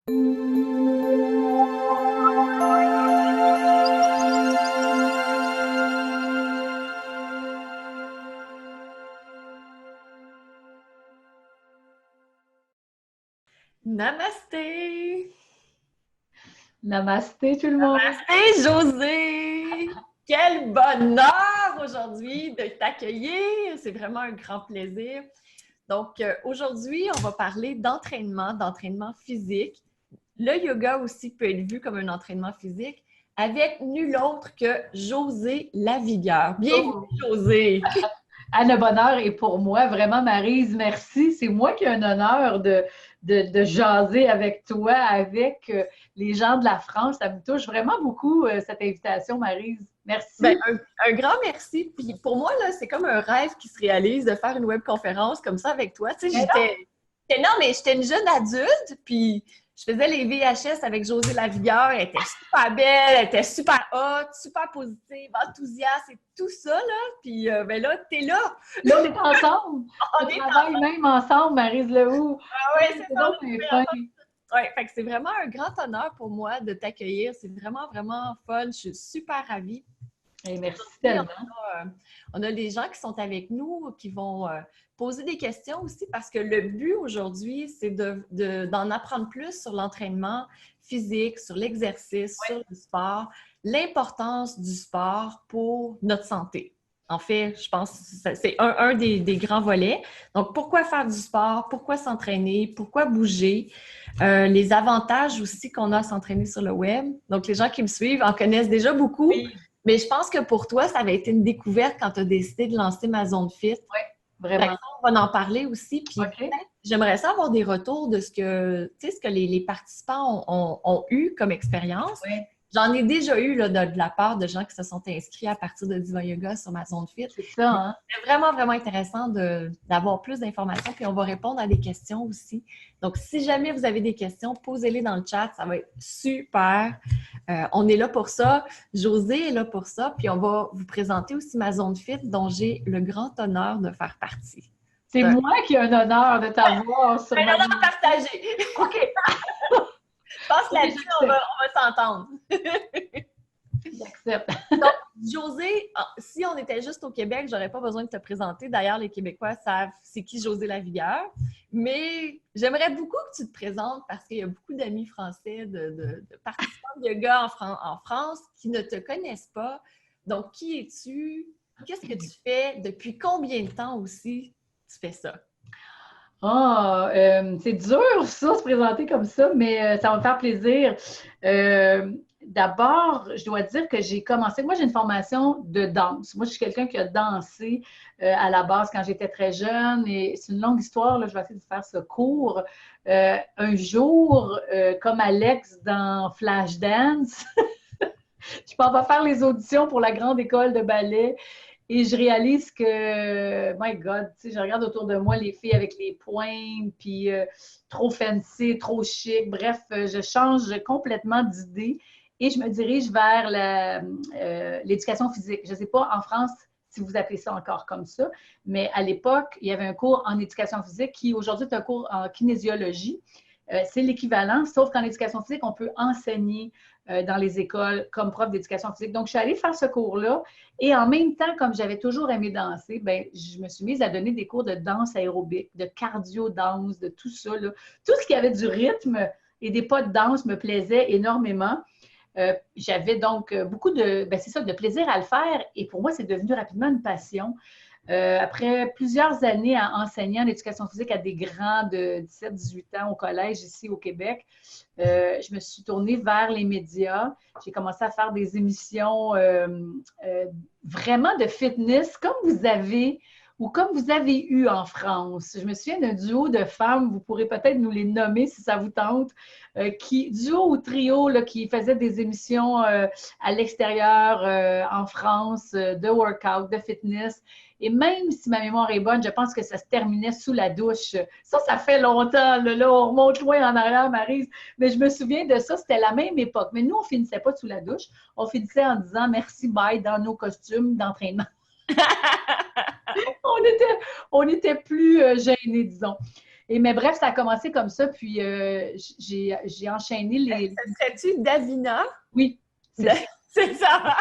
Namasté! Namasté tout le monde! Namasté, Josée! Quel bonheur aujourd'hui de t'accueillir! C'est vraiment un grand plaisir. Donc, aujourd'hui, on va parler d'entraînement physique. Le yoga aussi peut être vu comme un entraînement physique avec nul autre que Josée Lavigueur. Bienvenue, Josée! Le bonheur est pour moi, vraiment, Maryse, merci. C'est moi qui ai un honneur de jaser avec toi, avec les gens de la France. Ça me touche vraiment beaucoup, cette invitation, Maryse. Merci. Ben, un grand merci. Puis pour moi, là, c'est comme un rêve qui se réalise de faire une webconférence comme ça avec toi. Tu sais, j'étais une jeune adulte, puis je faisais les VHS avec Josée Lavigueur. Elle était super belle, elle était super hot, super positive, enthousiaste et tout ça, là. Puis ben là, t'es là. Là, on est ensemble. On travaille même ensemble, Maryse Lehoux. Ah ouais, c'est ça. Fin. Ouais, fait que c'est vraiment un grand honneur pour moi de t'accueillir. C'est vraiment, vraiment fun. Je suis super ravie. Et merci tellement. On a des gens qui sont avec nous, qui vont poser des questions aussi, parce que le but aujourd'hui, c'est d'en apprendre plus sur l'entraînement physique, sur l'exercice, sur le sport, l'importance du sport pour notre santé. En fait, je pense que c'est un des grands volets. Donc, pourquoi faire du sport? Pourquoi s'entraîner? Pourquoi bouger? Les avantages aussi qu'on a à s'entraîner sur le web. Donc, les gens qui me suivent en connaissent déjà beaucoup. Oui. Mais je pense que pour toi, ça avait été une découverte quand tu as décidé de lancer ma zone fit. Oui, vraiment. On va en parler aussi. Puis okay. J'aimerais ça avoir des retours de ce que les participants ont eu comme expérience. Oui. J'en ai déjà eu là, de la part de gens qui se sont inscrits à partir de Diva Yoga sur ma zone fit. C'est ça, hein? C'est vraiment, vraiment intéressant d'avoir plus d'informations, puis on va répondre à des questions aussi. Donc, si jamais vous avez des questions, posez-les dans le chat, ça va être super. On est là pour ça. Josée est là pour ça, puis on va vous présenter aussi ma zone fit dont j'ai le grand honneur de faire partie. C'est moi qui ai un honneur de t'avoir sur ma zone fit. Partagé. OK. Je pense que là-dessus, on va s'entendre. J'accepte. Donc, Josée, si on était juste au Québec, j'aurais pas besoin de te présenter. D'ailleurs, les Québécois savent c'est qui Josée Lavigueur. Mais j'aimerais beaucoup que tu te présentes parce qu'il y a beaucoup d'amis français, de participants de yoga en France qui ne te connaissent pas. Donc, qui es-tu? Qu'est-ce que tu fais? Depuis combien de temps aussi tu fais ça? C'est dur, ça, se présenter comme ça, mais ça va me faire plaisir. D'abord, je dois dire que j'ai commencé, moi j'ai une formation de danse. Moi, je suis quelqu'un qui a dansé à la base quand j'étais très jeune et c'est une longue histoire, là, je vais essayer de faire ce cours. Un jour, comme Alex dans Flashdance, je m'en vais faire les auditions pour la grande école de ballet. Et je réalise que, my God, tu sais, je regarde autour de moi les filles avec les pointes, puis trop fancy, trop chic. Bref, je change complètement d'idée et je me dirige vers l'éducation physique. Je ne sais pas en France si vous appelez ça encore comme ça, mais à l'époque, il y avait un cours en éducation physique qui aujourd'hui est un cours en kinésiologie. C'est l'équivalent, sauf qu'en éducation physique, on peut enseigner dans les écoles comme prof d'éducation physique. Donc, je suis allée faire ce cours-là et en même temps, comme j'avais toujours aimé danser, bien, je me suis mise à donner des cours de danse aérobique, de cardio-danse, de tout ça, là. Tout ce qui avait du rythme et des pas de danse me plaisait énormément. J'avais donc beaucoup de plaisir à le faire et pour moi, c'est devenu rapidement une passion. Après plusieurs années à enseigner en éducation physique à des grands de 17-18 ans au collège ici au Québec, je me suis tournée vers les médias. J'ai commencé à faire des émissions vraiment de fitness comme vous avez ou comme vous avez eu en France. Je me souviens d'un duo de femmes, vous pourrez peut-être nous les nommer si ça vous tente, duo ou trio là, qui faisait des émissions à l'extérieur en France de workout, de fitness. Et même si ma mémoire est bonne, je pense que ça se terminait sous la douche. Ça fait longtemps. Là, on remonte loin en arrière, Maryse. Mais je me souviens de ça, c'était la même époque. Mais nous, on ne finissait pas sous la douche. On finissait en disant merci, bye dans nos costumes d'entraînement. On était plus gênés, disons. Mais bref, ça a commencé comme ça, puis j'ai enchaîné les... Ça serait-tu Davina? Oui, c'est ça!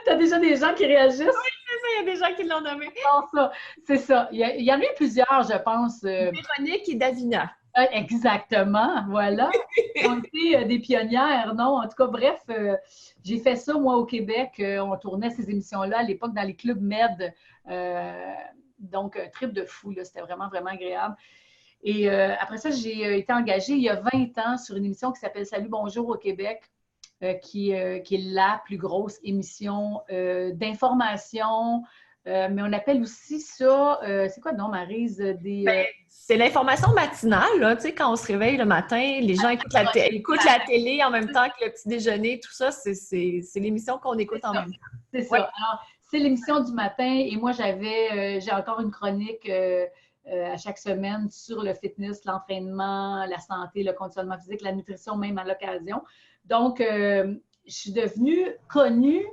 T'as déjà des gens qui réagissent? Oui, c'est ça, il y a des gens qui l'ont nommé. Non, ça, c'est ça. Il y en a eu plusieurs, je pense. Véronique et Davina. Exactement, voilà. Ils ont été des pionnières, non? En tout cas, bref, j'ai fait ça, moi, au Québec. On tournait ces émissions-là à l'époque dans les clubs med. Donc, un trip de fou, là. C'était vraiment, vraiment agréable. Et après ça, j'ai été engagée il y a 20 ans sur une émission qui s'appelle Salut, bonjour au Québec, qui est la plus grosse émission d'information. Mais on appelle aussi ça, c'est quoi non, Maryse? C'est l'information matinale, là, tu sais, quand on se réveille le matin, les gens écoutent la télé en même temps que le petit déjeuner, tout ça, c'est l'émission qu'on écoute en même temps. C'est ça. Alors, c'est l'émission du matin et moi, j'ai encore une chronique à chaque semaine sur le fitness, l'entraînement, la santé, le conditionnement physique, la nutrition même à l'occasion. Donc, je suis devenue connue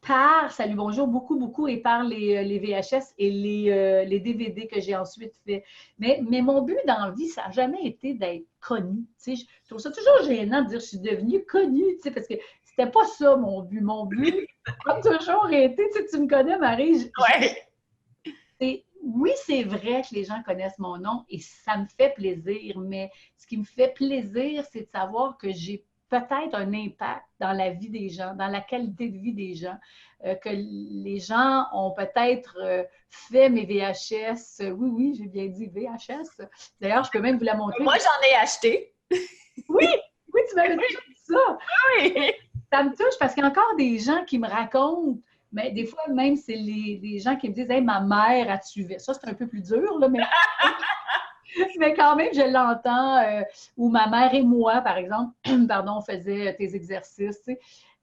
par Salut Bonjour, beaucoup, beaucoup, et par les VHS et les DVD que j'ai ensuite fait. Mais mon but dans la vie, ça n'a jamais été d'être connue. Tu sais, je trouve ça toujours gênant de dire je suis devenue connue, tu sais, parce que c'était pas ça mon but. Mon but a toujours été, tu me connais, Marie. Oui, c'est vrai que les gens connaissent mon nom et ça me fait plaisir, mais ce qui me fait plaisir, c'est de savoir que j'ai peut-être un impact dans la vie des gens, dans la qualité de vie des gens, que les gens ont peut-être fait mes VHS. Oui, j'ai bien dit VHS. D'ailleurs, je peux même vous la montrer. Moi, j'en ai acheté. Oui, tu m'avais déjà dit ça. Oui. Ça me touche parce qu'il y a encore des gens qui me racontent, mais des fois même, c'est des gens qui me disent « Hey, ma mère a tué. » Ça, c'est un peu plus dur, là, mais... Mais quand même, je l'entends. Ou ma mère et moi, par exemple, pardon, on faisait tes exercices. Tu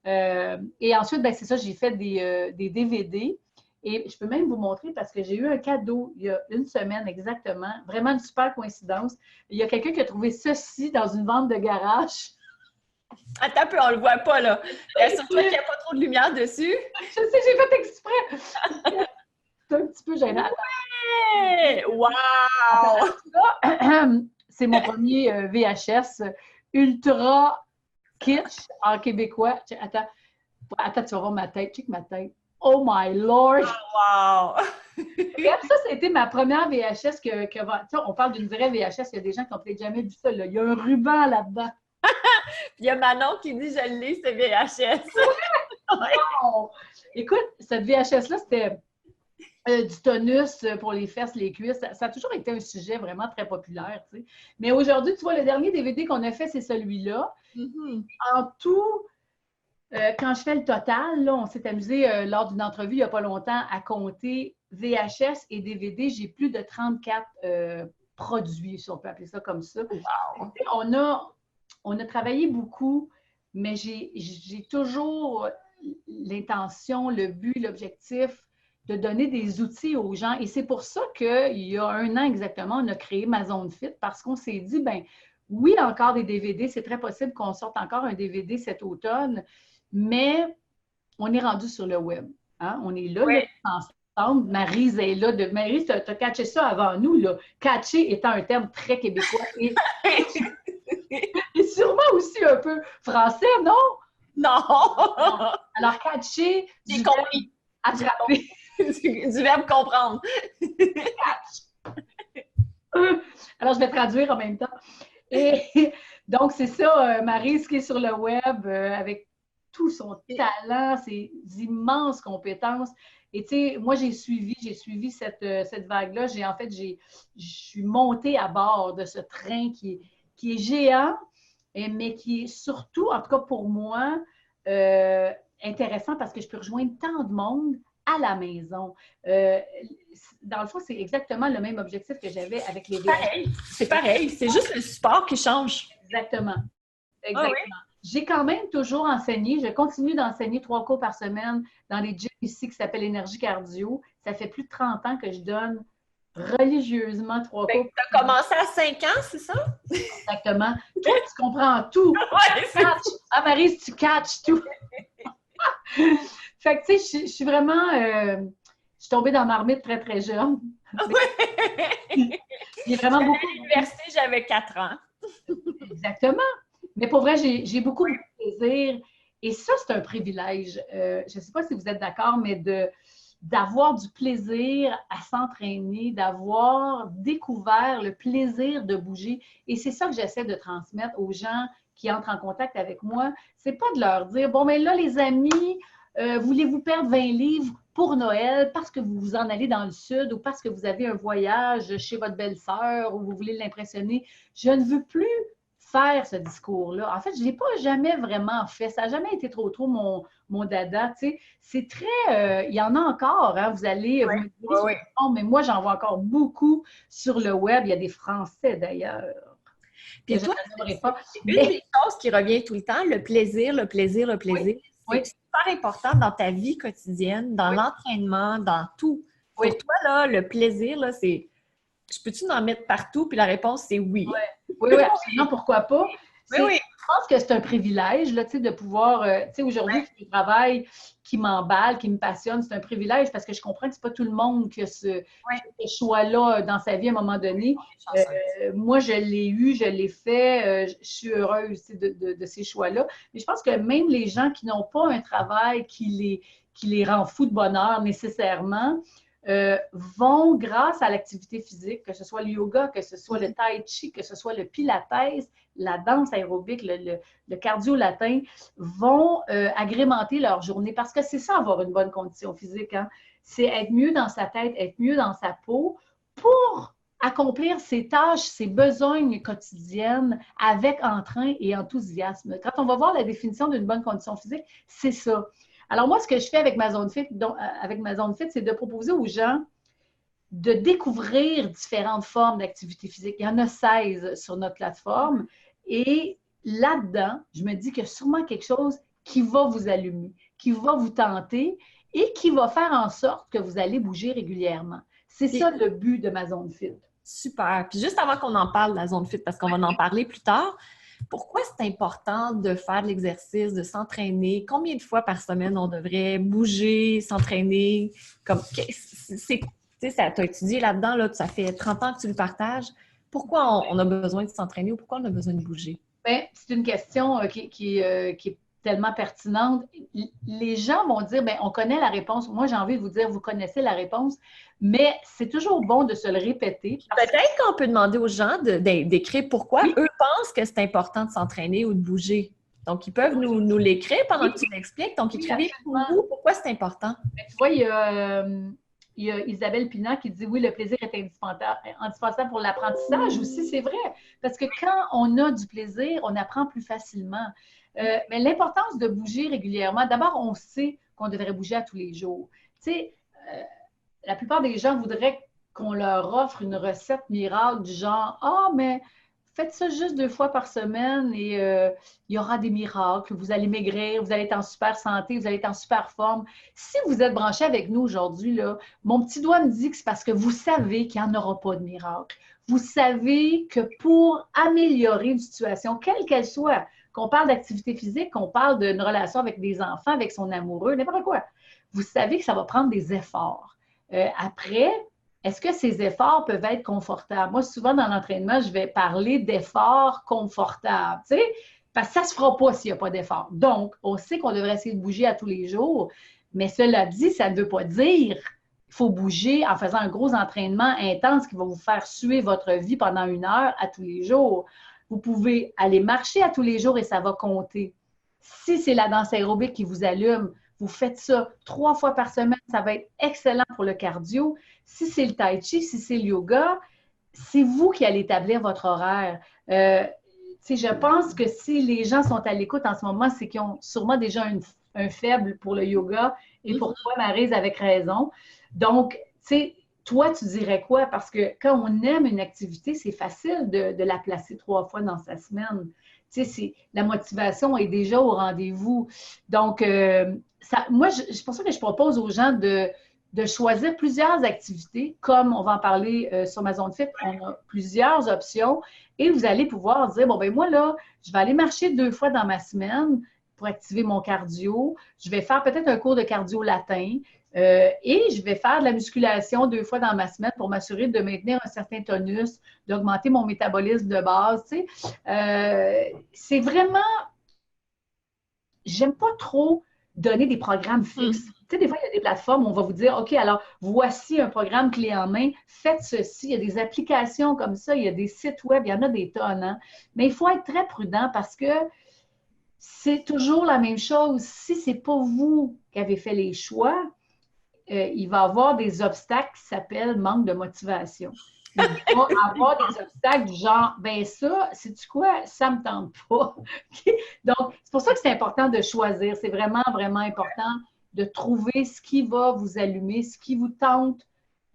sais. Et ensuite, ben, c'est ça, j'ai fait des DVD. Et je peux même vous montrer parce que j'ai eu un cadeau il y a une semaine exactement. Vraiment une super coïncidence. Il y a quelqu'un qui a trouvé ceci dans une vente de garage. Attends un peu, on le voit pas, là. Assure-toi qu'il n'y a pas trop de lumière dessus. Je sais, j'ai fait exprès. C'est un petit peu gênant. Ouais! Wow! C'est mon premier VHS ultra kitsch en québécois. Attends, tu vas voir ma tête. Check ma tête. Oh my lord! Oh, wow! Bref, ça a été ma première VHS on parle d'une vraie VHS. Il y a des gens qui n'ont peut-être jamais vu ça. Là. Il y a un ruban là-dedans. Il y a Manon qui dit « Je l'ai, ce VHS. » Wow. Écoute, cette VHS-là, c'était du tonus pour les fesses, les cuisses. Ça a toujours été un sujet vraiment très populaire. Tu sais. Mais aujourd'hui, tu vois, le dernier DVD qu'on a fait, c'est celui-là. Mm-hmm. En tout, quand je fais le total, là, on s'est amusé lors d'une entrevue il n'y a pas longtemps à compter VHS et DVD. J'ai plus de 34 produits, si on peut appeler ça comme ça. Wow. On a travaillé beaucoup, mais j'ai toujours l'intention, le but, l'objectif de donner des outils aux gens. Et c'est pour ça qu'il y a 1 an exactement, on a créé Ma Zone Fit parce qu'on s'est dit, ben oui, encore des DVD, c'est très possible qu'on sorte encore un DVD cet automne, mais on est rendu sur le web. Hein? On est là, oui. Là ensemble. Maryse est là. Maryse, tu as catché ça avant nous. Là. Catcher étant un terme très québécois. Et sûrement aussi un peu français, non? Non! Alors, catcher, j'ai compris. Attraper. Du verbe comprendre. Alors, je vais traduire en même temps. Et donc, c'est ça, Maryse qui est sur le web avec tout son talent, ses immenses compétences. Et tu sais, moi, j'ai suivi cette vague-là. Je suis montée à bord de ce train qui est géant, mais qui est surtout, en tout cas pour moi, intéressant parce que je peux rejoindre tant de monde à la maison. Dans le fond, c'est exactement le même objectif que j'avais avec les VHS. C'est pareil. C'est juste le support qui change. Exactement. Ah, oui. J'ai quand même toujours enseigné. Je continue d'enseigner 3 cours par semaine dans les gyms ici qui s'appellent Énergie Cardio. Ça fait plus de 30 ans que je donne religieusement 3 cours. Tu as commencé à 5 ans, c'est ça? Exactement. Toi, tu comprends tout. Ouais, Maryse, tu catches tout. Fait que, tu sais, je suis vraiment... je suis tombée dans ma marmite très, très jeune. Ouais. Il y a vraiment beaucoup. À l'université, j'avais 4 ans. Exactement. Mais pour vrai, j'ai beaucoup de plaisir. Et ça, c'est un privilège. Je ne sais pas si vous êtes d'accord, mais d'avoir du plaisir à s'entraîner, d'avoir découvert le plaisir de bouger. Et c'est ça que j'essaie de transmettre aux gens qui entrent en contact avec moi. C'est pas de leur dire, bon, mais là, les amis, voulez-vous perdre 20 livres pour Noël parce que vous vous en allez dans le sud ou parce que vous avez un voyage chez votre belle-sœur ou vous voulez l'impressionner. Je ne veux plus faire ce discours-là. En fait, je ne l'ai pas jamais vraiment fait. Ça n'a jamais été trop mon dada. Tu sais. C'est très... il y en a encore. Hein, vous allez... Oui, vous me direz, oui. mais moi, j'en vois encore beaucoup sur le web. Il y a des Français, d'ailleurs. Puis Je toi, ne nommerai pas. c'est une des choses qui revient tout le temps, le plaisir, le plaisir, le plaisir. Oui, C'est super important dans ta vie quotidienne, dans l'entraînement, dans tout. Oui. Pour toi, là, le plaisir, là, c'est... Je peux-tu en mettre partout? Puis la réponse, c'est oui. Oui, absolument. Pourquoi pas? Oui, oui. Je pense que c'est un privilège là, de pouvoir, aujourd'hui, le travail qui m'emballe, qui me passionne, c'est un privilège parce que je comprends que ce n'est pas tout le monde qui a ce choix-là dans sa vie à un moment donné. Moi, je l'ai eu, je l'ai fait, je suis heureuse de ces choix-là. Mais je pense que même les gens qui n'ont pas un travail qui les rend fous de bonheur nécessairement, vont, grâce à l'activité physique, que ce soit le yoga, que ce soit le tai chi, que ce soit le pilates, la danse aérobique, le cardio latin, vont agrémenter leur journée. Parce que c'est ça, avoir une bonne condition physique. Hein? C'est être mieux dans sa tête, être mieux dans sa peau pour accomplir ses tâches, ses besognes quotidiennes avec entrain et enthousiasme. Quand on va voir la définition d'une bonne condition physique, c'est ça. Alors moi, ce que je fais avec ma zone fit, c'est de proposer aux gens de découvrir différentes formes d'activité physique. Il y en a 16 sur notre plateforme. Et là-dedans, je me dis qu'il y a sûrement quelque chose qui va vous allumer, qui va vous tenter et qui va faire en sorte que vous allez bouger régulièrement. C'est ça le but de ma zone fit. Super. Puis juste avant qu'on en parle de la zone fit, parce qu'on va en parler plus tard, pourquoi c'est important de faire de l'exercice, de s'entraîner? Combien de fois par semaine on devrait bouger, s'entraîner? Ça, tu as étudié là-dedans, là, ça fait 30 ans que tu le partages. Pourquoi on a besoin de s'entraîner ou pourquoi on a besoin de bouger? Bien, c'est une question qui est tellement pertinente. Les gens vont dire, bien, on connaît la réponse. Moi, j'ai envie de vous dire, vous connaissez la réponse, mais c'est toujours bon de se le répéter. Peut-être qu'on peut demander aux gens d'écrire pourquoi eux pensent que c'est important de s'entraîner ou de bouger. Donc, ils peuvent nous l'écrire pendant que tu l'expliques. Donc, écrivez pour vous pourquoi c'est important. Mais tu vois, il y a Isabelle Pinat qui dit oui, le plaisir est indispensable pour l'apprentissage aussi, c'est vrai. Parce que quand on a du plaisir, on apprend plus facilement. Mais l'importance de bouger régulièrement, d'abord, on sait qu'on devrait bouger à tous les jours. Tu sais, la plupart des gens voudraient qu'on leur offre une recette miracle du genre « Ah, mais faites ça juste 2 fois par semaine et il y aura des miracles. Vous allez maigrir, vous allez être en super santé, vous allez être en super forme. » Si vous êtes branché avec nous aujourd'hui, là, mon petit doigt me dit que c'est parce que vous savez qu'il n'y en aura pas de miracle. Vous savez que pour améliorer une situation, quelle qu'elle soit, qu'on parle d'activité physique, qu'on parle d'une relation avec des enfants, avec son amoureux, n'importe quoi, vous savez que ça va prendre des efforts. Après, est-ce que ces efforts peuvent être confortables? Moi, souvent dans l'entraînement, je vais parler d'efforts confortables, tu sais, parce que ça ne se fera pas s'il n'y a pas d'effort. Donc, on sait qu'on devrait essayer de bouger à tous les jours, mais cela dit, ça ne veut pas dire qu'il faut bouger en faisant un gros entraînement intense qui va vous faire suer votre vie pendant 1 heure à tous les jours. Vous pouvez aller marcher à tous les jours et ça va compter. Si c'est la danse aérobique qui vous allume, vous faites ça 3 fois par semaine, ça va être excellent pour le cardio. Si c'est le tai chi, si c'est le yoga, c'est vous qui allez établir votre horaire. Je pense que si les gens sont à l'écoute en ce moment, c'est qu'ils ont sûrement déjà un faible pour le yoga et pour toi, Maryse, avec raison. Donc, toi, tu dirais quoi? Parce que quand on aime une activité, c'est facile de la placer 3 fois dans sa semaine. La motivation est déjà au rendez-vous. Donc, moi, c'est pour ça que je propose aux gens de choisir plusieurs activités, comme on va en parler sur ma zone fit, on a plusieurs options et vous allez pouvoir dire, bon, ben moi, là, je vais aller marcher 2 fois dans ma semaine pour activer mon cardio. Je vais faire peut-être un cours de cardio latin. Et je vais faire de la musculation 2 fois dans ma semaine pour m'assurer de maintenir un certain tonus, d'augmenter mon métabolisme de base. Tu sais. C'est vraiment, j'aime pas trop donner des programmes fixes. Tu sais, des fois, il y a des plateformes où on va vous dire, OK, alors, voici un programme clé en main, faites ceci. Il y a des applications comme ça, il y a des sites web, il y en a des tonnes. Hein? Mais il faut être très prudent parce que c'est toujours la même chose. Si ce n'est pas vous qui avez fait les choix, il va y avoir des obstacles qui s'appellent manque de motivation. Il va y avoir des obstacles du genre, ben ça, sais-tu quoi, ça ne me tente pas. Donc, c'est pour ça que c'est important de choisir. C'est vraiment, vraiment important de trouver ce qui va vous allumer, ce qui vous tente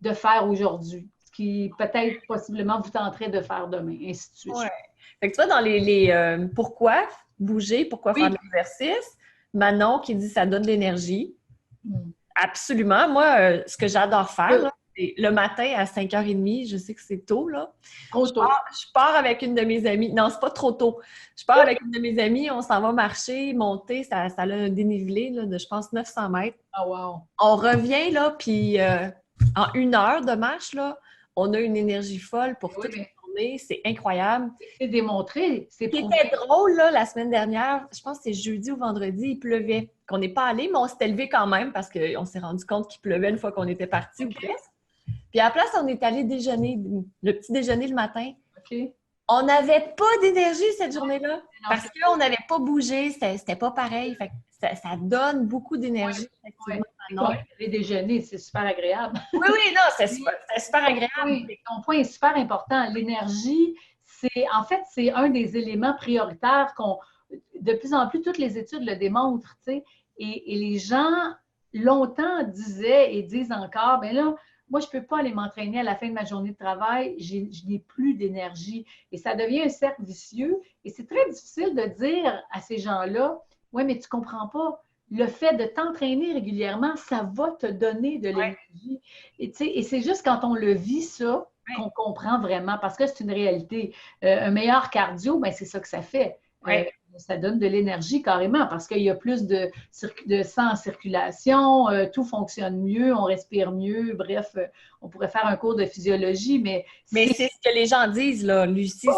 de faire aujourd'hui, ce qui peut-être possiblement vous tenterait de faire demain, ainsi de suite. Ouais. Fait que tu vois, dans pourquoi bouger, pourquoi faire de l'exercice, Manon qui dit ça donne de l'énergie. Absolument. Moi, ce que j'adore faire, là, c'est le matin à 5h30, je sais que c'est tôt, là. Trop tôt. Je pars avec une de mes amies. Non, c'est pas trop tôt. Je pars avec une de mes amies, on s'en va marcher, monter, ça a un dénivelé là, de, je pense, 900 mètres. Oh, wow. On revient, là, puis en 1 heure de marche, là, on a une énergie folle pour toute la journée. C'est incroyable. C'est démontré. Ce qui était drôle, là, la semaine dernière, je pense que c'est jeudi ou vendredi, il pleuvait. On n'est pas allé, mais on s'était levé quand même parce qu'on s'est rendu compte qu'il pleuvait une fois qu'on était parti ou presque. Puis à la place, on est allé déjeuner, le petit déjeuner le matin. On n'avait pas d'énergie cette journée-là parce qu'on n'avait pas bougé, c'était pas pareil. Fait que ça donne beaucoup d'énergie. Les déjeuners, c'est super agréable. Oui, non, c'est super agréable. Ton point est super important. L'énergie, c'est un des éléments prioritaires de plus en plus, toutes les études le démontrent, tu sais. Et les gens, longtemps, disaient et disent encore, bien là, moi, je ne peux pas aller m'entraîner à la fin de ma journée de travail, je n'ai plus d'énergie. Et ça devient un cercle vicieux. Et c'est très difficile de dire à ces gens-là, oui, mais tu ne comprends pas. Le fait de t'entraîner régulièrement, ça va te donner de l'énergie. Et c'est juste quand on le vit, ça, qu'on comprend vraiment, parce que c'est une réalité. Un meilleur cardio, ben, c'est ça que ça fait. Ça donne de l'énergie carrément parce qu'il y a plus de sang en circulation, tout fonctionne mieux, on respire mieux. Bref, on pourrait faire un cours de physiologie, mais c'est ce que les gens disent, là, Lucie.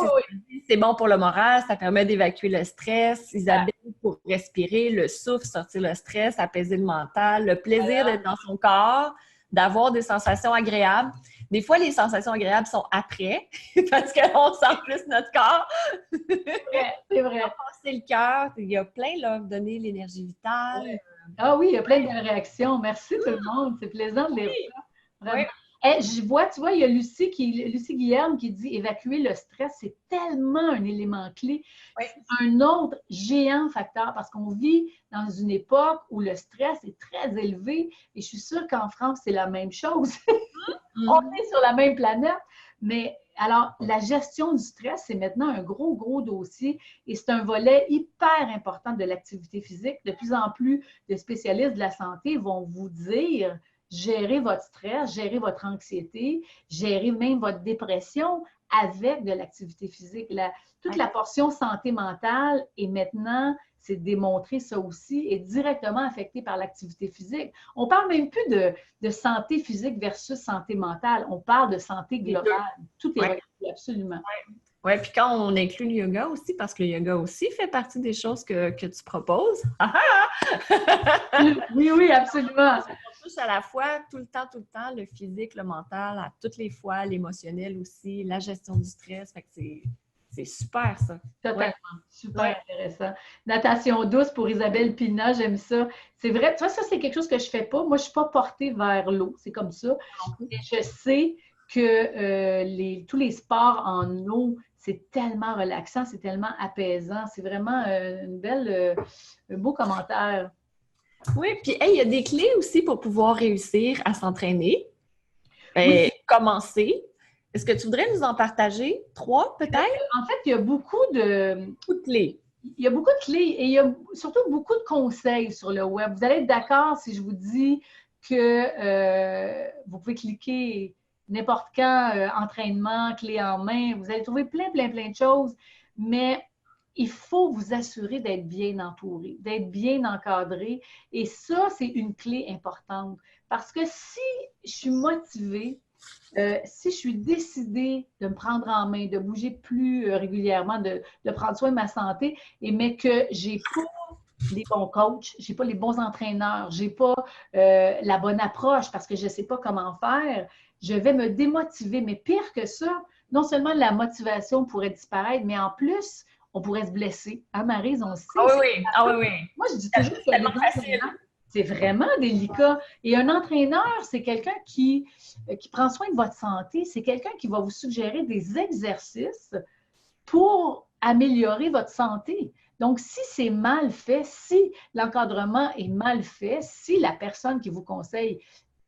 C'est bon pour le moral, ça permet d'évacuer le stress. Isabelle, pour respirer, le souffle, sortir le stress, apaiser le mental, le plaisir d'être dans son corps, d'avoir des sensations agréables. Des fois, les sensations agréables sont après, parce qu'on sent plus notre corps. C'est vrai. C'est le cœur. Il y a plein, là, donner l'énergie vitale. Ah oui, il y a plein de réactions. Merci tout le monde. C'est plaisant de lire ça. Vraiment. Tu vois, il y a Lucie Guilherme qui dit évacuer le stress, c'est tellement un élément clé. C'est un autre géant facteur parce qu'on vit dans une époque où le stress est très élevé et je suis sûre qu'en France, c'est la même chose. On est sur la même planète, mais alors, la gestion du stress, c'est maintenant un gros, gros dossier et c'est un volet hyper important de l'activité physique. De plus en plus de spécialistes de la santé vont vous dire gérer votre stress, gérer votre anxiété, gérer même votre dépression avec de l'activité physique. Toute la portion santé mentale est maintenant, c'est démontré ça aussi, est directement affectée par l'activité physique. On ne parle même plus de santé physique versus santé mentale. On parle de santé globale. Tout est relié, absolument. Oui, puis quand on inclut le yoga aussi, parce que le yoga aussi fait partie des choses que tu proposes. Oui, absolument. On touche à la fois, tout le temps, le physique, le mental, à toutes les fois, l'émotionnel aussi, la gestion du stress. Fait que c'est super, ça. Totalement. Super intéressant. Natation douce pour Isabelle Pina, j'aime ça. C'est vrai, tu vois, ça, c'est quelque chose que je ne fais pas. Moi, je ne suis pas portée vers l'eau. C'est comme ça. Et je sais que tous les sports en eau, c'est tellement relaxant, c'est tellement apaisant. C'est vraiment un beau commentaire. Oui, puis il y a des clés aussi pour pouvoir réussir à s'entraîner. Commencer. Est-ce que tu voudrais nous en partager 3 peut-être? En fait, il y a beaucoup de clés. Il y a beaucoup de clés et il y a surtout beaucoup de conseils sur le web. Vous allez être d'accord si je vous dis que vous pouvez cliquer n'importe quand, entraînement, clé en main. Vous allez trouver plein de choses. Mais il faut vous assurer d'être bien entouré, d'être bien encadré. Et ça, c'est une clé importante. Parce que si je suis motivée, si je suis décidée de me prendre en main, de bouger plus régulièrement, de prendre soin de ma santé, mais que je n'ai pas les bons coachs, je n'ai pas les bons entraîneurs, je n'ai pas la bonne approche parce que je ne sais pas comment faire, je vais me démotiver. Mais pire que ça, non seulement la motivation pourrait disparaître, mais en plus, on pourrait se blesser. Hein, Maryse, on sait. Ah oui, oui. Ah oui, oui. Moi, je dis toujours que les entraîneurs, c'est vraiment délicat. Et un entraîneur, c'est quelqu'un qui prend soin de votre santé. C'est quelqu'un qui va vous suggérer des exercices pour améliorer votre santé. Donc, si c'est mal fait, si l'encadrement est mal fait, si la personne qui vous conseille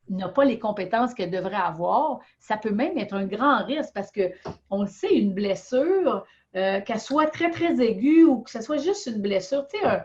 n'a pas les compétences qu'elle devrait avoir, ça peut même être un grand risque parce qu'on le sait, une blessure, qu'elle soit très, très aiguë ou que ce soit juste une blessure, tu sais,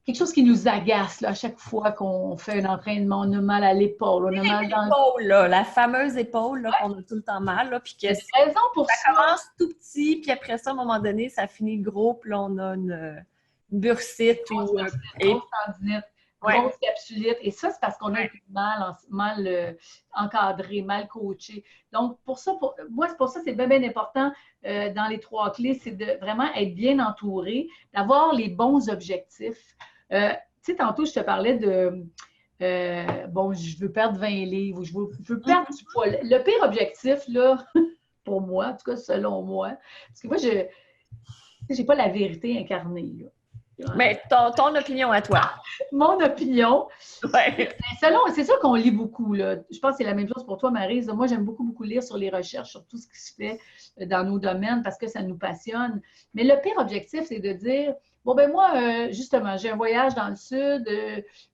quelque chose qui nous agace là, à chaque fois qu'on fait un entraînement, on a mal à l'épaule, on a mal dans l'épaule, là, la fameuse épaule là, qu'on a tout le temps mal. Là, puis que raison pour ça commence tout petit, puis après ça, à un moment donné, ça finit gros, puis là, on a une bursite ou grosse tendinite, grosse capsulite. Et ça, c'est parce qu'on a été mal encadré, mal coaché. Donc, pour ça, c'est bien, bien important dans les 3 clés, c'est de vraiment être bien entouré, d'avoir les bons objectifs. Tu sais, tantôt, je te parlais de bon, je veux perdre 20 livres ou je veux perdre du poids. Le pire objectif, là, pour moi, en tout cas selon moi, parce que moi, je n'ai pas la vérité incarnée. Là. Mais ton opinion à toi. Mon opinion. Ouais. C'est sûr qu'on lit beaucoup. Là. Je pense que c'est la même chose pour toi, Maryse. Moi, j'aime beaucoup, beaucoup lire sur les recherches, sur tout ce qui se fait dans nos domaines parce que ça nous passionne. Mais le pire objectif, c'est de dire, bon, ben moi, justement, j'ai un voyage dans le sud,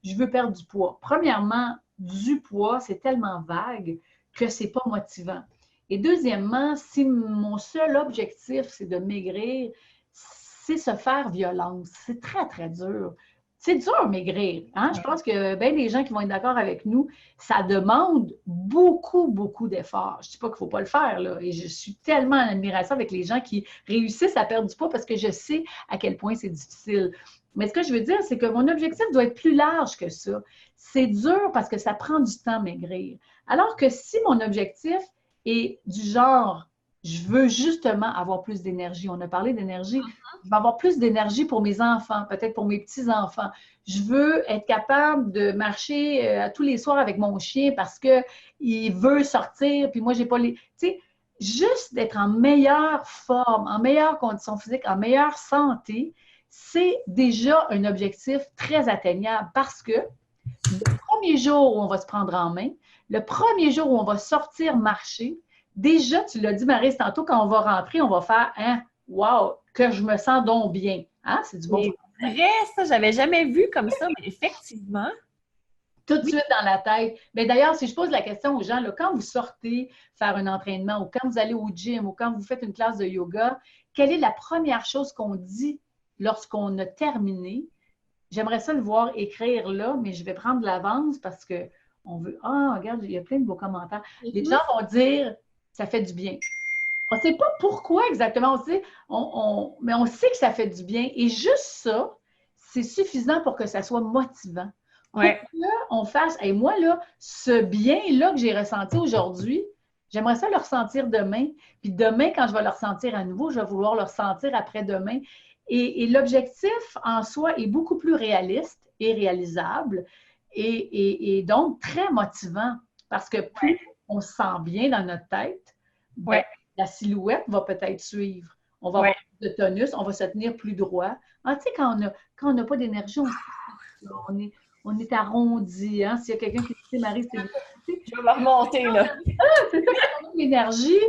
je veux perdre du poids. Premièrement, du poids, c'est tellement vague que c'est pas motivant. Et deuxièmement, si mon seul objectif, c'est de maigrir, c'est se faire violence. C'est très, très dur. C'est dur maigrir. Hein? Je pense que bien des gens qui vont être d'accord avec nous, ça demande beaucoup, beaucoup d'efforts. Je ne dis pas qu'il ne faut pas le faire, là. Et je suis tellement en admiration avec les gens qui réussissent à perdre du poids parce que je sais à quel point c'est difficile. Mais ce que je veux dire, c'est que mon objectif doit être plus large que ça. C'est dur parce que ça prend du temps maigrir. Alors que si mon objectif est du genre, je veux justement avoir plus d'énergie. On a parlé d'énergie. Je veux avoir plus d'énergie pour mes enfants, peut-être pour mes petits-enfants. Je veux être capable de marcher tous les soirs avec mon chien parce qu'il veut sortir, puis moi, j'ai pas les... Tu sais, juste d'être en meilleure forme, en meilleure condition physique, en meilleure santé, c'est déjà un objectif très atteignable parce que le premier jour où on va se prendre en main, le premier jour où on va sortir marcher, déjà, tu l'as dit, Maryse, tantôt, quand on va rentrer, on va faire « Hein, wow, que je me sens donc bien! Hein? » C'est du bon sens. C'est vrai, ça, j'avais jamais vu comme ça, mais effectivement. Tout de suite dans la tête. Mais d'ailleurs, si je pose la question aux gens, là, quand vous sortez faire un entraînement ou quand vous allez au gym ou quand vous faites une classe de yoga, quelle est la première chose qu'on dit lorsqu'on a terminé? J'aimerais ça le voir écrire là, mais je vais prendre de l'avance parce qu'on veut... Ah, regarde, il y a plein de beaux commentaires. Les gens vont dire « ça fait du bien ». On ne sait pas pourquoi exactement, mais on sait que ça fait du bien. Et juste ça, c'est suffisant pour que ça soit motivant. Pour qu'on fasse, et moi, là, ce bien-là que j'ai ressenti aujourd'hui, j'aimerais ça le ressentir demain. Puis demain, quand je vais le ressentir à nouveau, je vais vouloir le ressentir après-demain. Et l'objectif en soi est beaucoup plus réaliste et réalisable et donc très motivant parce que plus on se sent bien dans notre tête, ben, la silhouette va peut-être suivre. On va avoir plus de tonus, on va se tenir plus droit. Ah, tu sais, quand on n'a pas d'énergie, on est arrondi. Hein? S'il y a quelqu'un qui dit, Marie, c'est... Je vais me remonter, là. C'est ça, quand on a l'énergie,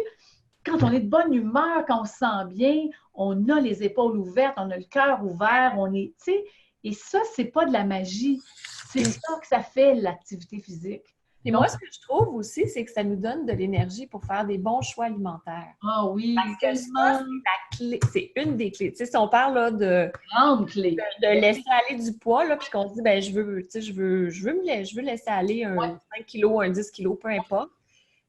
quand on est de bonne humeur, quand on se sent bien, on a les épaules ouvertes, on a le cœur ouvert, on est, tu sais, et ça, c'est pas de la magie. C'est ça que ça fait, l'activité physique. Et moi, ce que je trouve aussi, c'est que ça nous donne de l'énergie pour faire des bons choix alimentaires. Ah oui, parce que ça, c'est la clé, c'est une des clés. Tu sais, si on parle là, de laisser aller du poids, là, puis qu'on se dit, ben je veux laisser aller un 5 kilos, un 10 kilos, peu importe.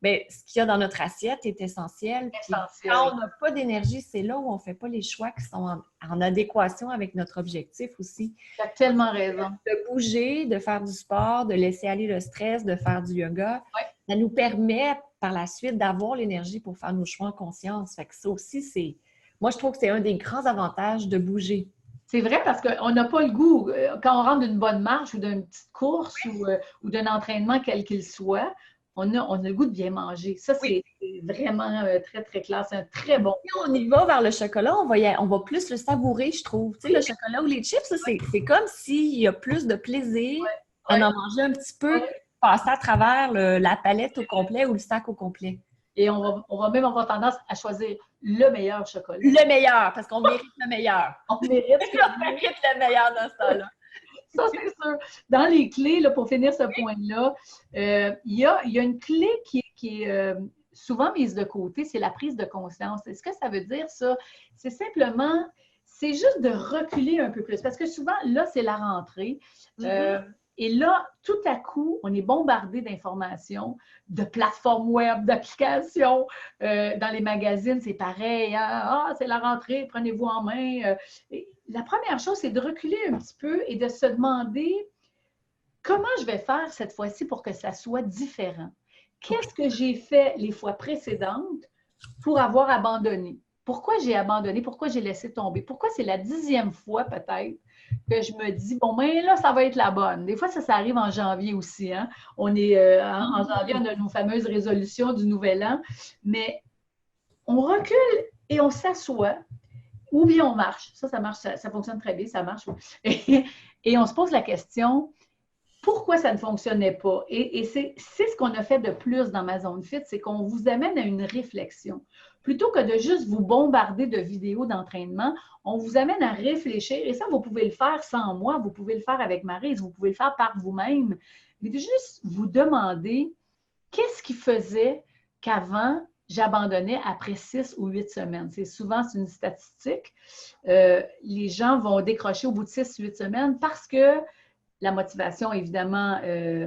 bien, ce qu'il y a dans notre assiette est essentiel. Puis, quand on n'a pas d'énergie, c'est là où on ne fait pas les choix qui sont en adéquation avec notre objectif aussi. Tu as tellement raison. De bouger, de faire du sport, de laisser aller le stress, de faire du yoga, ça nous permet par la suite d'avoir l'énergie pour faire nos choix en conscience. Fait que ça aussi, moi, je trouve que c'est un des grands avantages de bouger. C'est vrai parce qu'on n'a pas le goût, quand on rentre d'une bonne marche ou d'une petite course ou d'un entraînement quel qu'il soit, on a le goût de bien manger. Ça, c'est vraiment très, très classe. C'est un très bon. Si on y va vers le chocolat, on va plus le savourer, je trouve. Tu sais, le chocolat ou les chips, c'est comme s'il y a plus de plaisir à en manger un petit peu, passer à travers la palette au complet ou le sac au complet. Et on va même avoir tendance à choisir le meilleur chocolat. Le meilleur, parce qu'on mérite le meilleur. On mérite le meilleur dans ce temps-là. Ça, c'est sûr. Dans les clés, là, pour finir ce point-là, il y a une clé qui est souvent mise de côté, c'est la prise de conscience. Est-ce que ça veut dire ça? C'est simplement, c'est juste de reculer un peu plus. Parce que souvent, là, c'est la rentrée. Et là, tout à coup, on est bombardé d'informations, de plateformes web, d'applications. Dans les magazines, c'est pareil. Hein? Ah, c'est la rentrée, prenez-vous en main. La première chose, c'est de reculer un petit peu et de se demander comment je vais faire cette fois-ci pour que ça soit différent. Qu'est-ce que j'ai fait les fois précédentes pour avoir abandonné? Pourquoi j'ai abandonné? Pourquoi j'ai laissé tomber? Pourquoi c'est la 10e fois peut-être que je me dis, bon, ben là, ça va être la bonne. Des fois, ça arrive en janvier aussi. Hein? On est en janvier, on a nos fameuses résolutions du Nouvel An. Mais on recule et on s'assoit ou bien on marche. Ça marche, ça fonctionne très bien, ça marche. Et on se pose la question, pourquoi ça ne fonctionnait pas? Et c'est ce qu'on a fait de plus dans ma zone fit, c'est qu'on vous amène à une réflexion. Plutôt que de juste vous bombarder de vidéos d'entraînement, on vous amène à réfléchir. Et ça, vous pouvez le faire sans moi, vous pouvez le faire avec Maryse, vous pouvez le faire par vous-même. Mais de juste vous demander qu'est-ce qui faisait qu'avant, j'abandonnais après 6 ou 8 semaines. C'est une statistique. Les gens vont décrocher au bout de 6 ou 8 semaines parce que la motivation, évidemment,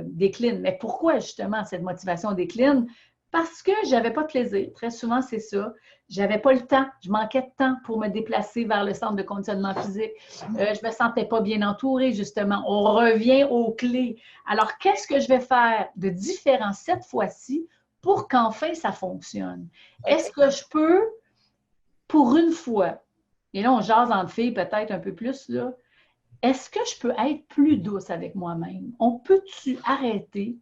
décline. Mais pourquoi, justement, cette motivation décline? Parce que je n'avais pas de plaisir. Très souvent, c'est ça. Je n'avais pas le temps. Je manquais de temps pour me déplacer vers le centre de conditionnement physique. Je ne me sentais pas bien entourée, justement. On revient aux clés. Alors, qu'est-ce que je vais faire de différent cette fois-ci pour qu'enfin ça fonctionne? Est-ce que je peux, pour une fois, et là, on jase entre filles peut-être un peu plus, là, est-ce que je peux être plus douce avec moi-même? On peut-tu arrêter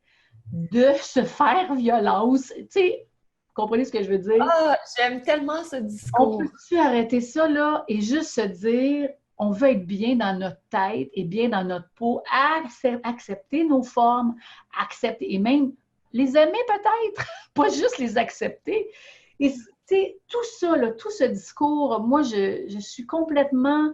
de se faire violence? Tu sais, comprenez ce que je veux dire? Ah, j'aime tellement ce discours. On peut-tu arrêter ça, là, et juste se dire, on veut être bien dans notre tête et bien dans notre peau, accepter nos formes, accepter, et même les aimer peut-être, pas juste les accepter. Et tu sais, tout ça, là, tout ce discours, moi, je suis complètement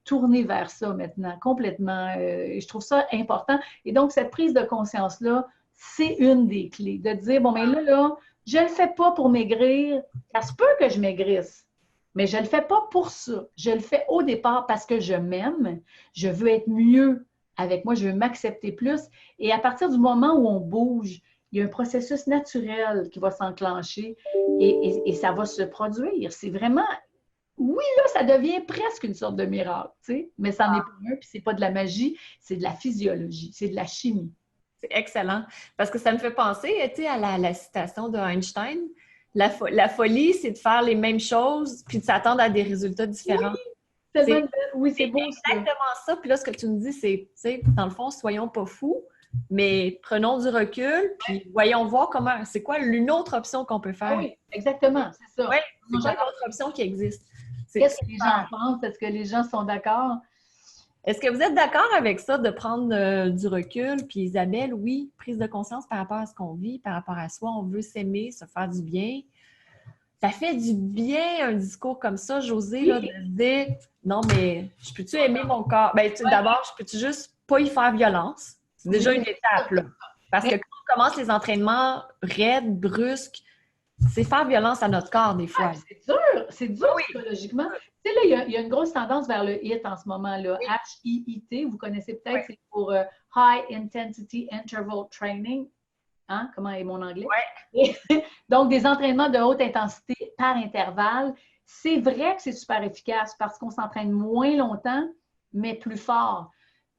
tournée vers ça maintenant, complètement. Je trouve ça important. Et donc, cette prise de conscience-là, c'est une des clés, de dire, bon, mais là, je ne le fais pas pour maigrir. Ça se peut que je maigrisse, mais je ne le fais pas pour ça. Je le fais au départ parce que je m'aime, je veux être mieux avec moi, je veux m'accepter plus. Et à partir du moment où on bouge, il y a un processus naturel qui va s'enclencher et ça va se produire. C'est vraiment, oui, là, ça devient presque une sorte de miracle, tu sais, mais ça n'en est pas un, puis c'est pas de la magie, c'est de la physiologie, c'est de la chimie. C'est excellent, parce que ça me fait penser, tu sais, à la citation de Einstein. La folie, c'est de faire les mêmes choses puis de s'attendre à des résultats différents. Oui, c'est beau. C'est exactement ça. Puis là, ce que tu me dis, c'est, tu sais, dans le fond, soyons pas fous, mais prenons du recul, puis voyons voir comment, c'est quoi une autre option qu'on peut faire. Oui, exactement, c'est ça. Oui, c'est quoi l'autre option qui existe? Qu'est-ce que les gens pensent? Est-ce que les gens sont d'accord? Est-ce que vous êtes d'accord avec ça, de prendre du recul? Puis Isabelle, oui, prise de conscience par rapport à ce qu'on vit, par rapport à soi, on veut s'aimer, se faire du bien. Ça fait du bien, un discours comme ça, Josée, là, de se dire, non, mais je peux-tu aimer mon corps? Bien, d'abord, je peux-tu juste pas y faire violence? C'est déjà une étape, là. Parce que quand on commence les entraînements raides, brusques, c'est faire violence à notre corps, des fois. C'est dur psychologiquement. Tu sais, là, il y a une grosse tendance vers le HIIT en ce moment, là. HIIT, vous connaissez peut-être, c'est pour High Intensity Interval Training. Hein? Comment est mon anglais? Ouais. Donc, des entraînements de haute intensité par intervalle. C'est vrai que c'est super efficace parce qu'on s'entraîne moins longtemps, mais plus fort.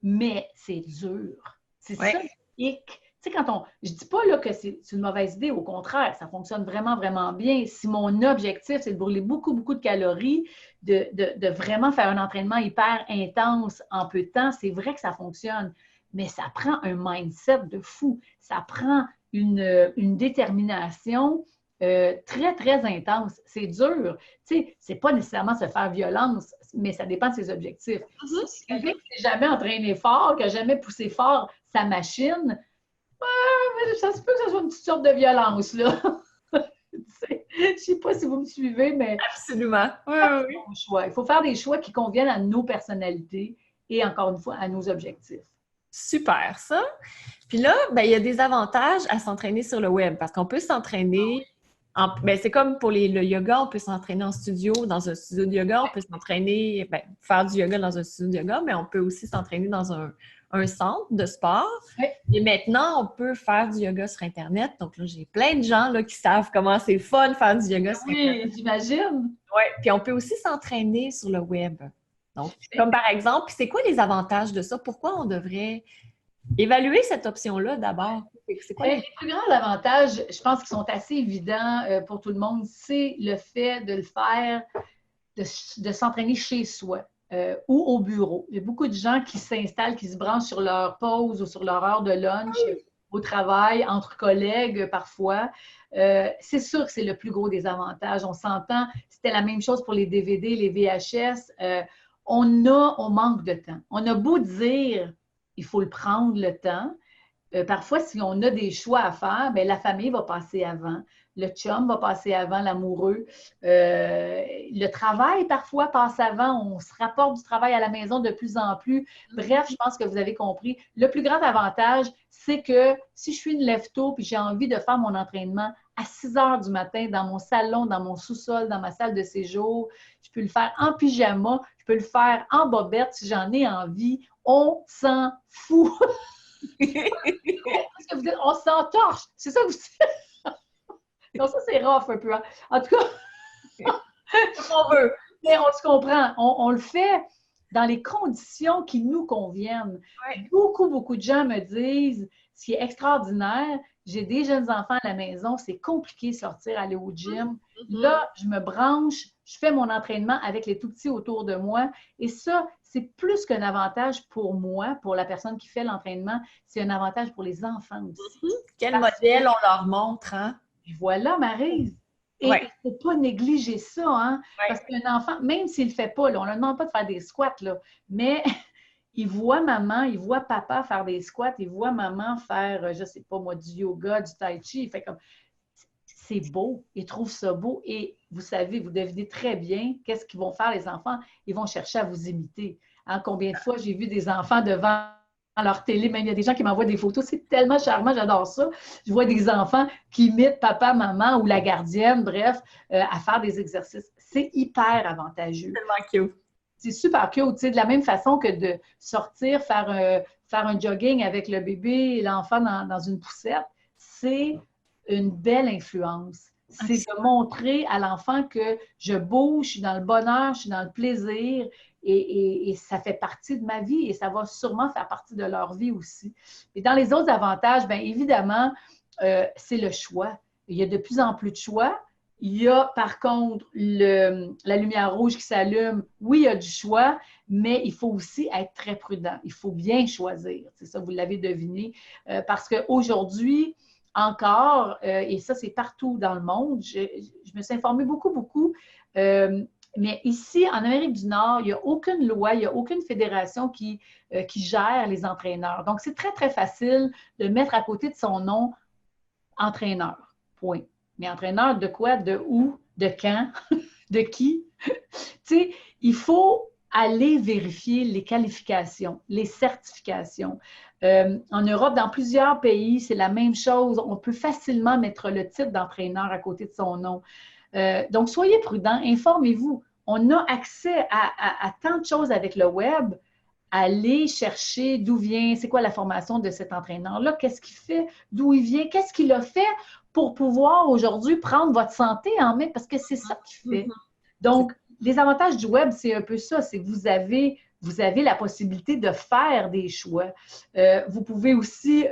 Mais c'est dur. C'est ça le hic. Tu sais, je ne dis pas là, que c'est une mauvaise idée, au contraire, ça fonctionne vraiment, vraiment bien. Si mon objectif, c'est de brûler beaucoup, beaucoup de calories, de vraiment faire un entraînement hyper intense en peu de temps, c'est vrai que ça fonctionne. Mais ça prend un mindset de fou. Ça prend une détermination très, très intense. C'est dur. Tu sais, c'est pas nécessairement se faire violence, mais ça dépend de ses objectifs. Si quelqu'un qui n'a jamais entraîné fort, qui n'a jamais poussé fort sa machine, ça se peut que ce soit une petite sorte de violence, là. Je ne sais pas si vous me suivez, mais Absolument. Oui, oui, oui. Il faut faire des choix qui conviennent à nos personnalités et, encore une fois, à nos objectifs. Super, ça. Puis là, ben, il y a des avantages à s'entraîner sur le web parce qu'on peut s'entraîner ben, c'est comme pour le yoga, on peut s'entraîner en studio, dans un studio de yoga, on peut s'entraîner, ben, faire du yoga dans un studio de yoga, mais on peut aussi s'entraîner dans un centre de sport. Oui. Et maintenant, on peut faire du yoga sur Internet. Donc là, j'ai plein de gens là, qui savent comment c'est fun de faire du yoga sur Internet. Oui, j'imagine. Oui, puis on peut aussi s'entraîner sur le web. Donc, comme par exemple, c'est quoi les avantages de ça? Pourquoi on devrait évaluer cette option-là d'abord? C'est quoi les plus grands avantages, je pense qu'ils sont assez évidents pour tout le monde, c'est le fait de le faire, de s'entraîner chez soi ou au bureau. Il y a beaucoup de gens qui s'installent, qui se branchent sur leur pause ou sur leur heure de lunch au travail, entre collègues parfois. C'est sûr que c'est le plus gros des avantages. On s'entend, c'était la même chose pour les DVD, les VHS. On manque de temps. On a beau dire, il faut le prendre le temps. Parfois, si on a des choix à faire, bien, la famille va passer avant, le chum va passer avant, l'amoureux. Le travail, parfois, passe avant. On se rapporte du travail à la maison de plus en plus. Bref, je pense que vous avez compris. Le plus grand avantage, c'est que si je suis une lève-tôt puis j'ai envie de faire mon entraînement à 6 heures du matin dans mon salon, dans mon sous-sol, dans ma salle de séjour, je peux le faire en pyjama, je peux le faire en bobette si j'en ai envie. On s'en fout. Parce que vous dites, on s'entorche. C'est ça que vous dites. Donc, ça, c'est rough un peu. Hein? En tout cas, on veut. Mais on se comprend. On le fait dans les conditions qui nous conviennent. Ouais. Beaucoup, beaucoup de gens me disent, ce qui est extraordinaire, j'ai des jeunes enfants à la maison, c'est compliqué de sortir, aller au gym. Là, je me branche, je fais mon entraînement avec les tout-petits autour de moi. Et ça, c'est plus qu'un avantage pour moi, pour la personne qui fait l'entraînement, c'est un avantage pour les enfants aussi. Quel modèle on leur montre, hein? Et voilà, Maryse. Et il ne faut pas négliger ça, hein? Parce qu'un enfant, même s'il ne le fait pas, là, on ne leur demande pas de faire des squats, là, mais il voit maman, il voit papa faire des squats, il voit maman faire, je ne sais pas moi, du yoga, du tai chi. Il fait comme, c'est beau, ils trouvent ça beau. Et vous savez, vous devinez très bien qu'est-ce qu'ils vont faire les enfants. Ils vont chercher à vous imiter. Hein? Combien de fois j'ai vu des enfants devant leur télé, même il y a des gens qui m'envoient des photos, c'est tellement charmant, j'adore ça. Je vois des enfants qui imitent papa, maman ou la gardienne, bref, à faire des exercices. C'est hyper avantageux. Tellement cute. C'est super cute, tu sais, de la même façon que de sortir, faire un jogging avec le bébé et l'enfant dans une poussette, c'est une belle influence. C'est de montrer à l'enfant que je bouge, je suis dans le bonheur, je suis dans le plaisir et ça fait partie de ma vie et ça va sûrement faire partie de leur vie aussi. Et dans les autres avantages, bien évidemment, c'est le choix. Il y a de plus en plus de choix. Il y a par contre la lumière rouge qui s'allume. Oui, il y a du choix, mais il faut aussi être très prudent. Il faut bien choisir. C'est ça, vous l'avez deviné. Parce qu'aujourd'hui, encore, et ça, c'est partout dans le monde, je me suis informée beaucoup, mais ici, en Amérique du Nord, il n'y a aucune loi, il n'y a aucune fédération qui gère les entraîneurs. Donc, c'est très, très facile de mettre à côté de son nom entraîneur. Point. Mais entraîneur de quoi? De où? De quand? De qui? Tu sais, il faut aller vérifier les qualifications, les certifications. En Europe, dans plusieurs pays, c'est la même chose. On peut facilement mettre le titre d'entraîneur à côté de son nom. Donc, soyez prudents, informez-vous. On a accès à tant de choses avec le web. aller chercher d'où vient, c'est quoi la formation de cet entraîneur-là, qu'est-ce qu'il fait, d'où il vient, qu'est-ce qu'il a fait pour pouvoir aujourd'hui prendre votre santé en main, parce que c'est ça qu'il fait. Donc, les avantages du web, c'est un peu ça, c'est que vous avez la possibilité de faire des choix. Vous pouvez aussi,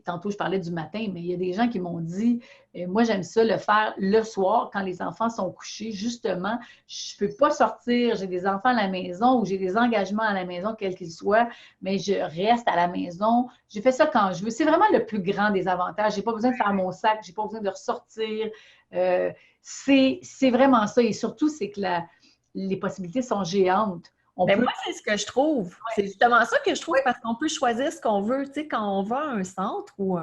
tantôt je parlais du matin, mais il y a des gens qui m'ont dit, moi j'aime ça le faire le soir quand les enfants sont couchés. Justement, je ne peux pas sortir, j'ai des enfants à la maison ou j'ai des engagements à la maison, quels qu'ils soient, mais je reste à la maison. Je fais ça quand je veux. C'est vraiment le plus grand des avantages. Je n'ai pas besoin de faire mon sac, je n'ai pas besoin de ressortir. C'est vraiment ça. Et surtout, c'est que les possibilités sont géantes. Moi, c'est ce que je trouve. Ouais. C'est justement ça que je trouve parce qu'on peut choisir ce qu'on veut. Tu sais, quand on va à un centre ou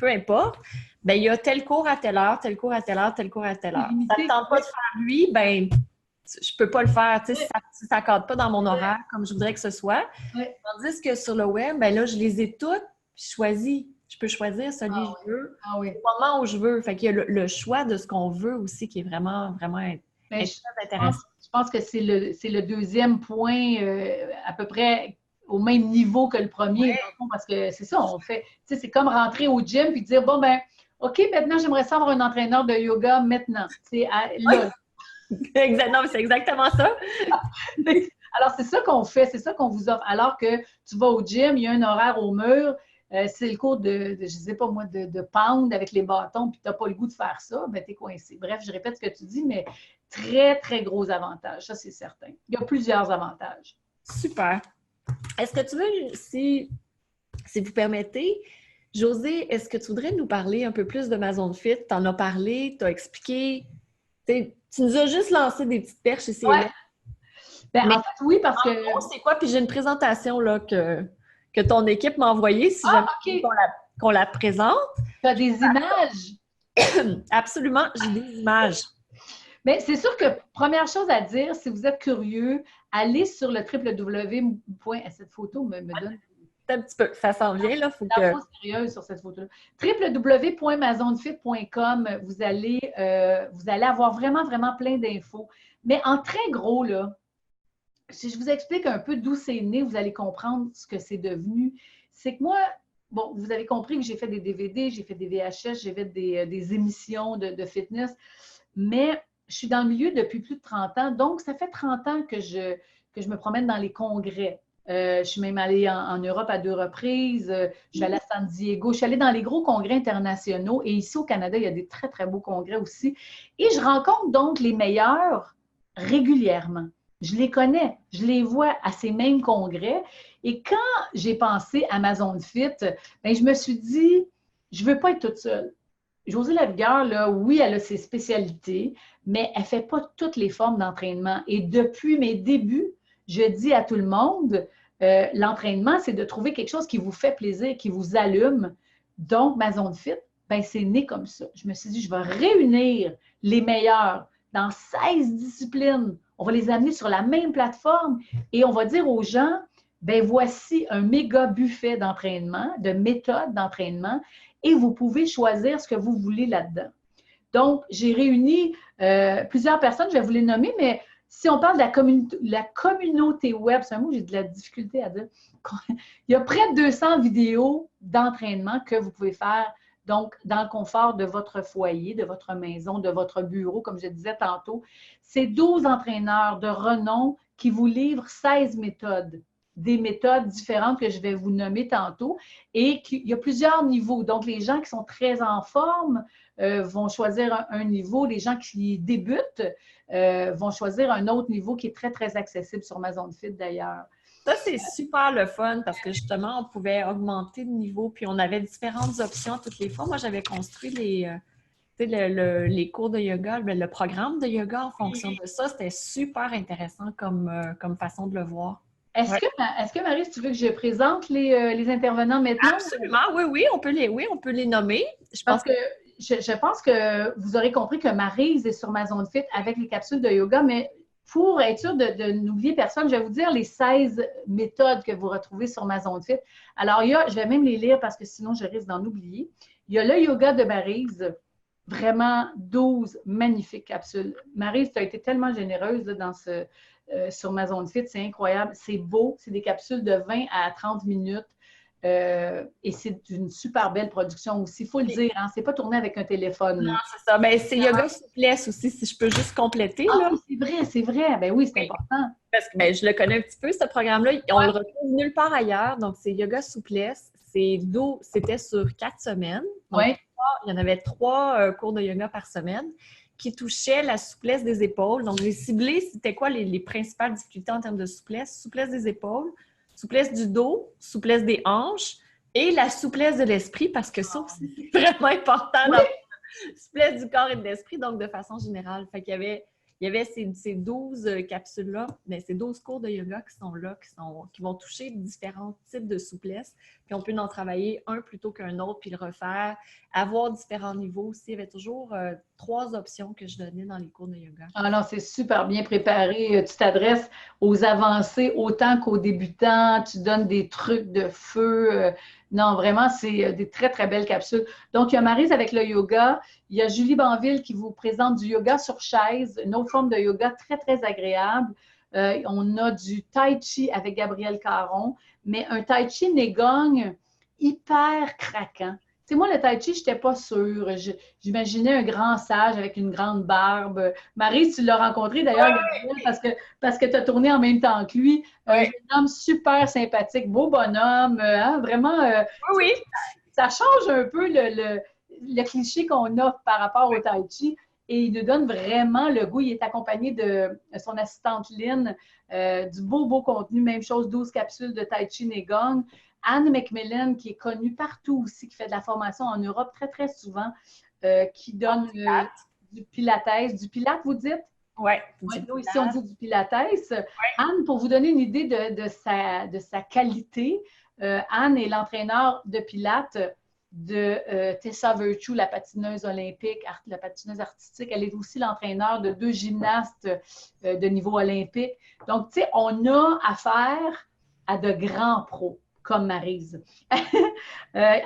peu importe, ben il y a tel cours à telle heure, tel cours à telle heure, tel cours à telle heure. Ça ne tente pas de faire lui, ben je peux pas le faire. Tu sais, si ça ne cadre pas dans mon horaire comme je voudrais que ce soit. Tandis que sur le web, ben là, je les ai toutes, puis je choisis. Je peux choisir celui que je veux au moment où je veux. Fait qu'il y a le choix de ce qu'on veut aussi qui est vraiment, vraiment très intéressant. Je pense que c'est le deuxième point à peu près au même niveau que le premier, parce que c'est ça, on fait, tu sais, c'est comme rentrer au gym puis dire, bon, ben, OK, maintenant, j'aimerais savoir un entraîneur de yoga maintenant. C'est là. Non, c'est exactement ça. Alors, c'est ça qu'on fait, c'est ça qu'on vous offre. Alors que tu vas au gym, il y a un horaire au mur, c'est le cours je ne sais pas moi, de pound avec les bâtons, puis tu n'as pas le goût de faire ça, ben, tu es coincé. Bref, je répète ce que tu dis, mais très, très gros avantages, ça c'est certain. Il y a plusieurs avantages. Super. Est-ce que tu veux, si vous permettez, Josée, est-ce que tu voudrais nous parler un peu plus de ma zone fit? Tu en as parlé, tu as expliqué, tu nous as juste lancé des petites perches ici et là. Ben, en fait, oui, parce que... c'est quoi? Puis j'ai une présentation là, que ton équipe m'a envoyée, si jamais qu'on la présente. Tu as des images? Absolument, j'ai des images. Bien, c'est sûr que première chose à dire, si vous êtes curieux, allez sur le www. Cette photo me donne... Un petit peu, ça s'en vient, là. Faut que... sérieuse sur cette photo-là. www.mazonefit.com, vous allez avoir vraiment, vraiment plein d'infos. Mais en très gros, là, si je vous explique un peu d'où c'est né, vous allez comprendre ce que c'est devenu. C'est que moi, bon, vous avez compris que j'ai fait des DVD, j'ai fait des VHS, j'ai fait des émissions de fitness, mais je suis dans le milieu depuis plus de 30 ans, donc ça fait 30 ans que je me promène dans les congrès. Je suis même allée en Europe à 2 reprises, je suis allée à San Diego, je suis allée dans les gros congrès internationaux et ici au Canada, il y a des très, très beaux congrès aussi. Et je rencontre donc les meilleurs régulièrement. Je les connais, je les vois à ces mêmes congrès. Et quand j'ai pensé à ma zone fit, bien, je me suis dit, je ne veux pas être toute seule. Josée Lavigueur, là, oui, elle a ses spécialités, mais elle ne fait pas toutes les formes d'entraînement. Et depuis mes débuts, je dis à tout le monde, l'entraînement, c'est de trouver quelque chose qui vous fait plaisir, qui vous allume. Donc, ma zone fit, ben, c'est né comme ça. Je me suis dit, je vais réunir les meilleurs dans 16 disciplines. On va les amener sur la même plateforme et on va dire aux gens, ben voici un méga buffet d'entraînement, de méthodes d'entraînement et vous pouvez choisir ce que vous voulez là-dedans. Donc, j'ai réuni plusieurs personnes, je vais vous les nommer, mais si on parle de la communauté web, c'est un mot que j'ai de la difficulté à dire, il y a près de 200 vidéos d'entraînement que vous pouvez faire donc dans le confort de votre foyer, de votre maison, de votre bureau, comme je disais tantôt. C'est 12 entraîneurs de renom qui vous livrent 16 méthodes, des méthodes différentes que je vais vous nommer tantôt. Et il y a plusieurs niveaux. Donc, les gens qui sont très en forme vont choisir un niveau. Les gens qui débutent vont choisir un autre niveau qui est très, très accessible sur ma zone fit d'ailleurs. Ça, c'est super le fun parce que justement, on pouvait augmenter le niveau puis on avait différentes options toutes les fois. Moi, j'avais construit les cours de yoga, le programme de yoga en fonction de ça. C'était super intéressant comme façon de le voir. Est-ce que Marie, si tu veux que je présente les intervenants maintenant? Absolument, oui, on peut les nommer. Je pense que vous aurez compris que Maryse est sur ma zone fit avec les capsules de yoga, mais pour être sûr de n'oublier personne, je vais vous dire les 16 méthodes que vous retrouvez sur ma zone fit. Alors, je vais même les lire parce que sinon, je risque d'en oublier. Il y a le yoga de Maryse, vraiment 12 magnifiques capsules. Maryse, tu as été tellement généreuse là, sur ma zone fit, c'est incroyable. C'est beau, c'est des capsules de 20 à 30 minutes. Et c'est une super belle production aussi. Il faut le dire, hein, c'est pas tourné avec un téléphone. Non, Là. c'est ça. Ben, c'est yoga souplesse aussi, si je peux juste compléter, Ah là. oui, c'est vrai, c'est vrai. Ben oui, c'est Oui. important. Parce que ben, je le connais un petit peu, ce programme-là. On le retrouve nulle part ailleurs. Donc, c'est yoga souplesse. C'était sur 4 semaines. Donc, Oui. il y en avait 3 cours de yoga par semaine qui touchaient la souplesse des épaules. Donc, j'ai ciblé c'était quoi les principales difficultés en termes de souplesse. Souplesse des épaules, souplesse du dos, souplesse des hanches et la souplesse de l'esprit, parce que ça aussi, c'est vraiment important Oui. dans la souplesse du corps et de l'esprit, donc de façon générale. Fait qu'il y avait ces 12 capsules-là, mais ces 12 cours de yoga qui sont là, qui vont toucher différents types de souplesse. Puis on peut en travailler un plutôt qu'un autre, puis le refaire, avoir différents niveaux aussi. Il y avait toujours 3 options que je donnais dans les cours de yoga. Ah non, c'est super bien préparé. Tu t'adresses aux avancés autant qu'aux débutants. Tu donnes des trucs de feu. Non, vraiment, c'est des très, très belles capsules. Donc, il y a Maryse avec le yoga. Il y a Julie Banville qui vous présente du yoga sur chaise, une autre forme de yoga très, très agréable. On a du tai chi avec Gabrielle Caron, mais un tai chi Neigong hyper craquant. Tu sais, moi, le tai chi, je n'étais pas sûre. J'imaginais un grand sage avec une grande barbe. Marie, tu l'as rencontré d'ailleurs, Gabriel, parce que tu as tourné en même temps que lui. Un Ouais. jeune homme super sympathique, beau bonhomme, hein, vraiment, Oui, ça change un peu le cliché qu'on a par rapport au tai chi et il nous donne vraiment le goût. Il est accompagné de son assistante Lynn, du beau, beau contenu. Même chose, 12 capsules de tai chi Neigong. Anne McMillan, qui est connue partout aussi, qui fait de la formation en Europe très, très souvent, qui donne du pilates. Du pilate, vous dites? oui. Oui, nous, ici, on dit du pilates. Anne, pour vous donner une idée de sa qualité, Anne est l'entraîneur de pilates de Tessa Virtue, la patineuse olympique, la patineuse artistique. Elle est aussi l'entraîneur de 2 gymnastes de niveau olympique. Donc, tu sais, on a affaire à de grands pros comme Maryse.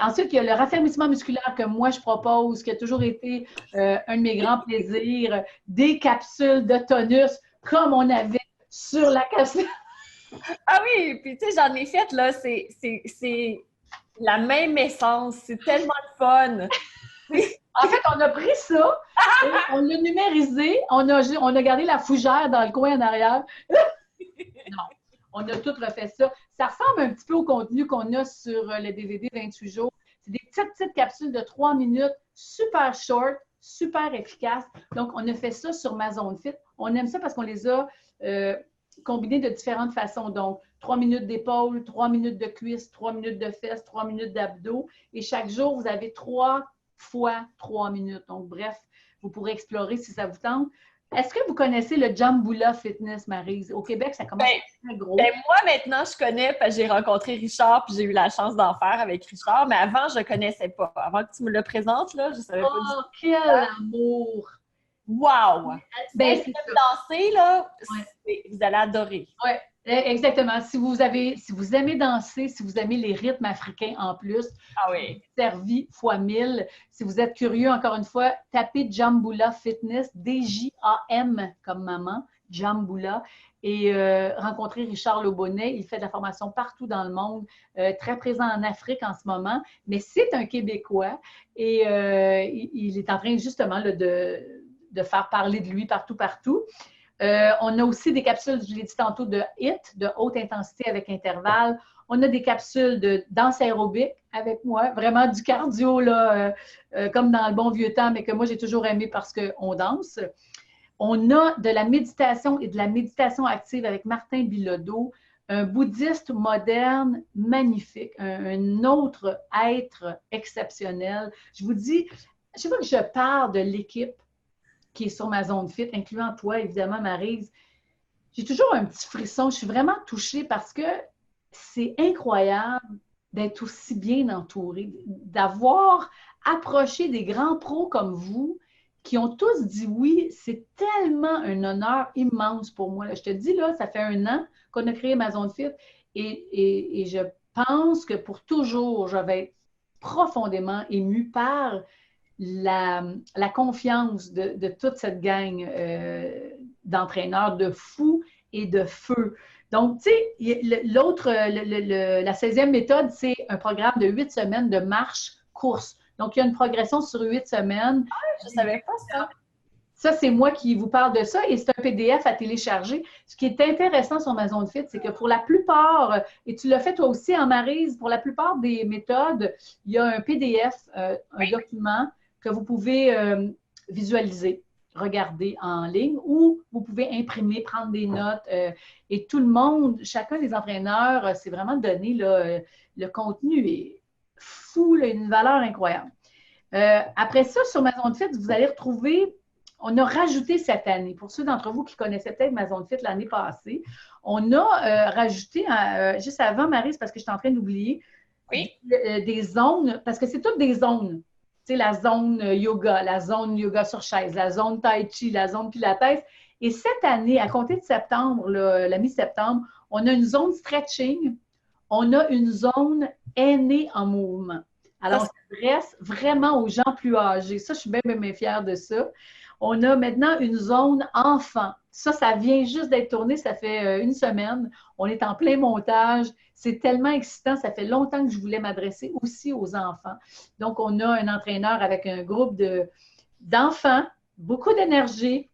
Ensuite, il y a le raffermissement musculaire que moi, je propose, qui a toujours été un de mes grands plaisirs, des capsules de tonus comme on avait sur la capsule. Ah oui, puis tu sais, j'en ai fait, là, c'est la même essence. C'est tellement le fun. En fait, on a pris ça, et on l'a numérisé, on a gardé la fougère dans le coin en arrière. Non, on a tout refait ça. Ça ressemble un petit peu au contenu qu'on a sur le DVD 28 jours. C'est des petites capsules de 3 minutes, super short, super efficaces. Donc, on a fait ça sur ma zone fit. On aime ça parce qu'on les a combinés de différentes façons. Donc, 3 minutes d'épaule, 3 minutes de cuisse, 3 minutes de fesses, 3 minutes d'abdos. Et chaque jour, vous avez 3 fois 3 minutes. Donc, bref, vous pourrez explorer si ça vous tente. Est-ce que vous connaissez le Jambula Fitness, Maryse? Au Québec, ça commence à être très gros. Ben, moi, maintenant, je connais parce que j'ai rencontré Richard puis j'ai eu la chance d'en faire avec Richard, mais avant, je ne connaissais pas. Avant que tu me le présentes, là, je ne savais pas du tout. Oh, quel amour! Wow! Ben, Si c'est vous ça. danser, là, Ouais. vous allez adorer. Ouais, exactement. Si vous aimez danser, si vous aimez les rythmes africains en plus, Ah oui. servi fois 1000. Si vous êtes curieux, encore une fois, tapez Jambula Fitness, D-J-A-M comme maman, Jambula, et rencontrez Richard Lobonnet. Il fait de la formation partout dans le monde, très présent en Afrique en ce moment, mais c'est un Québécois et il est en train justement là, de faire parler de lui partout, partout. On a aussi des capsules, je l'ai dit tantôt, de HIIT, de haute intensité avec intervalle. On a des capsules de danse aérobique avec moi, vraiment du cardio, là, comme dans le bon vieux temps, mais que moi, j'ai toujours aimé parce qu'on danse. On a de la méditation et de la méditation active avec Martin Bilodeau, un bouddhiste moderne magnifique, un autre être exceptionnel. Je vous dis, chaque fois que je parle de l'équipe qui est sur ma zone fit, incluant toi, évidemment, Maryse, j'ai toujours un petit frisson. Je suis vraiment touchée parce que c'est incroyable d'être aussi bien entourée, d'avoir approché des grands pros comme vous qui ont tous dit oui. C'est tellement un honneur immense pour moi. Je te dis, là, ça fait 1 an qu'on a créé ma zone fit et je pense que pour toujours, je vais être profondément émue par la confiance de toute cette gang d'entraîneurs de fou et de feu. Donc, tu sais, la 16e méthode, c'est un programme de 8 semaines de marche-course. Donc, il y a une progression sur 8 semaines. Je ne savais pas ça. Ça, c'est moi qui vous parle de ça et c'est un PDF à télécharger. Ce qui est intéressant sur ma zone fit, c'est que pour la plupart, et tu l'as fait toi aussi en Maryse, pour la plupart des méthodes, il y a un PDF, un document que vous pouvez visualiser, regarder en ligne ou vous pouvez imprimer, prendre des notes. Et tout le monde, chacun des entraîneurs, c'est vraiment donné là, le contenu est fou, là, une valeur incroyable. Après ça, sur ma zone fit, vous allez retrouver. On a rajouté cette année, pour ceux d'entre vous qui connaissaient peut-être ma zone fit l'année passée, on a rajouté, juste avant, Maryse, parce que je suis en train d'oublier, des zones, parce que c'est toutes des zones. Tu sais, la zone yoga sur chaise, la zone tai chi, la zone pilates. Et cette année, à compter de septembre, la mi-septembre, on a une zone stretching, on a une zone aînée en mouvement. Alors, on s'adresse vraiment aux gens plus âgés. Ça, je suis bien, bien, bien fière de ça. On a maintenant une zone enfant. Ça vient juste d'être tourné, ça fait une semaine. On est en plein montage. C'est tellement excitant. Ça fait longtemps que je voulais m'adresser aussi aux enfants. Donc, on a un entraîneur avec un groupe d'enfants, beaucoup d'énergie.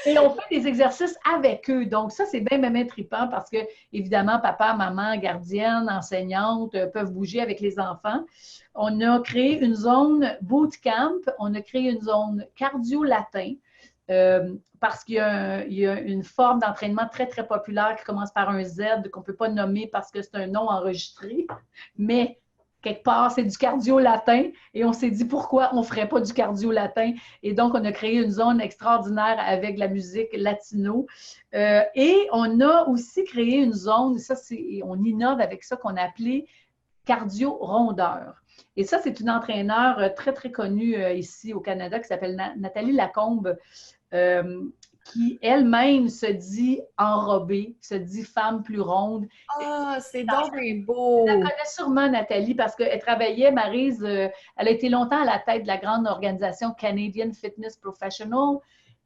Et on fait des exercices avec eux. Donc, ça, c'est bien, bien, bien trippant parce que, évidemment, papa, maman, gardienne, enseignante peuvent bouger avec les enfants. On a créé une zone bootcamp, on a créé une zone cardio-latin parce qu'il y a une forme d'entraînement très, très populaire qui commence par un Z qu'on ne peut pas nommer parce que c'est un nom enregistré, mais quelque part, c'est du cardio-latin et on s'est dit pourquoi on ne ferait pas du cardio-latin. Et donc, on a créé une zone extraordinaire avec de la musique latino. Et on a aussi créé une zone, on innove avec ça qu'on a appelé cardio-rondeur. Et ça, c'est une entraîneur très, très connue ici au Canada qui s'appelle Nathalie Lacombe, qui elle-même se dit enrobée, se dit femme plus ronde. Ah, c'est donc beau! Je la connais sûrement, Nathalie, parce qu'elle travaillait, Maryse, elle a été longtemps à la tête de la grande organisation Canadian Fitness Professional.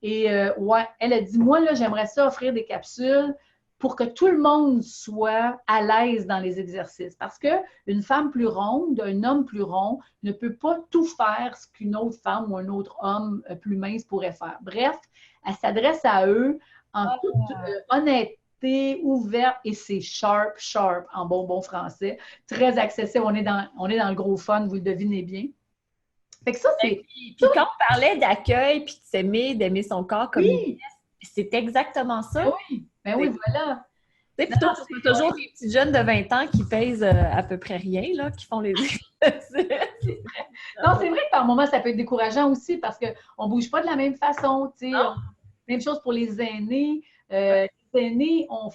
Et elle a dit, moi, là, j'aimerais ça offrir des capsules pour que tout le monde soit à l'aise dans les exercices. Parce qu'une femme plus ronde, un homme plus rond ne peut pas tout faire ce qu'une autre femme ou un autre homme plus mince pourrait faire. Bref, elle s'adresse à eux en toute honnêteté, ouverte, et c'est sharp en bon français. Très accessible. On est dans le gros fun, vous le devinez bien. Fait que ça, c'est... Puis quand on parlait d'accueil, puis de s'aimer, d'aimer son corps comme il est, c'est exactement ça. Oui, ben oui, voilà. C'est plutôt toujours des petits jeunes de 20 ans qui pèsent à peu près rien, là, qui font les exercices. Non, c'est vrai que par moments, ça peut être décourageant aussi parce qu'on ne bouge pas de la même façon. Même chose pour les aînés. Les aînés ont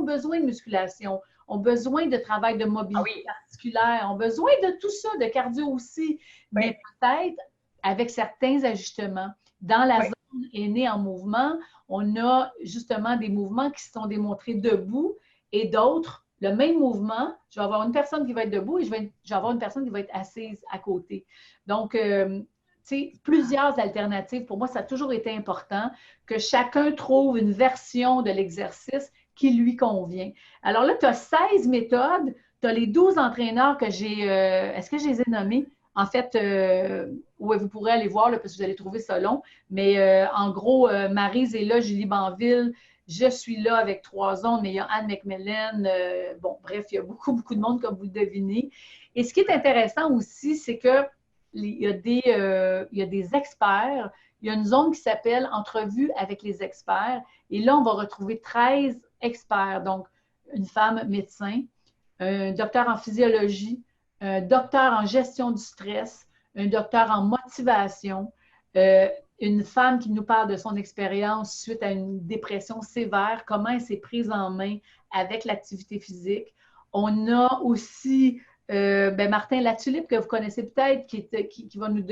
besoin de musculation, ont besoin de travail de mobilité articulaire, ont besoin de tout ça, de cardio aussi, mais peut-être avec certains ajustements. Dans la zone aînée en mouvement, on a justement des mouvements qui sont démontrés debout et d'autres, le même mouvement, je vais avoir une personne qui va être debout et je vais avoir une personne qui va être assise à côté. Donc, plusieurs alternatives. Pour moi, ça a toujours été important que chacun trouve une version de l'exercice qui lui convient. Alors là, tu as 16 méthodes, tu as les 12 entraîneurs que j'ai... est-ce que je les ai nommés? En fait, vous pourrez aller voir là, parce que vous allez trouver ça long. Mais en gros, Maryse est là, Julie Banville, je suis là avec 3 zones, mais il y a Anne McMillan. Bref, il y a beaucoup, beaucoup de monde, comme vous le devinez. Et ce qui est intéressant aussi, c'est que il y a des experts. Il y a une zone qui s'appelle « Entrevue avec les experts ». Et là, on va retrouver 13 experts. Donc, une femme médecin, un docteur en physiologie, un docteur en gestion du stress, un docteur en motivation, une femme qui nous parle de son expérience suite à une dépression sévère, comment elle s'est prise en main avec l'activité physique. On a aussi Martin Latulippe, que vous connaissez peut-être, qui va nous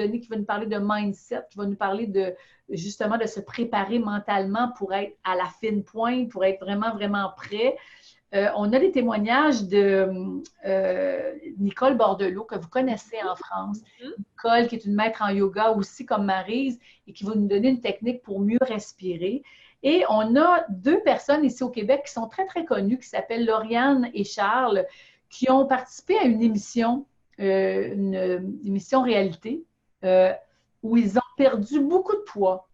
parler de mindset, qui va nous parler justement de se préparer mentalement pour être à la fine pointe, pour être vraiment, vraiment prêt. on a des témoignages de Nicole Bordelot, que vous connaissez en France. Nicole, qui est une maître en yoga aussi comme Maryse, et qui va nous donner une technique pour mieux respirer. Et on a 2 personnes ici au Québec qui sont très, très connues, qui s'appellent Lauriane et Charles, qui ont participé à une émission réalité, où ils ont perdu beaucoup de poids.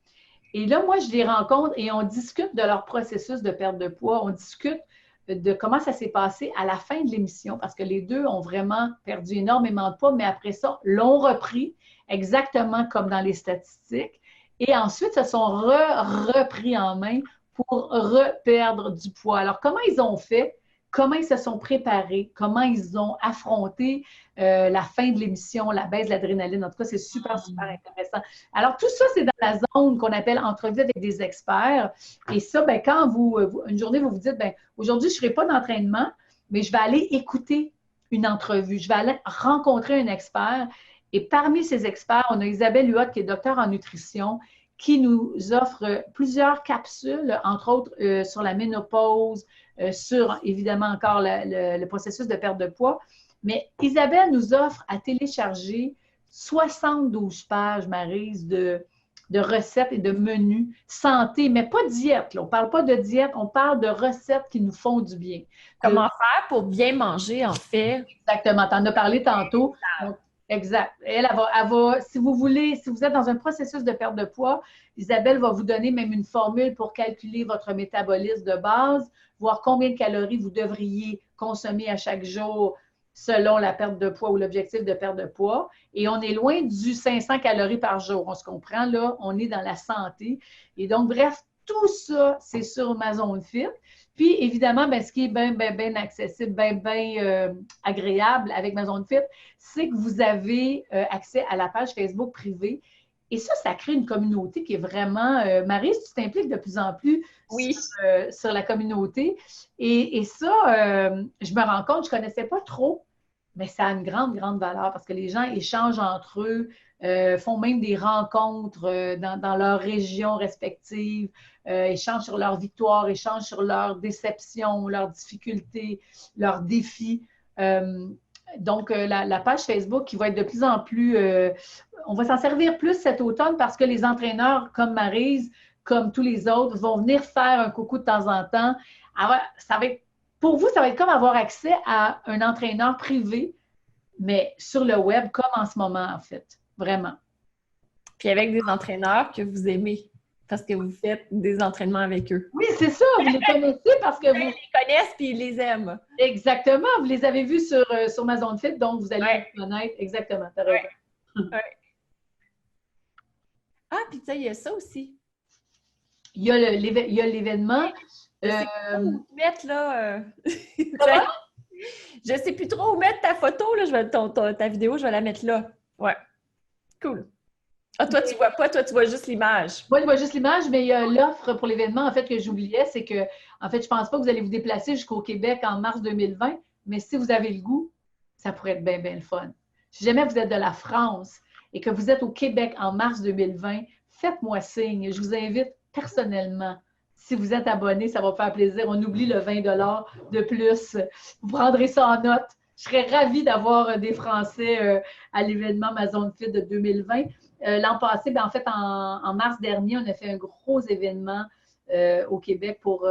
Et là, moi, je les rencontre et on discute de leur processus de perte de poids. On discute de comment ça s'est passé à la fin de l'émission, parce que les 2 ont vraiment perdu énormément de poids, mais après ça, l'ont repris exactement comme dans les statistiques. Et ensuite, se sont repris en main pour reperdre du poids. Alors, comment ils ont fait? Comment ils se sont préparés? Comment ils ont affronté la fin de l'émission, la baisse de l'adrénaline? En tout cas, c'est super, super intéressant. Alors, tout ça, c'est dans la zone qu'on appelle entrevue avec des experts. Et ça, ben, quand une journée, vous vous dites, ben, aujourd'hui, je ne ferai pas d'entraînement, mais je vais aller écouter une entrevue. Je vais aller rencontrer un expert. Et parmi ces experts, on a Isabelle Huot, qui est docteur en nutrition, qui nous offre plusieurs capsules, entre autres sur la ménopause, sur évidemment encore le processus de perte de poids. Mais Isabelle nous offre à télécharger 72 pages, Maryse, de recettes et de menus santé, mais pas diète. Là. On ne parle pas de diète, on parle de recettes qui nous font du bien. Comment faire pour bien manger, en fait? Exactement, tu en as parlé tantôt. Donc, exact. Elle va, si vous voulez, si vous êtes dans un processus de perte de poids, Isabelle va vous donner même une formule pour calculer votre métabolisme de base, voir combien de calories vous devriez consommer à chaque jour selon la perte de poids ou l'objectif de perte de poids. Et on est loin du 500 calories par jour. On se comprend, là, on est dans la santé. Et donc, bref, tout ça, c'est sur ma zone fit. Puis, évidemment, ben, ce qui est bien, bien, bien accessible, bien, bien agréable avec ma zone fit, c'est que vous avez accès à la page Facebook privée. Et ça crée une communauté qui est vraiment... Maryse, tu t'impliques de plus en plus sur la communauté. Et ça, je me rends compte, je ne connaissais pas trop, mais ça a une grande, grande valeur parce que les gens échangent entre eux, font même des rencontres dans leurs régions respectives, échangent sur leurs victoires, échangent sur leurs déceptions, leurs difficultés, leurs défis. Donc, la page Facebook qui va être de plus en plus... on va s'en servir plus cet automne parce que les entraîneurs comme Maryse, comme tous les autres, vont venir faire un coucou de temps en temps. Alors, pour vous, ça va être comme avoir accès à un entraîneur privé, mais sur le web, comme en ce moment, en fait. Vraiment. Puis avec des entraîneurs que vous aimez, parce que vous faites des entraînements avec eux. Oui, c'est ça. Vous les connaissez parce que vous... Ils les connaissent puis ils les aiment. Exactement. Vous les avez vus sur ma zone fit, donc vous allez les connaître. Exactement. T'as raison. Ah, puis tu sais, il y a ça aussi. Il y a l'événement. Je sais plus trop où mettre, là. Je sais plus trop où mettre ta photo, là. Ta vidéo, je vais la mettre là. Ouais. Cool. Ah, toi, tu vois pas, toi, tu vois juste l'image. Moi, je vois juste l'image, mais il y a l'offre pour l'événement, en fait, que j'oubliais, c'est que, en fait, je pense pas que vous allez vous déplacer jusqu'au Québec en mars 2020, mais si vous avez le goût, ça pourrait être bien, bien le fun. Si jamais vous êtes de la France et que vous êtes au Québec en mars 2020, faites-moi signe. Je vous invite personnellement. Si vous êtes abonné, ça va faire plaisir. On oublie le 20 $ de plus. Vous prendrez ça en note. Je serais ravie d'avoir des Français à l'événement Ma Zone Fit de 2020. L'an passé, en fait, en mars dernier, on a fait un gros événement au Québec pour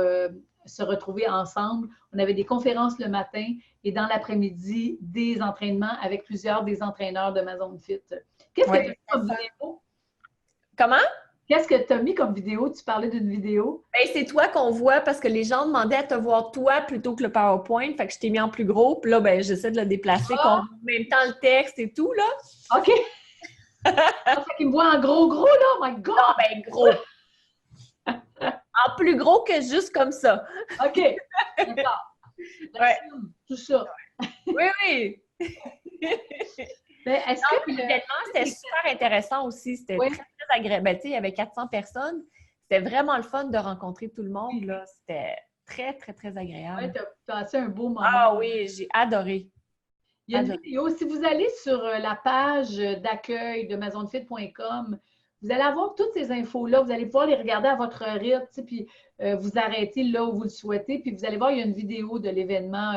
se retrouver ensemble. On avait des conférences le matin et dans l'après-midi, des entraînements avec plusieurs des entraîneurs de Ma Zone Fit. Qu'est-ce que tu as mis comme vidéo? Comment? Qu'est-ce que tu as mis comme vidéo? Tu parlais d'une vidéo? Ben, c'est toi qu'on voit parce que les gens demandaient à te voir toi plutôt que le PowerPoint. Fait que je t'ai mis en plus gros. Puis là, ben, j'essaie de le déplacer, qu'on voit en même temps le texte et tout, là. OK. Ça fait qu'il me voit en gros, là. Oh my God! Non, ben gros. En plus gros que juste comme ça. OK. D'accord. Ouais. Tout ça. Oui, oui. Mais est-ce que l'événement, c'était super intéressant aussi. C'était très, très agréable. Ben, tu sais, il y avait 400 personnes. C'était vraiment le fun de rencontrer tout le monde, là. C'était très, très, très agréable. Oui, tu as passé un beau moment. Ah oui, j'ai adoré. Il y a une vidéo. Si vous allez sur la page d'accueil de mazonefit.com, Vous allez avoir toutes ces infos-là. Vous allez pouvoir les regarder à votre rythme, puis vous arrêter là où vous le souhaitez. Puis vous allez voir, il y a une vidéo de l'événement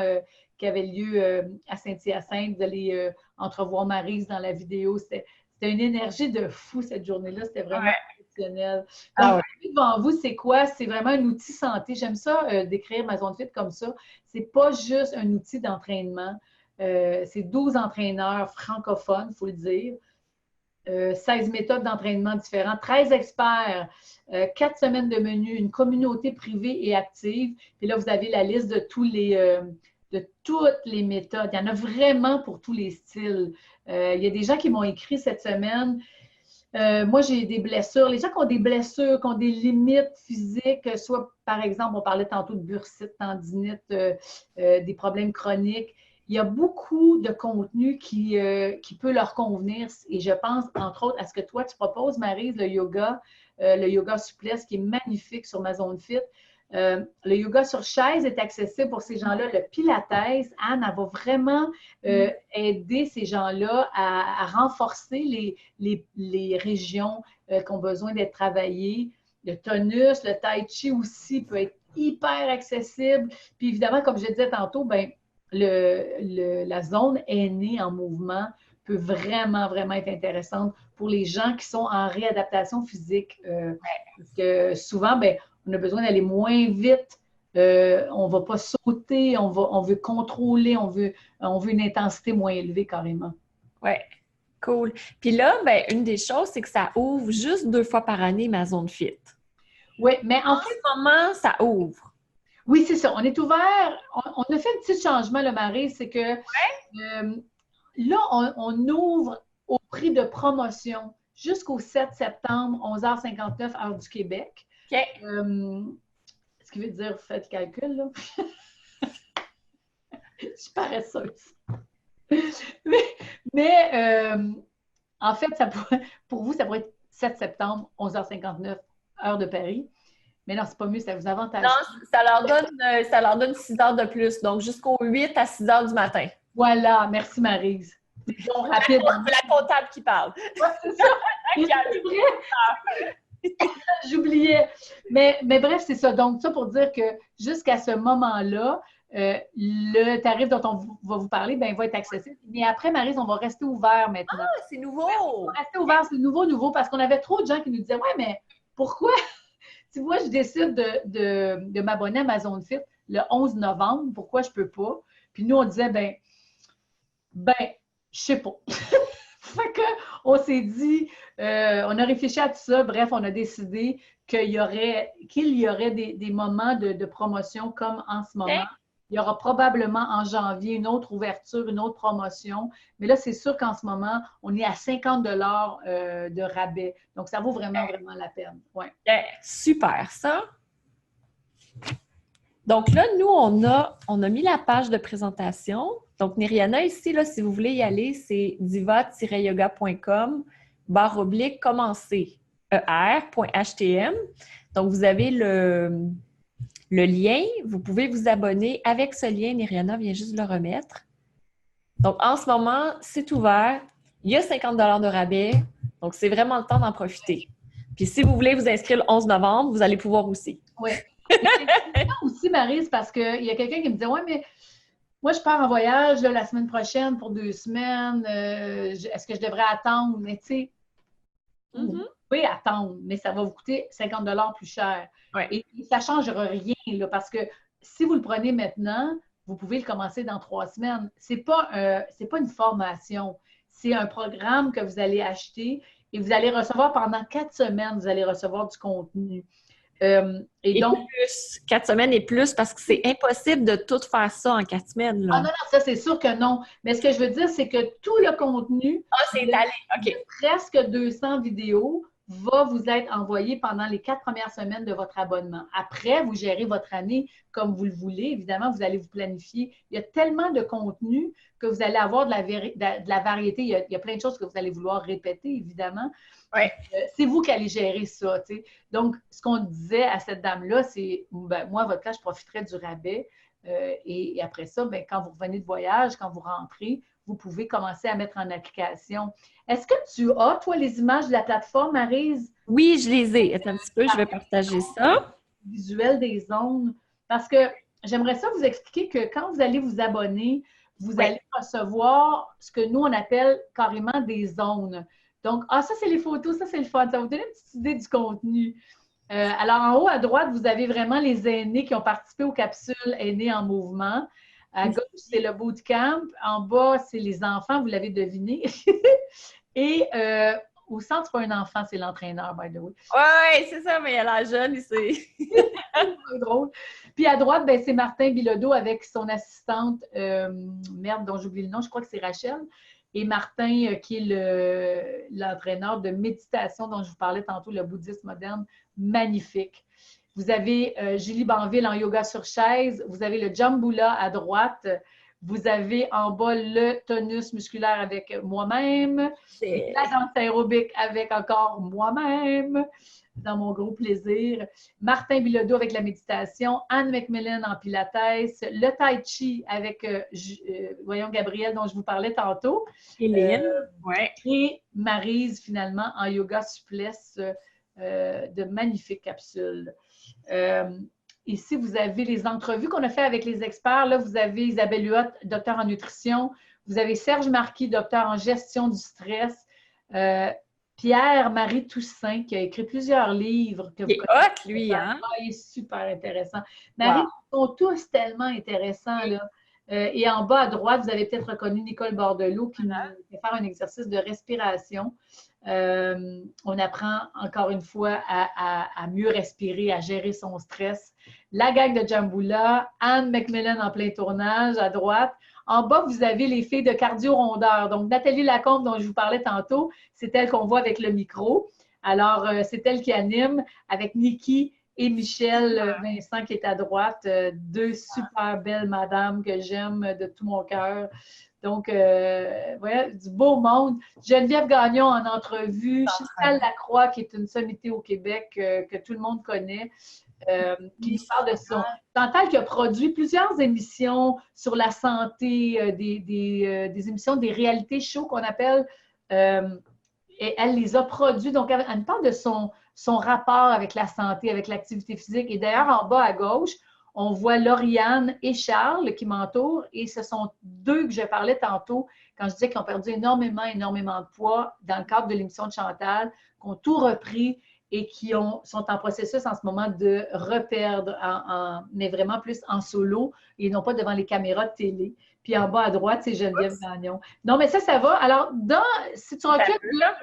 qui avait lieu à Saint-Hyacinthe. Vous allez entrevoir Maryse dans la vidéo. C'était une énergie de fou cette journée-là. C'était vraiment exceptionnel. Donc, devant vous, c'est quoi? C'est vraiment un outil santé. J'aime ça, décrire ma zone fit comme ça. C'est pas juste un outil d'entraînement. C'est 12 entraîneurs francophones, il faut le dire. 16 méthodes d'entraînement différentes, 13 experts, 4 semaines de menu, une communauté privée et active. Puis là, vous avez la liste de toutes les méthodes. Il y en a vraiment pour tous les styles. Il y a des gens qui m'ont écrit cette semaine. Moi, j'ai des blessures. Les gens qui ont des blessures, qui ont des limites physiques, soit, par exemple, on parlait tantôt de bursite, tendinite, des problèmes chroniques. Il y a beaucoup de contenu qui peut leur convenir et je pense, entre autres, à ce que toi, tu proposes, Maryse, le yoga souplesse qui est magnifique sur ma zone fit. Le yoga sur chaise est accessible pour ces gens-là. Le pilates, Anne, elle va vraiment aider ces gens-là à renforcer les régions qui ont besoin d'être travaillées. Le tonus, le tai chi aussi peut être hyper accessible. Puis évidemment, comme je disais tantôt, ben la zone aînée en mouvement peut vraiment, vraiment être intéressante pour les gens qui sont en réadaptation physique. Parce que souvent, ben, on a besoin d'aller moins vite. On ne va pas sauter, on veut contrôler, on veut une intensité moins élevée carrément. Oui, cool. Puis là, ben, une des choses, c'est que ça ouvre juste 2 fois par année ma zone fit. Oui, mais en fait, ce moment, ça ouvre. Oui, c'est ça. On est ouvert. On a fait un petit changement, le Marie, c'est que là, on ouvre au prix de promotion jusqu'au 7 septembre, 11h59, heure du Québec. OK. Ce qui veut dire, faites le calcul, là. Je suis paresseuse. Mais en fait, pour vous, ça pourrait être 7 septembre, 11h59, heure de Paris. Mais non, c'est pas mieux, ça vous avantage. Non, ça leur donne 6 heures de plus, donc jusqu'au 8 à 6 heures du matin. Voilà, merci Maryse. C'est bon, rapide. C'est la comptable qui parle. Ouais, c'est ça. J'oubliais. Mais bref, c'est ça. Donc, ça pour dire que jusqu'à ce moment-là, le tarif dont on va vous parler, ben, va être accessible. Mais après, Maryse, on va rester ouvert maintenant. Ah, c'est nouveau! On va rester ouvert, c'est nouveau, parce qu'on avait trop de gens qui nous disaient, ouais, mais pourquoi? Si moi, je décide de m'abonner à ma zone fit le 11 novembre, pourquoi je ne peux pas? Puis nous, on disait, ben, je sais pas. Fait qu'on s'est dit, on a réfléchi à tout ça. Bref, on a décidé qu'il y aurait des moments de promotion comme en ce moment. Okay. Il y aura probablement en janvier une autre ouverture, une autre promotion. Mais là, c'est sûr qu'en ce moment, on est à 50 $ de rabais. Donc, ça vaut vraiment, vraiment la peine. Ouais. Super, ça. Donc là, nous, on a mis la page de présentation. Donc, Niriana, ici, là, si vous voulez y aller, c'est diva-yoga.com/commencer, er.htm. Donc, vous avez le lien. Vous pouvez vous abonner avec ce lien. Niriana vient juste le remettre. Donc, en ce moment, c'est ouvert. Il y a 50 $ de rabais. Donc, c'est vraiment le temps d'en profiter. Puis, si vous voulez vous inscrire le 11 novembre, vous allez pouvoir aussi. Oui. aussi, Maryse, parce qu'il y a quelqu'un qui me disait, ouais, mais moi, je pars en voyage là, la semaine prochaine pour 2 semaines. Est-ce que je devrais attendre? Mais tu sais, vous pouvez attendre, mais ça va vous coûter 50 $ plus cher. Ouais. Et ça ne changera rien, là, parce que si vous le prenez maintenant, vous pouvez le commencer dans 3 semaines. Ce n'est pas une formation. C'est un programme que vous allez acheter et vous allez recevoir pendant 4 semaines, vous allez recevoir du contenu. Et donc, plus, 4 semaines et plus, parce que c'est impossible de tout faire ça en 4 semaines. Là. Ah non, ça c'est sûr que non. Mais ce que je veux dire, c'est que tout le contenu, c'est étalé. OK. Presque 200 vidéos, va vous être envoyé pendant les 4 premières semaines de votre abonnement. Après, vous gérez votre année comme vous le voulez. Évidemment, vous allez vous planifier. Il y a tellement de contenu que vous allez avoir de la variété. Il y a plein de choses que vous allez vouloir répéter, évidemment. Ouais. C'est vous qui allez gérer ça. T'sais. Donc, ce qu'on disait à cette dame-là, c'est ben, moi, à votre cas, je profiterai du rabais. Et après ça, ben, quand vous revenez de voyage, quand vous rentrez, vous pouvez commencer à mettre en application. Est-ce que tu as, toi, les images de la plateforme, Maryse? Oui, je les ai. Attends un petit peu, je vais partager ça. Visuel des zones. Parce que j'aimerais ça vous expliquer que quand vous allez vous abonner, vous allez recevoir ce que nous, on appelle carrément des zones. Donc, ça, c'est les photos, ça, c'est le fun. Ça va vous donner une petite idée du contenu. Alors, en haut à droite, vous avez vraiment les aînés qui ont participé aux capsules Aînés en mouvement. À gauche, c'est le bootcamp. En bas, c'est les enfants, vous l'avez deviné. Et au centre, c'est pas un enfant, c'est l'entraîneur, by the way. Oui, c'est ça, mais elle a jeune, c'est drôle. Puis à droite, ben, c'est Martin Bilodeau avec son assistante, merde, dont j'oublie le nom, je crois que c'est Rachel. Et Martin, qui est l'entraîneur de méditation dont je vous parlais tantôt, le bouddhisme moderne, magnifique. Vous avez Julie Banville en yoga sur chaise. Vous avez le Jambula à droite. Vous avez en bas le tonus musculaire avec moi-même. La danse aérobique avec encore moi-même, dans mon gros plaisir. Martin Bilodeau avec la méditation. Anne McMillan en pilates. Le tai chi avec, voyons, Gabrielle, dont je vous parlais tantôt. Et Maryse, finalement, en yoga souplesse. De magnifiques capsules. Ici, vous avez les entrevues qu'on a fait avec les experts. Là, vous avez Isabelle Huot, docteur en nutrition. Vous avez Serge Marquis, docteur en gestion du stress. Pierre-Marie Toussaint, qui a écrit plusieurs livres. Il est hot, lui, hein? Il est super intéressant. Marie, ils sont tous tellement intéressants, là. Et en bas à droite, vous avez peut-être reconnu Nicole Bordelot qui nous fait faire un exercice de respiration. On apprend encore une fois à mieux respirer, à gérer son stress. La gang de Jambula, Anne McMillan en plein tournage à droite. En bas, vous avez les filles de cardio-rondeur. Donc, Nathalie Lacombe, dont je vous parlais tantôt, c'est elle qu'on voit avec le micro. Alors, c'est elle qui anime avec Niki et Michel Vincent qui est à droite. Deux super belles madames que j'aime de tout mon cœur. Donc, voilà, du beau monde. Geneviève Gagnon en entrevue. Chantal Lacroix, qui est une sommité au Québec que tout le monde connaît, qui nous parle de ça. Chantal qui a produit plusieurs émissions sur la santé, des émissions des réalités shows qu'on appelle, et elle les a produits. Donc, elle nous parle de son rapport avec la santé, avec l'activité physique. Et d'ailleurs, en bas à gauche, on voit Lauriane et Charles qui m'entourent et ce sont deux que je parlais tantôt quand je disais qu'ils ont perdu énormément de poids dans le cadre de l'émission de Chantal, qui ont tout repris et qui sont en processus en ce moment de reperdre, mais vraiment plus en solo et non pas devant les caméras de télé. Puis en bas à droite, c'est Geneviève Gagnon. Non, mais ça va. Alors, si tu recules là...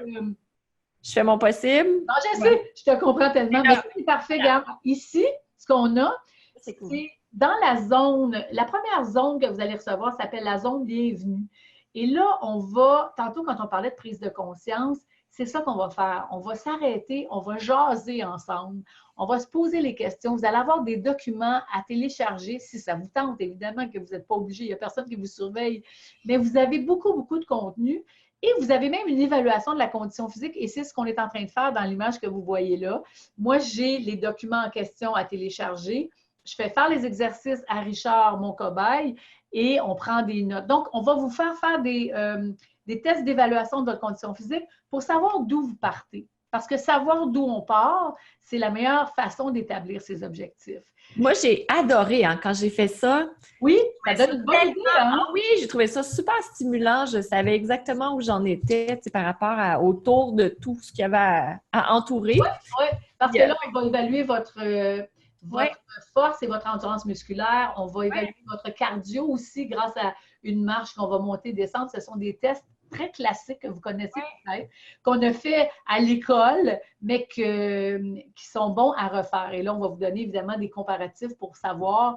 Je fais mon possible. Non, je sais, je te comprends tellement. Mais c'est parfait, regarde. Ici, ce qu'on a, c'est dans la zone, la première zone que vous allez recevoir s'appelle la zone bienvenue. Et là, on va, tantôt quand on parlait de prise de conscience, c'est ça qu'on va faire. On va s'arrêter, on va jaser ensemble, on va se poser les questions. Vous allez avoir des documents à télécharger si ça vous tente, évidemment que vous n'êtes pas obligé, il n'y a personne qui vous surveille, mais vous avez beaucoup de contenu. Et vous avez même une évaluation de la condition physique et c'est ce qu'on est en train de faire dans l'image que vous voyez là. Moi, j'ai les documents en question à télécharger. Je fais faire les exercices à Richard, mon cobaye, et on prend des notes. Donc, on va vous faire des tests d'évaluation de votre condition physique pour savoir d'où vous partez. Parce que savoir d'où on part, c'est la meilleure façon d'établir ses objectifs. Moi, j'ai adoré quand j'ai fait ça. Oui, ça donne une bonne idée. Hein? Oui, j'ai trouvé ça super stimulant. Je savais exactement où j'en étais par rapport autour de tout ce qu'il y avait à entourer. Oui, parce que là, on va évaluer votre force et votre endurance musculaire. On va évaluer votre cardio aussi grâce à une marche qu'on va monter, descendre. Ce sont des tests très classiques que vous connaissez peut-être, qu'on a fait à l'école, mais qui sont bons à refaire. Et là, on va vous donner évidemment des comparatifs pour savoir,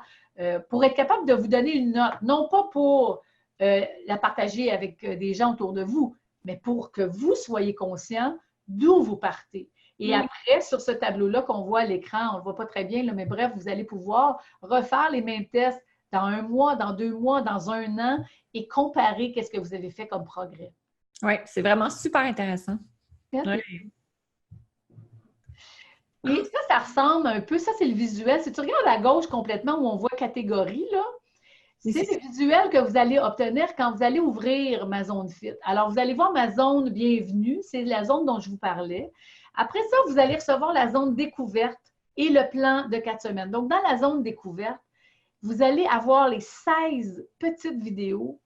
pour être capable de vous donner une note, non pas pour la partager avec des gens autour de vous, mais pour que vous soyez conscient d'où vous partez. Et après, sur ce tableau-là qu'on voit à l'écran, on ne le voit pas très bien, là, mais bref, vous allez pouvoir refaire les mêmes tests dans 1 mois, dans 2 mois, dans 1 an et comparer qu'est-ce que vous avez fait comme progrès. Oui, c'est vraiment super intéressant. Oui. Et ça ressemble un peu, ça c'est le visuel. Si tu regardes à gauche complètement où on voit catégorie, là, C'est le visuel que vous allez obtenir quand vous allez ouvrir ma zone fit. Alors, vous allez voir ma zone bienvenue, c'est la zone dont je vous parlais. Après ça, vous allez recevoir la zone découverte et le plan de 4 semaines. Donc, dans la zone découverte, vous allez avoir les 16 petites vidéos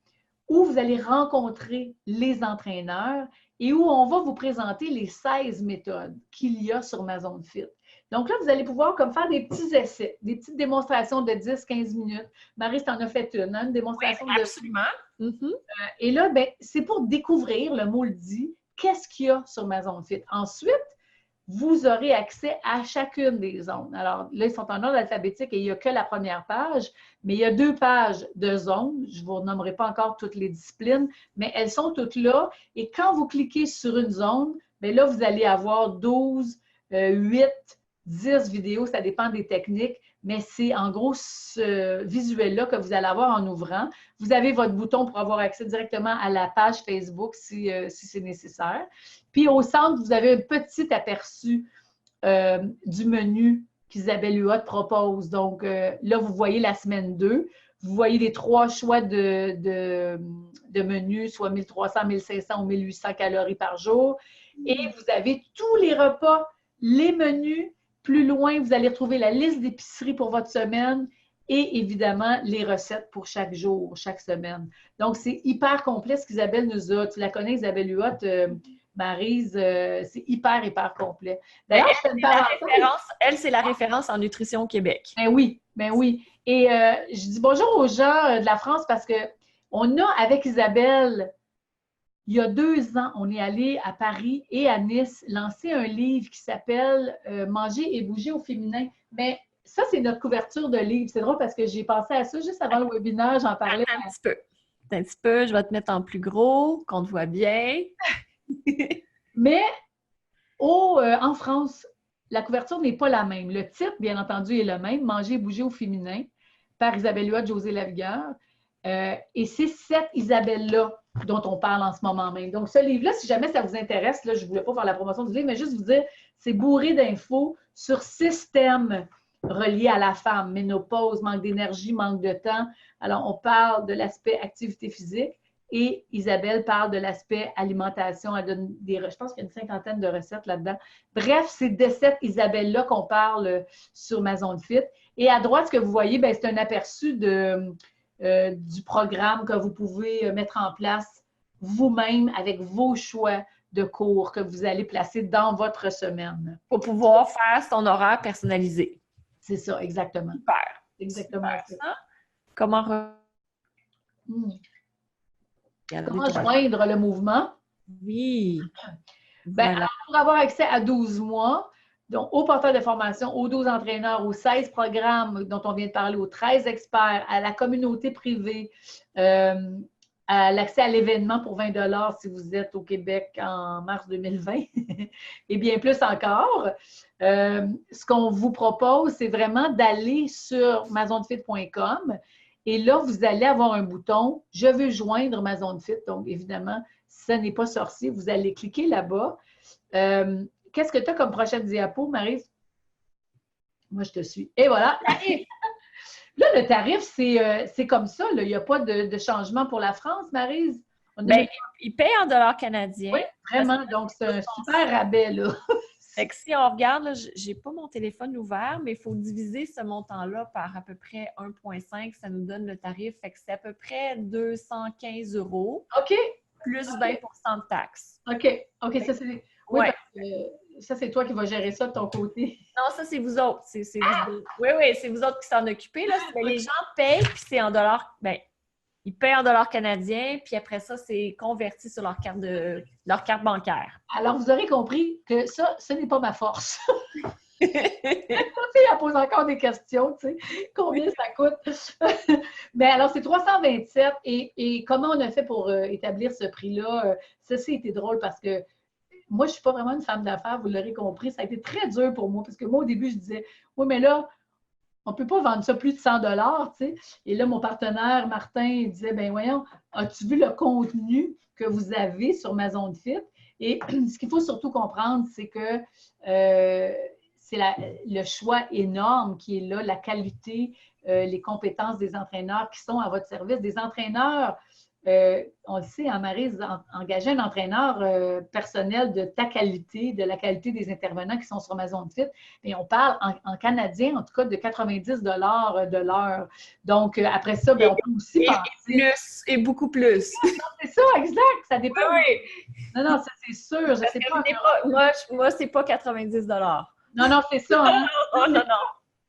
où vous allez rencontrer les entraîneurs et où on va vous présenter les 16 méthodes qu'il y a sur ma zone fit. Donc là, vous allez pouvoir comme faire des petits essais, des petites démonstrations de 10-15 minutes. Marie, tu en as fait une démonstration oui, absolument. Et là, ben, c'est pour découvrir, le mot le dit, qu'est-ce qu'il y a sur ma zone fit. Ensuite, vous aurez accès à chacune des zones. Alors là, ils sont en ordre alphabétique et il n'y a que la première page, mais il y a 2 pages de zones. Je ne vous nommerai pas encore toutes les disciplines, mais elles sont toutes là. Et quand vous cliquez sur une zone, bien là, vous allez avoir 12, 8, 10 vidéos, ça dépend des techniques, mais c'est en gros ce visuel-là que vous allez avoir en ouvrant. Vous avez votre bouton pour avoir accès directement à la page Facebook si c'est nécessaire. Puis au centre, vous avez un petit aperçu du menu qu'Isabelle Huot propose. Donc là, vous voyez la semaine 2. Vous voyez les 3 choix de menus, soit 1300, 1500 ou 1800 calories par jour. Et vous avez tous les repas, les menus. Plus loin, vous allez retrouver la liste d'épicerie pour votre semaine et évidemment les recettes pour chaque jour, chaque semaine. Donc, c'est hyper complet ce qu'Isabelle nous a. Tu la connais, Isabelle Huot, Maryse, c'est hyper complet. D'ailleurs, elle, c'est la référence en nutrition au Québec. Ben oui, ben oui. Et je dis bonjour aux gens de la France parce qu'on a, avec Isabelle, il y a 2 ans, on est allé à Paris et à Nice lancer un livre qui s'appelle Manger et bouger au féminin. Mais ça, c'est notre couverture de livre. C'est drôle parce que j'ai pensé à ça juste avant le webinaire, j'en parlais. Un petit peu, je vais te mettre en plus gros, qu'on te voit bien. Mais en France, la couverture n'est pas la même. Le titre, bien entendu, est le même, Manger et bouger au féminin, par Isabelle Huot, José Lavigueur. Et c'est cette Isabelle-là dont on parle en ce moment même. Donc, ce livre-là, si jamais ça vous intéresse, là, je ne voulais pas faire la promotion du livre, mais juste vous dire, c'est bourré d'infos sur 6 thèmes reliés à la femme, ménopause, manque d'énergie, manque de temps. Alors, on parle de l'aspect activité physique et Isabelle parle de l'aspect alimentation. Elle donne je pense qu'il y a une 50aine de recettes là-dedans. Bref, c'est de cette Isabelle-là qu'on parle sur ma zone fit. Et à droite, ce que vous voyez, c'est un aperçu du programme que vous pouvez mettre en place vous-même avec vos choix de cours que vous allez placer dans votre semaine. Pour pouvoir faire son horaire personnalisé. C'est ça, exactement. Super. Exactement. Super, ça. Comment joindre le mouvement? Oui. Voilà. Alors, pour avoir accès à 12 mois, donc au portail de formation, aux 12 entraîneurs, aux 16 programmes dont on vient de parler, aux 13 experts, à la communauté privée, à l'accès à l'événement pour 20 $ si vous êtes au Québec en mars 2020 et bien plus encore. Ce qu'on vous propose, c'est vraiment d'aller sur mazonefit.com et là, vous allez avoir un bouton « Je veux joindre ma zone fit ». Donc, évidemment, si ça n'est pas sorcier, vous allez cliquer là-bas. Qu'est-ce que tu as comme prochaine diapo, Maryse? Moi, je te suis. Et voilà. Là, le tarif, c'est comme ça. Là. Il n'y a pas de changement pour la France, Maryse? Il paye en dollars canadiens. Oui, vraiment. Donc, c'est un super rabais, là. Fait que si on regarde, je n'ai pas mon téléphone ouvert, mais il faut diviser ce montant-là par à peu près 1,5. Ça nous donne le tarif. Fait que c'est à peu près 215 €. OK. Plus 20 % de taxes. OK. OK, ça, c'est... Oui, ça, c'est toi qui vas gérer ça de ton côté. Non, ça, c'est vous autres. Vous autres. Oui, c'est vous autres qui s'en occupez. Là. Les gens payent, puis c'est en dollars. Ils payent en dollars canadiens, puis après ça, c'est converti sur leur carte bancaire. Alors, vous aurez compris que ça, ce n'est pas ma force. La fille, elle pose encore des questions, tu sais. Combien ça coûte? Mais alors, c'est 327. Et comment on a fait pour établir ce prix-là? Ça, c'était drôle parce que moi, je ne suis pas vraiment une femme d'affaires, vous l'aurez compris. Ça a été très dur pour moi parce que moi, au début, je disais, oui, mais là, on ne peut pas vendre ça plus de 100 $, tu sais. Et là, mon partenaire, Martin, disait, ben voyons, as-tu vu le contenu que vous avez sur ma zone fit? Et ce qu'il faut surtout comprendre, c'est que c'est le choix énorme qui est là, la qualité, les compétences des entraîneurs qui sont à votre service. Des entraîneurs, on le sait, hein, Maryse, engager un entraîneur personnel de ta qualité, de la qualité des intervenants qui sont sur ma zone fit, et on parle en canadien, en tout cas, de 90 de l'heure. Donc, après ça, bien, on peut aussi penser... Et beaucoup plus. C'est ça, exact. Ça dépend. Oui. Non, ça, c'est sûr. Je sais pas. Moi, c'est pas 90 $. Non, c'est ça. Hein? Non.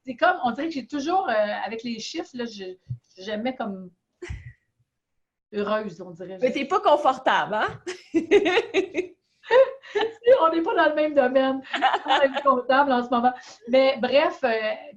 C'est comme, on dirait que j'ai toujours, avec les chiffres, là, je jamais comme heureuse, on dirait. Mais t'es pas confortable, hein? On n'est pas dans le même domaine. On est comptable en ce moment. Mais bref,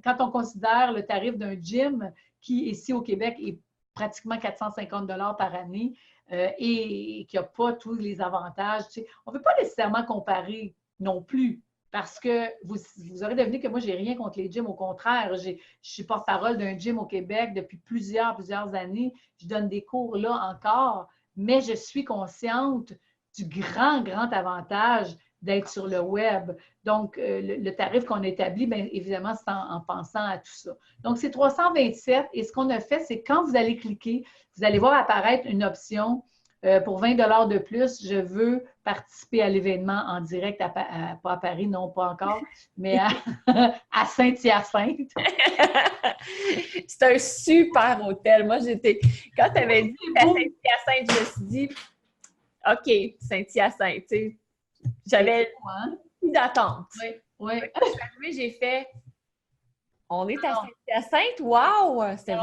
quand on considère le tarif d'un gym qui, ici au Québec, est pratiquement 450 $ par année et qui n'a pas tous les avantages, tu sais, on ne peut pas nécessairement comparer non plus. Parce que vous aurez deviné que moi, je n'ai rien contre les gyms. Au contraire, je suis porte-parole d'un gym au Québec depuis plusieurs années. Je donne des cours là encore, mais je suis consciente du grand avantage d'être sur le web. Donc, le tarif qu'on a établi, bien évidemment, c'est en pensant à tout ça. Donc, c'est 327 et ce qu'on a fait, c'est quand vous allez cliquer, vous allez voir apparaître une option pour 20 $ de plus, je veux participer à l'événement en direct, pas à Paris, non, pas encore, mais à Saint-Hyacinthe. C'est un super hôtel. Moi, quand tu avais dit à Saint-Hyacinthe, je me suis dit, OK, Saint-Hyacinthe, tu sais, j'avais plus d'attente. Oui. Quand je suis arrivée, j'ai fait, on est à Saint-Hyacinthe, wow! C'était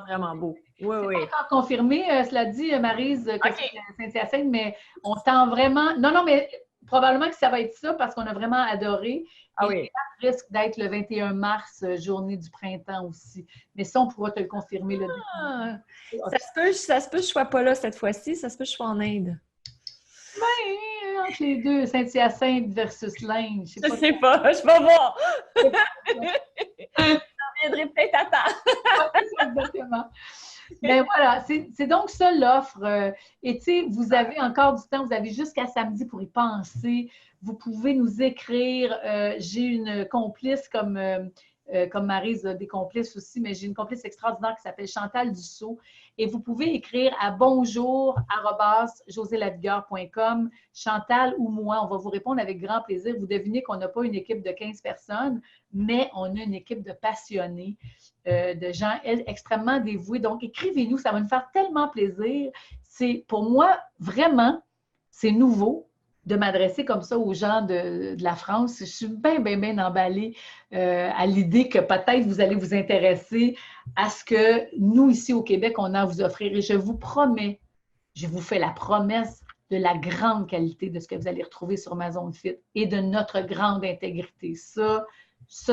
vraiment beau. Oui. C'est pas encore confirmé, cela dit, Maryse, que c'est Saint-Hyacinthe, mais on tend vraiment... Non, mais probablement que ça va être ça parce qu'on a vraiment adoré. Ah oui. Ça risque d'être le 21 mars, journée du printemps aussi. Mais ça, on pourra te le confirmer. Ça se peut que je ne sois pas là cette fois-ci. Ça se peut que je sois en Inde. Ben, entre les deux, Saint-Hyacinthe versus l'Inde. Je sais pas, je vais voir. Je reviendrai peut-être à temps. Exactement. Ben voilà, c'est donc ça l'offre. Et tu sais, vous avez encore du temps, vous avez jusqu'à samedi pour y penser. Vous pouvez nous écrire. J'ai une complice comme Maryse a des complices aussi, mais j'ai une complice extraordinaire qui s'appelle Chantal Dussault. Et vous pouvez écrire à bonjour@joselavigueur.com. Chantal ou moi, on va vous répondre avec grand plaisir. Vous devinez qu'on n'a pas une équipe de 15 personnes, mais on a une équipe de passionnés, de gens extrêmement dévoués. Donc, écrivez-nous, ça va nous faire tellement plaisir. C'est pour moi, vraiment, c'est nouveau de m'adresser comme ça aux gens de la France. Je suis bien emballée à l'idée que peut-être vous allez vous intéresser à ce que nous, ici au Québec, on a à vous offrir. Et je vous promets, je vous fais la promesse de la grande qualité de ce que vous allez retrouver sur ma zone fit et de notre grande intégrité. Ça,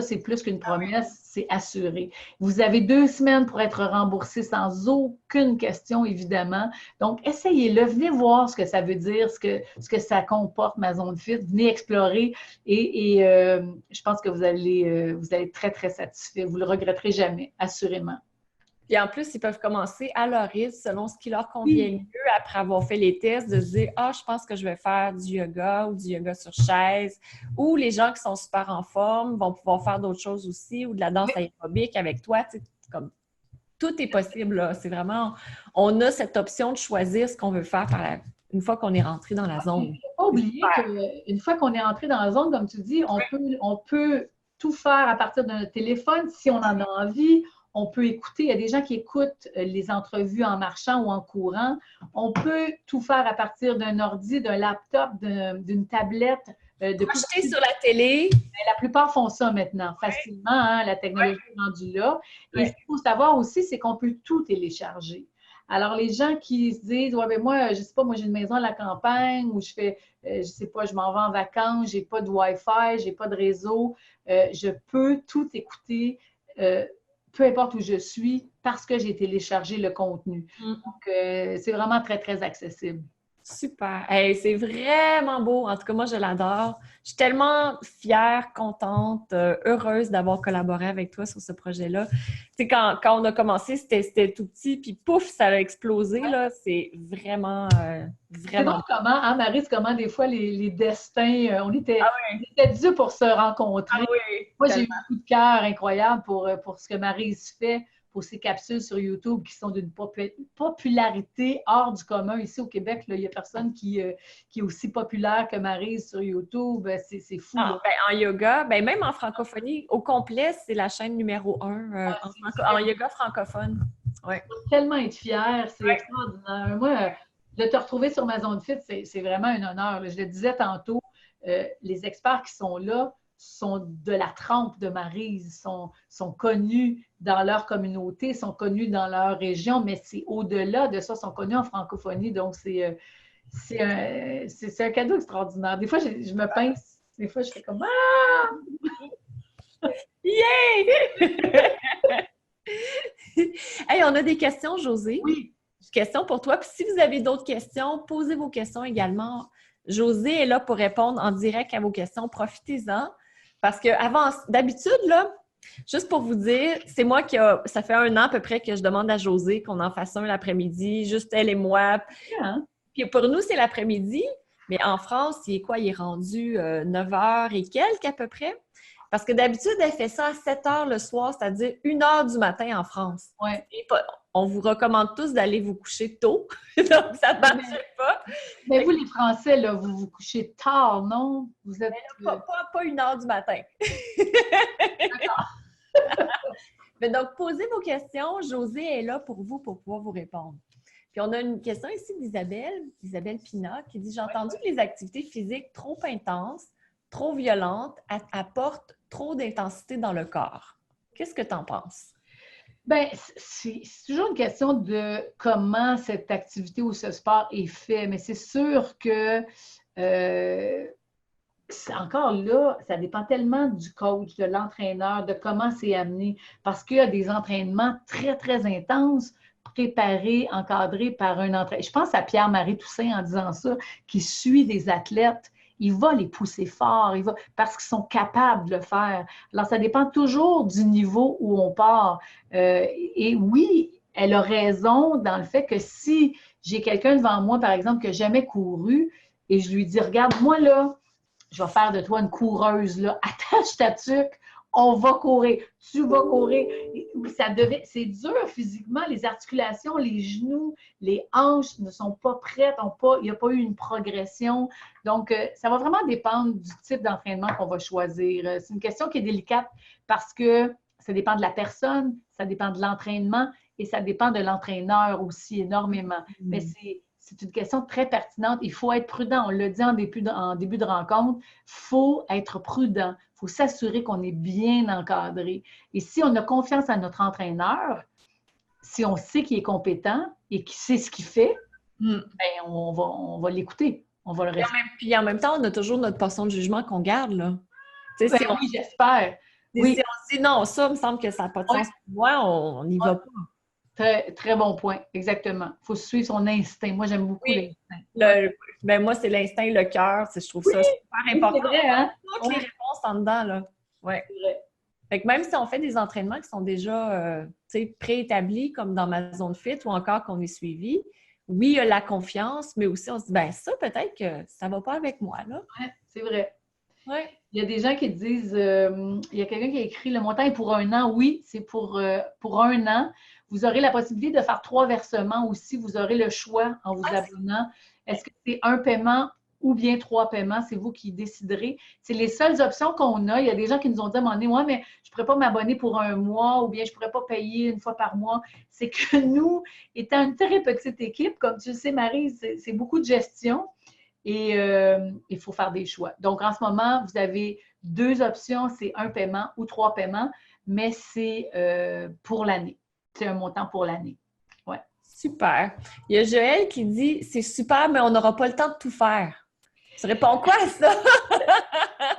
c'est plus qu'une promesse, c'est assuré. Vous avez 2 semaines pour être remboursé sans aucune question, évidemment. Donc, essayez-le. Venez voir ce que ça veut dire, ce que ça comporte, ma zone fit. Venez explorer et je pense que vous allez être très, très satisfait. Vous ne le regretterez jamais, assurément. Puis en plus, ils peuvent commencer à leur rythme, selon ce qui leur convient mieux, après avoir fait les tests, de se dire « Ah, je pense que je vais faire du yoga ou du yoga sur chaise. » Ou les gens qui sont super en forme vont pouvoir faire d'autres choses aussi, ou de la danse aérobique avec toi. Tu sais, comme, tout est possible, là. C'est vraiment... On a cette option de choisir ce qu'on veut faire une fois qu'on est rentré dans la zone. Il ne faut pas oublier qu'une fois qu'on est entré dans la zone, comme tu dis, on peut tout faire à partir de notre téléphone si on en a envie. On peut écouter, il y a des gens qui écoutent les entrevues en marchant ou en courant. On peut tout faire à partir d'un ordi, d'un laptop, d'une tablette. Projeter sur la télé. La plupart font ça maintenant, facilement. Hein, la technologie est rendue là. Et ce qu'il faut savoir aussi, c'est qu'on peut tout télécharger. Alors, les gens qui se disent « Ouais, ben moi, je sais pas, moi j'ai une maison à la campagne ou je sais pas, je m'en vais en vacances, j'ai pas de Wi-Fi, j'ai pas de réseau, je peux tout écouter. Peu importe où je suis, parce que j'ai téléchargé le contenu. Donc, c'est vraiment très, très accessible. Super. Hey, c'est vraiment beau. En tout cas, moi, je l'adore. Je suis tellement fière, contente, heureuse d'avoir collaboré avec toi sur ce projet-là. Tu sais, quand on a commencé, c'était tout petit, puis pouf, ça a explosé, là. C'est vraiment, C'est vraiment donc comment, hein, Maryse, comment des fois les destins, Ah on oui, était dû pour se ah rencontrer. oui, Moi, j'ai eu tellement. un coup de cœur incroyable pour ce que Maryse fait, pour ses capsules sur YouTube qui sont d'une popularité hors du commun. Ici au Québec, là, il n'y a personne qui est aussi populaire que Maryse sur YouTube. C'est fou, là. Ah, ben, en yoga, ben, même en francophonie, au complet, c'est la chaîne numéro un Ah, en yoga francophone. Ouais. tellement être fière, c'est extraordinaire. Moi, de te retrouver sur ma zone fit, c'est vraiment un honneur. Là. Je le disais tantôt, les experts qui sont là sont de la trempe de Maryse, sont connus dans leur communauté, sont connus dans leur région, mais c'est au-delà de ça, sont connus en francophonie. Donc, c'est un cadeau extraordinaire. Des fois, je me pince. Des fois, je fais comme Ah! Yay! Hey, on a des questions, Josée. Oui, Questions pour toi. Puis si vous avez d'autres questions, posez vos questions également. Josée est là pour répondre en direct à vos questions. Profitez-en. Parce que d'habitude, là, juste pour vous dire, c'est moi ça fait 1 an à peu près que je demande à Josée qu'on en fasse un l'après-midi, juste elle et moi. hein? Puis pour nous, c'est l'après-midi, mais en France, il est quoi? Il est rendu 9 heures et quelques à peu près. Parce que d'habitude, elle fait ça à 7 heures le soir, c'est-à-dire 1 heure du matin en France. Ouais. On vous recommande tous d'aller vous coucher tôt, donc ça ne marche pas. Mais vous, les Français, là, vous vous couchez tard, non? Vous êtes. Pas 1 heure du matin. Mais donc, posez vos questions. Josée est là pour vous pour pouvoir vous répondre. Puis on a une question ici d'Isabelle Pinat, qui dit « J'ai entendu que les activités physiques trop intenses, trop violentes, apportent trop d'intensité dans le corps. » Qu'est-ce que tu en penses? Ben, c'est toujours une question de comment cette activité ou ce sport est fait, mais c'est sûr que encore là, ça dépend tellement du coach, de l'entraîneur, de comment c'est amené, parce qu'il y a des entraînements très, très intenses, préparés, encadrés par un entraîneur. Je pense à Pierre-Marie Toussaint en disant ça, qui suit des athlètes. Il va les pousser fort, parce qu'ils sont capables de le faire. Alors, ça dépend toujours du niveau où on part. Et oui, elle a raison dans le fait que si j'ai quelqu'un devant moi, par exemple, qui n'a jamais couru, et je lui dis, regarde, moi là, je vais faire de toi une coureuse, là. Attache ta tuque, on va courir. Tu vas courir. C'est dur physiquement, les articulations, les genoux, les hanches ne sont pas prêtes, il n'y a pas eu une progression. Donc, ça va vraiment dépendre du type d'entraînement qu'on va choisir. C'est une question qui est délicate parce que ça dépend de la personne, ça dépend de l'entraînement et ça dépend de l'entraîneur aussi énormément. Mais c'est une question très pertinente. Il faut être prudent. On l'a dit en début de rencontre, il faut être prudent. Il faut s'assurer qu'on est bien encadré. Et si on a confiance à notre entraîneur, si on sait qu'il est compétent et qu'il sait ce qu'il fait, ben on va l'écouter. On va le respecter. Puis en même temps, on a toujours notre portion de jugement qu'on garde, là. Ben, oui, j'espère. Oui. Si on se dit non, ça me semble que ça n'a pas de sens pour moi, on n'y va pas. Très, très bon point, exactement. Il faut suivre son instinct. Moi, j'aime beaucoup l'instinct. Ben moi, c'est l'instinct et le cœur. Je trouve ça super important. C'est vrai, hein? Toutes les réponses en dedans, là. Ouais. C'est vrai. Fait que même si on fait des entraînements qui sont déjà préétablis, comme dans ma zone fit, ou encore qu'on est suivi, oui, il y a la confiance, mais aussi on se dit, ben ça, peut-être que ça ne va pas avec moi, là. Oui, c'est vrai. Ouais. Il y a des gens qui disent, il y a quelqu'un qui a écrit, le montant est pour 1 an. Oui, c'est pour 1 an. Vous aurez la possibilité de faire 3 versements aussi. Vous aurez le choix en vous abonnant. Est-ce que c'est un paiement ou bien 3 paiements? C'est vous qui déciderez. C'est les seules options qu'on a. Il y a des gens qui nous ont dit à un moment donné, ouais, mais je ne pourrais pas m'abonner pour 1 mois ou bien je ne pourrais pas payer 1 fois par mois. C'est que nous, étant une très petite équipe, comme tu le sais, Marie, c'est beaucoup de gestion. Et il faut faire des choix. Donc, en ce moment, vous avez 2 options, c'est 1 paiement ou 3 paiements, mais c'est pour l'année. C'est un montant pour l'année. Ouais. Super. Il y a Joël qui dit « C'est super, mais on n'aura pas le temps de tout faire. » Tu réponds quoi à ça?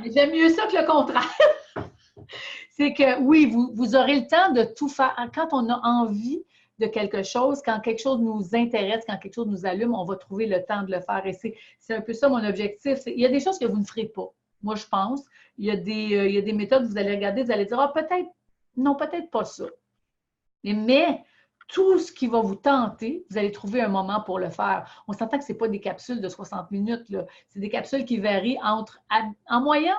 J'aime mieux ça que le contraire. C'est que oui, vous aurez le temps de tout faire. Quand on a envie de quelque chose, quand quelque chose nous intéresse, quand quelque chose nous allume, on va trouver le temps de le faire. Et c'est un peu ça mon objectif. Il y a des choses que vous ne ferez pas, moi je pense. Il y a des méthodes, vous allez regarder, vous allez dire, ah, peut-être, non, peut-être pas ça. Mais tout ce qui va vous tenter, vous allez trouver un moment pour le faire. On s'entend que ce n'est pas des capsules de 60 minutes, là. C'est des capsules qui varient entre, en moyenne,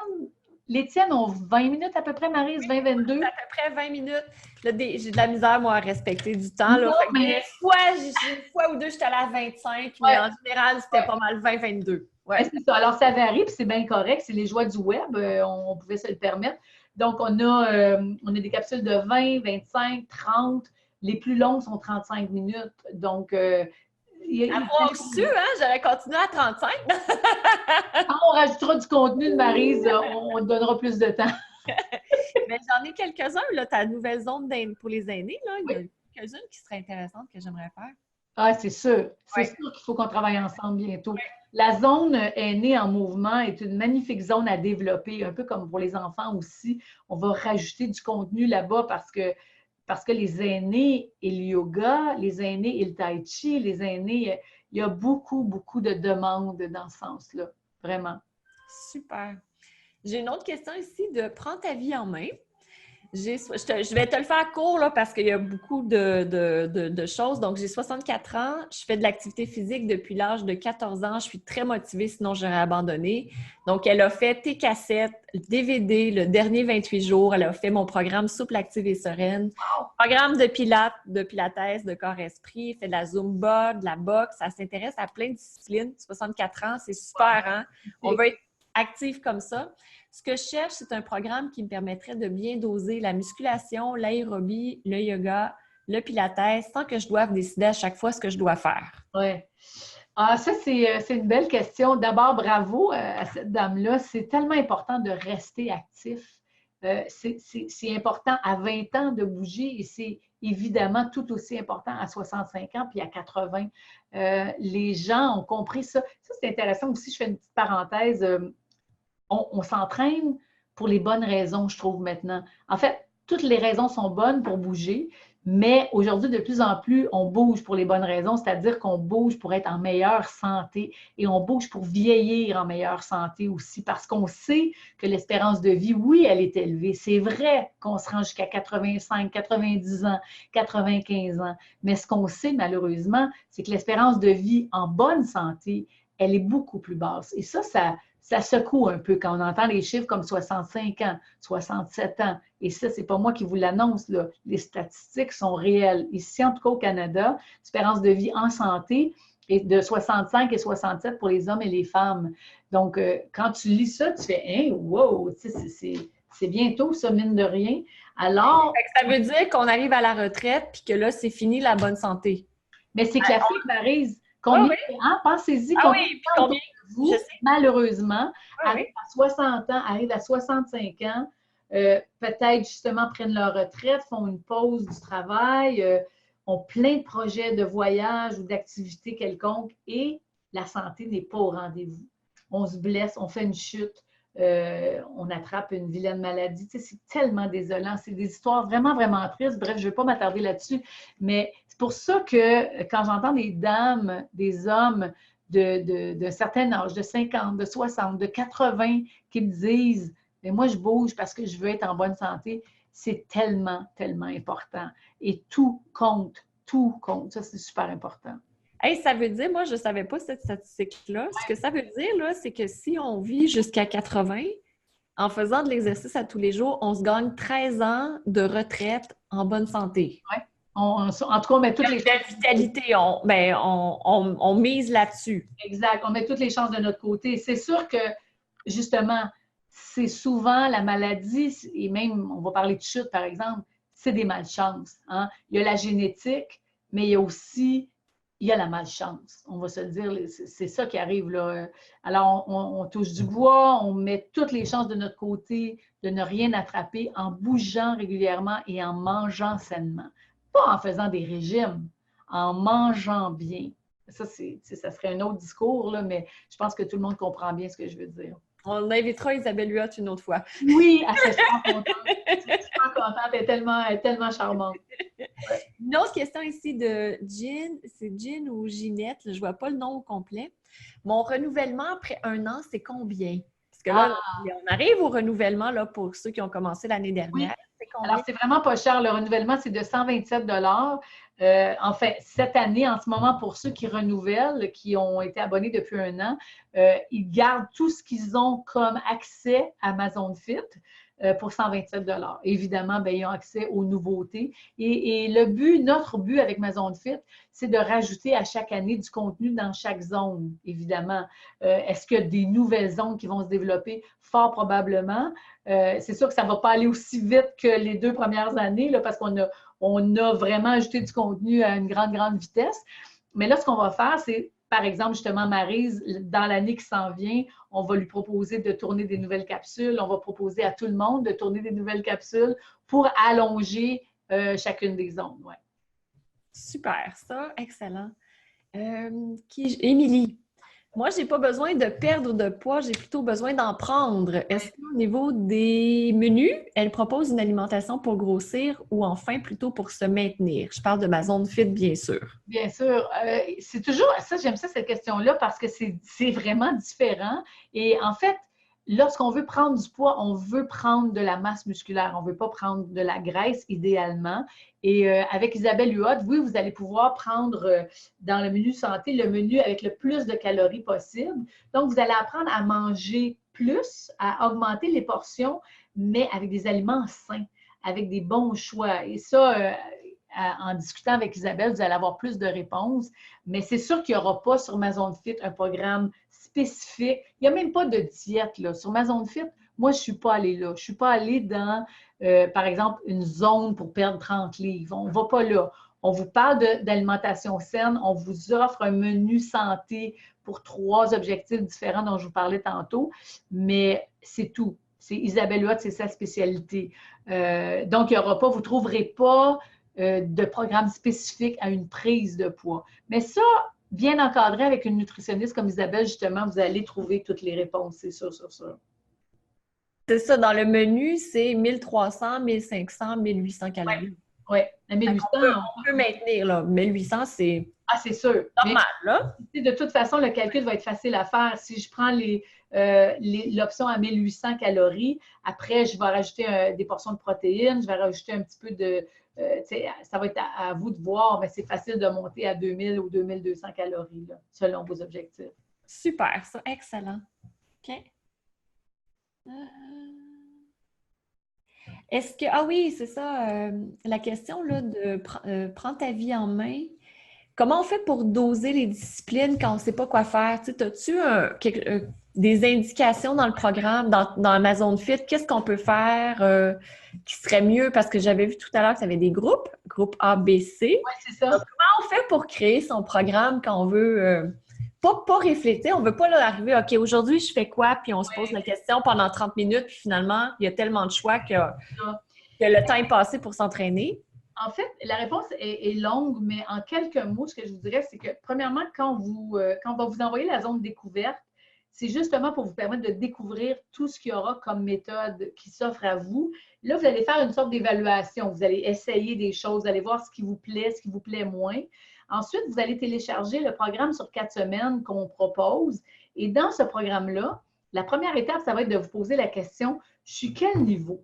les tiennes ont 20 minutes à peu près, Maryse, 20-22. À peu près 20 minutes. Là, j'ai de la misère, moi, à respecter du temps. Là. Non, mais... une fois ou deux, j'étais allée à 25, mais en général, c'était pas mal 20-22. Ouais. C'est ça. Alors, ça varie, puis c'est bien correct. C'est les joies du web. On pouvait se le permettre. Donc, on a des capsules de 20, 25, 30. Les plus longues sont 35 minutes. Donc, avoir su, hein? J'aurais continué à 35. Quand on rajoutera du contenu de Maryse, on te donnera plus de temps. Mais j'en ai quelques-uns, là, ta nouvelle zone pour les aînés, là. Il y a quelques-unes qui seraient intéressantes que j'aimerais faire. Ah, c'est sûr. C'est sûr qu'il faut qu'on travaille ensemble bientôt. La zone aînée en mouvement est une magnifique zone à développer, un peu comme pour les enfants aussi. On va rajouter du contenu là-bas parce que les aînés et le yoga, les aînés et le tai chi, les aînés, il y a beaucoup, beaucoup de demandes dans ce sens-là. Vraiment. Super. J'ai une autre question ici de prends ta vie en main. Je vais te le faire court là, parce qu'il y a beaucoup de choses. Donc, j'ai 64 ans. Je fais de l'activité physique depuis l'âge de 14 ans. Je suis très motivée, sinon j'aurais abandonné. Donc, elle a fait tes cassettes, le DVD, le dernier 28 jours. Elle a fait mon programme Souple, active et sereine. Programme de pilates, de corps-esprit. Elle fait de la Zumba, de la boxe. Elle s'intéresse à plein de disciplines. 64 ans, c'est super, hein? On veut être active comme ça. Ce que je cherche, c'est un programme qui me permettrait de bien doser la musculation, l'aérobie, le yoga, le pilates, sans que je doive décider à chaque fois ce que je dois faire. Oui. Ah, ça, c'est une belle question. D'abord, bravo à cette dame-là. C'est tellement important de rester actif. C'est important à 20 ans de bouger et c'est évidemment tout aussi important à 65 ans puis à 80. Les gens ont compris ça. Ça, c'est intéressant aussi. Je fais une petite parenthèse. On s'entraîne pour les bonnes raisons, je trouve, maintenant. En fait, toutes les raisons sont bonnes pour bouger, mais aujourd'hui, de plus en plus, on bouge pour les bonnes raisons, c'est-à-dire qu'on bouge pour être en meilleure santé et on bouge pour vieillir en meilleure santé aussi, parce qu'on sait que l'espérance de vie, oui, elle est élevée. C'est vrai qu'on se rend jusqu'à 85, 90 ans, 95 ans, mais ce qu'on sait malheureusement, c'est que l'espérance de vie en bonne santé, elle est beaucoup plus basse. Et ça secoue un peu quand on entend les chiffres comme 65 ans, 67 ans. Et ça, c'est pas moi qui vous l'annonce, là. Les statistiques sont réelles. Ici, en tout cas au Canada, l'espérance de vie en santé est de 65 et 67 pour les hommes et les femmes. Donc, quand tu lis ça, tu fais « Hein, wow! » C'est bientôt, ça, mine de rien. Alors... Ça veut dire qu'on arrive à la retraite puis que là, c'est fini la bonne santé. Mais c'est que la fille, Maryse, combien... Hein, pensez-y, combien vous, malheureusement, arrivent à 60 ans, arrivent à 65 ans, peut-être justement prennent leur retraite, font une pause du travail, ont plein de projets de voyage ou d'activités quelconques et la santé n'est pas au rendez-vous. On se blesse, on fait une chute, on attrape une vilaine maladie. Tu sais, c'est tellement désolant. C'est des histoires vraiment, vraiment tristes. Bref, je ne vais pas m'attarder là-dessus, mais c'est pour ça que quand j'entends des dames, des hommes d'un certain âge, de 50, de 60, de 80, qui me disent « Mais moi, je bouge parce que je veux être en bonne santé », c'est tellement, tellement important. Et tout compte, tout compte. Ça, c'est super important. Hey, ça veut dire, moi, je ne savais pas cette statistique-là. Ce que ça veut dire, là, c'est que si on vit jusqu'à 80, en faisant de l'exercice à tous les jours, on se gagne 13 ans de retraite en bonne santé. Oui. En tout cas, on met toutes les chances. La vitalité, on mise là-dessus. Exact. On met toutes les chances de notre côté. C'est sûr que, justement, c'est souvent la maladie, et même, on va parler de chute, par exemple, c'est des malchances. Hein? Il y a la génétique, mais il y a aussi la malchance. On va se le dire, c'est ça qui arrive là. Alors, on touche du bois, on met toutes les chances de notre côté de ne rien attraper en bougeant régulièrement et en mangeant sainement. Pas en faisant des régimes, en mangeant bien. Ça serait un autre discours, là, mais je pense que tout le monde comprend bien ce que je veux dire. On invitera Isabelle Huot une autre fois. Oui, elle serait super contente. Je suis super contente, elle est tellement charmante. Une autre question ici de Jean, c'est Jean ou Ginette, je ne vois pas le nom au complet. Mon renouvellement après 1 an, c'est combien? Parce que là, on arrive au renouvellement là, pour ceux qui ont commencé l'année Oui. dernière. C'est Alors, combien? c'est vraiment pas cher. Le renouvellement, c'est de 127 En fait, cette année, en ce moment, pour ceux qui renouvellent, qui ont été abonnés depuis 1 an, ils gardent tout ce qu'ils ont comme accès à Amazon Fit pour 127 Évidemment, bien, ils ont accès aux nouveautés. Et le but, notre but avec Amazon Fit, c'est de rajouter à chaque année du contenu dans chaque zone, évidemment. Est-ce qu'il y a des nouvelles zones qui vont se développer? Fort probablement. C'est sûr que ça ne va pas aller aussi vite que les 2 premières années, là, parce on a vraiment ajouté du contenu à une grande, grande vitesse. Mais là, ce qu'on va faire, c'est, par exemple, justement, Maryse, dans l'année qui s'en vient, on va lui proposer de tourner des nouvelles capsules. On va proposer à tout le monde de tourner des nouvelles capsules pour allonger chacune des zones. Ouais. Super, ça, excellent. Émilie, moi, je n'ai pas besoin de perdre de poids, j'ai plutôt besoin d'en prendre. Est-ce qu'au niveau des menus, elle propose une alimentation pour grossir ou enfin plutôt pour se maintenir? Je parle de ma zone fit, bien sûr. Bien sûr. C'est toujours ça, j'aime ça, cette question-là, parce que c'est vraiment différent. Et en fait, lorsqu'on veut prendre du poids, on veut prendre de la masse musculaire. On ne veut pas prendre de la graisse, idéalement. Et avec Isabelle Huot, oui, vous allez pouvoir prendre dans le menu santé le menu avec le plus de calories possible. Donc, vous allez apprendre à manger plus, à augmenter les portions, mais avec des aliments sains, avec des bons choix. Et ça, en discutant avec Isabelle, vous allez avoir plus de réponses. Mais c'est sûr qu'il n'y aura pas sur ma zone fit un programme spécifique. Il n'y a même pas de diète là. Sur ma zone fit, moi, je ne suis pas allée là. Je ne suis pas allée dans, par exemple, une zone pour perdre 30 livres. On ne va pas là. On vous parle d'alimentation saine. On vous offre un menu santé pour 3 objectifs différents dont je vous parlais tantôt. Mais c'est tout. C'est Isabelle Huot, c'est sa spécialité. Donc, il n'y aura pas, vous ne trouverez pas de programme spécifique à une prise de poids. Mais ça, bien encadré avec une nutritionniste comme Isabelle, justement, vous allez trouver toutes les réponses, c'est sûr, sûr, sûr. C'est ça, dans le menu, c'est 1300, 1500, 1800 calories. Oui, la 1800. On peut maintenir, là. 1800, c'est c'est sûr. normal, là. De toute façon, le calcul va être facile à faire. Si je prends l'option à 1800 calories, après, je vais rajouter des portions de protéines, je vais rajouter un petit peu de... ça va être à vous de voir, mais c'est facile de monter à 2000 ou 2200 calories, là, selon vos objectifs. Super, ça, excellent. OK. Est-ce que... Ah oui, c'est ça, la question là, de prendre ta vie en main. Comment on fait pour doser les disciplines quand on ne sait pas quoi faire? As-tu des indications dans le programme, dans Amazon Fit? Qu'est-ce qu'on peut faire qui serait mieux? Parce que j'avais vu tout à l'heure que tu avais des groupes A, B, C. Oui, c'est ça. Donc, comment on fait pour créer son programme quand on veut pas réfléchir? On ne veut pas là, arriver, OK, aujourd'hui, je fais quoi? Puis on se pose la question pendant 30 minutes, puis finalement, il y a tellement de choix que le temps est passé pour s'entraîner. En fait, la réponse est longue, mais en quelques mots, ce que je vous dirais, c'est que premièrement, quand on va vous envoyer la zone découverte, c'est justement pour vous permettre de découvrir tout ce qu'il y aura comme méthode qui s'offre à vous. Là, vous allez faire une sorte d'évaluation. Vous allez essayer des choses, vous allez voir ce qui vous plaît moins. Ensuite, vous allez télécharger le programme sur 4 semaines qu'on propose. Et dans ce programme-là, la première étape, ça va être de vous poser la question, je suis quel niveau?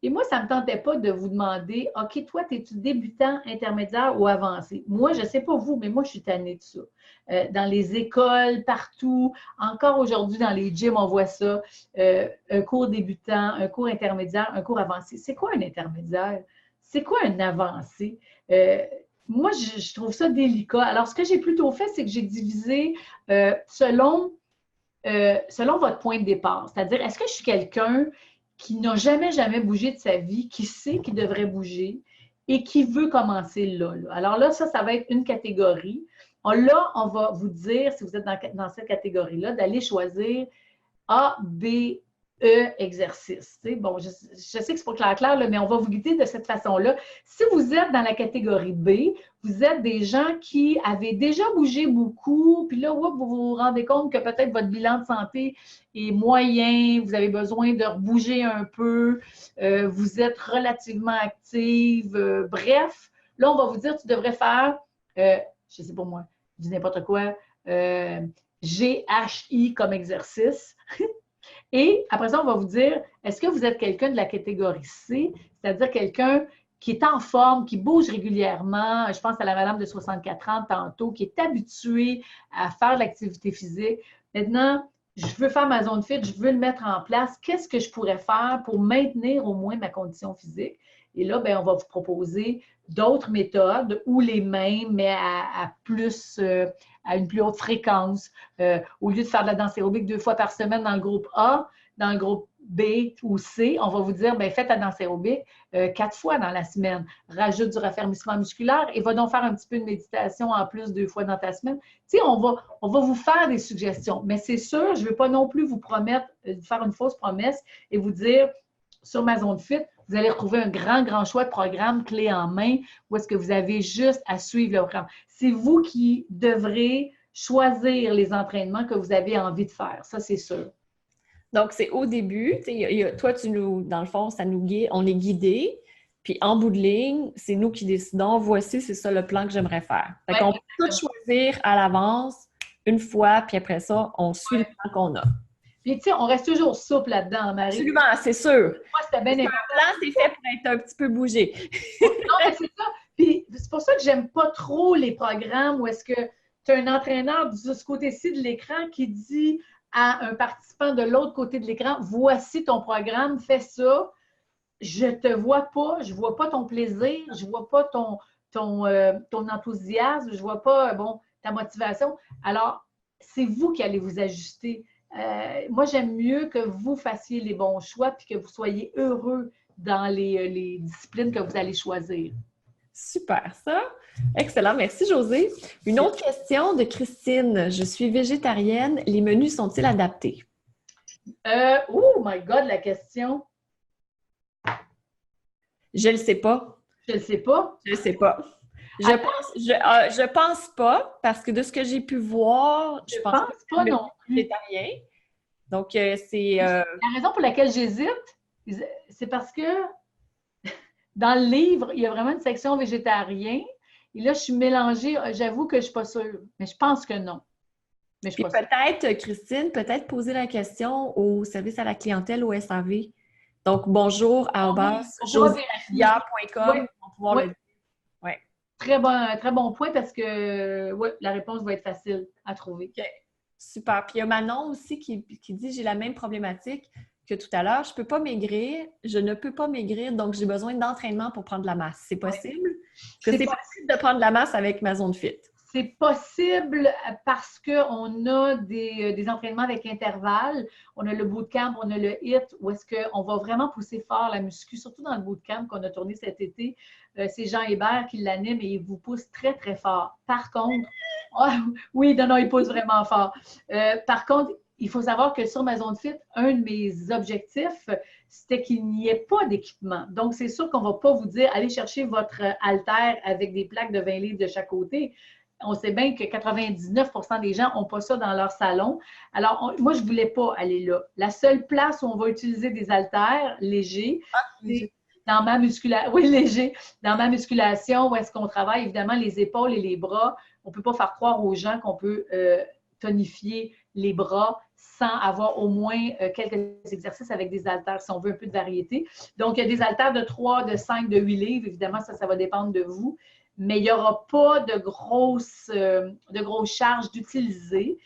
Et moi, ça ne me tentait pas de vous demander, OK, toi, es-tu débutant, intermédiaire ou avancé? Moi, je ne sais pas vous, mais moi, je suis tannée de ça. Dans les écoles, partout, encore aujourd'hui, dans les gyms, on voit ça. Un cours débutant, un cours intermédiaire, un cours avancé. C'est quoi un intermédiaire? C'est quoi un avancé? Moi, je trouve ça délicat. Alors, ce que j'ai plutôt fait, c'est que j'ai divisé selon votre point de départ. C'est-à-dire, est-ce que je suis quelqu'un qui n'a jamais bougé de sa vie, qui sait qu'il devrait bouger et qui veut commencer là. Alors là, ça va être une catégorie. Là, on va vous dire, si vous êtes dans cette catégorie-là, d'aller choisir A, B, E, exercice. Bon, je sais que c'est pas clair, là, mais on va vous guider de cette façon-là. Si vous êtes dans la catégorie B, vous êtes des gens qui avaient déjà bougé beaucoup, puis là, vous vous rendez compte que peut-être votre bilan de santé est moyen, vous avez besoin de rebouger un peu, vous êtes relativement active, bref, Là, on va vous dire, tu devrais faire, je sais pas moi, je dis n'importe quoi, GHI comme exercice. Et après ça, on va vous dire, est-ce que vous êtes quelqu'un de la catégorie C, c'est-à-dire quelqu'un qui est en forme, qui bouge régulièrement, je pense à la madame de 64 ans tantôt, qui est habituée à faire de l'activité physique. Maintenant, je veux faire ma zone fit, je veux le mettre en place. Qu'est-ce que je pourrais faire pour maintenir au moins ma condition physique? Et là, bien, on va vous proposer d'autres méthodes ou les mêmes, mais à une plus haute fréquence. Au lieu de faire de la danse aérobique 2 fois par semaine dans le groupe A, dans le groupe B ou C, on va vous dire, bien, faites la danse aérobique 4 fois dans la semaine. Rajoute du raffermissement musculaire et va donc faire un petit peu de méditation en plus 2 fois dans ta semaine. Tu sais, on va vous faire des suggestions, mais c'est sûr, je ne veux pas non plus vous promettre, faire une fausse promesse et vous dire, sur ma zone fit, vous allez retrouver un grand choix de programmes clés en main où est-ce que vous avez juste à suivre le programme. C'est vous qui devrez choisir les entraînements que vous avez envie de faire. Ça, c'est sûr. Donc, c'est au début, toi, dans le fond, ça nous guide, on est guidé, puis en bout de ligne, c'est nous qui décidons, voici, c'est ça le plan que j'aimerais faire. Fait qu'on peut tout choisir à l'avance, une fois, puis après ça, on suit le plan qu'on a. Puis, tu sais, on reste toujours souple là-dedans, Marie. Absolument, c'est sûr. Moi, c'était bien important. Le plan, c'est fait pour être un petit peu bougé. Non, mais c'est ça. Puis, c'est pour ça que j'aime pas trop les programmes où est-ce que tu as un entraîneur de ce côté-ci de l'écran qui dit à un participant de l'autre côté de l'écran, voici ton programme, fais ça. Je te vois pas, je vois pas ton plaisir, je vois pas ton enthousiasme, je vois pas, ta motivation. Alors, c'est vous qui allez vous ajuster. Moi, j'aime mieux que vous fassiez les bons choix puis que vous soyez heureux dans les disciplines que vous allez choisir. Super, ça. Excellent. Merci, Josée. Une autre question de Christine. Je suis végétarienne. Les menus sont-ils adaptés? Oh my God, la question. Je le sais pas. Je le sais pas. Je le sais pas. Je pense pas, parce que de ce que j'ai pu voir, je pense pas non plus. Végétarien. Donc, c'est... La raison pour laquelle j'hésite, c'est parce que dans le livre, il y a vraiment une section végétarien. Et là, je suis mélangée. J'avoue que je ne suis pas sûre. Mais je pense que non. Mais je suis pas sûre. Peut-être, Christine, poser la question au service à la clientèle au SAV. Donc, bonjour à josephilia.com pour pouvoir le dire. Ouais. Très bon point parce que la réponse va être facile à trouver. Okay. Super. Puis il y a Manon aussi qui dit « J'ai la même problématique que tout à l'heure. Je ne peux pas maigrir, donc j'ai besoin d'entraînement pour prendre de la masse. C'est possible? C'est possible de prendre de la masse avec ma zone fit? » C'est possible parce qu'on a des entraînements avec intervalles. On a le bootcamp, on a le HIIT, où est-ce qu'on va vraiment pousser fort la muscu, surtout dans le bootcamp qu'on a tourné cet été. C'est Jean Hébert qui l'anime et il vous pousse très, très fort. Par contre, oui, non, il pousse vraiment fort. Par contre, il faut savoir que sur ma zone fit, un de mes objectifs, c'était qu'il n'y ait pas d'équipement. Donc, c'est sûr qu'on ne va pas vous dire, allez chercher votre haltère avec des plaques de 20 livres de chaque côté. On sait bien que 99% des gens n'ont pas ça dans leur salon. Alors, moi, je ne voulais pas aller là. La seule place où on va utiliser des haltères légers, c'est dans ma musculation. Oui, léger. Dans ma musculation, où est-ce qu'on travaille, évidemment, les épaules et les bras. On ne peut pas faire croire aux gens qu'on peut tonifier les bras sans avoir au moins quelques exercices avec des haltères, si on veut un peu de variété. Donc, il y a des haltères de 3, de 5, de 8 livres. Évidemment, ça va dépendre de vous. Mais il n'y aura pas de grosses charges d'utiliser.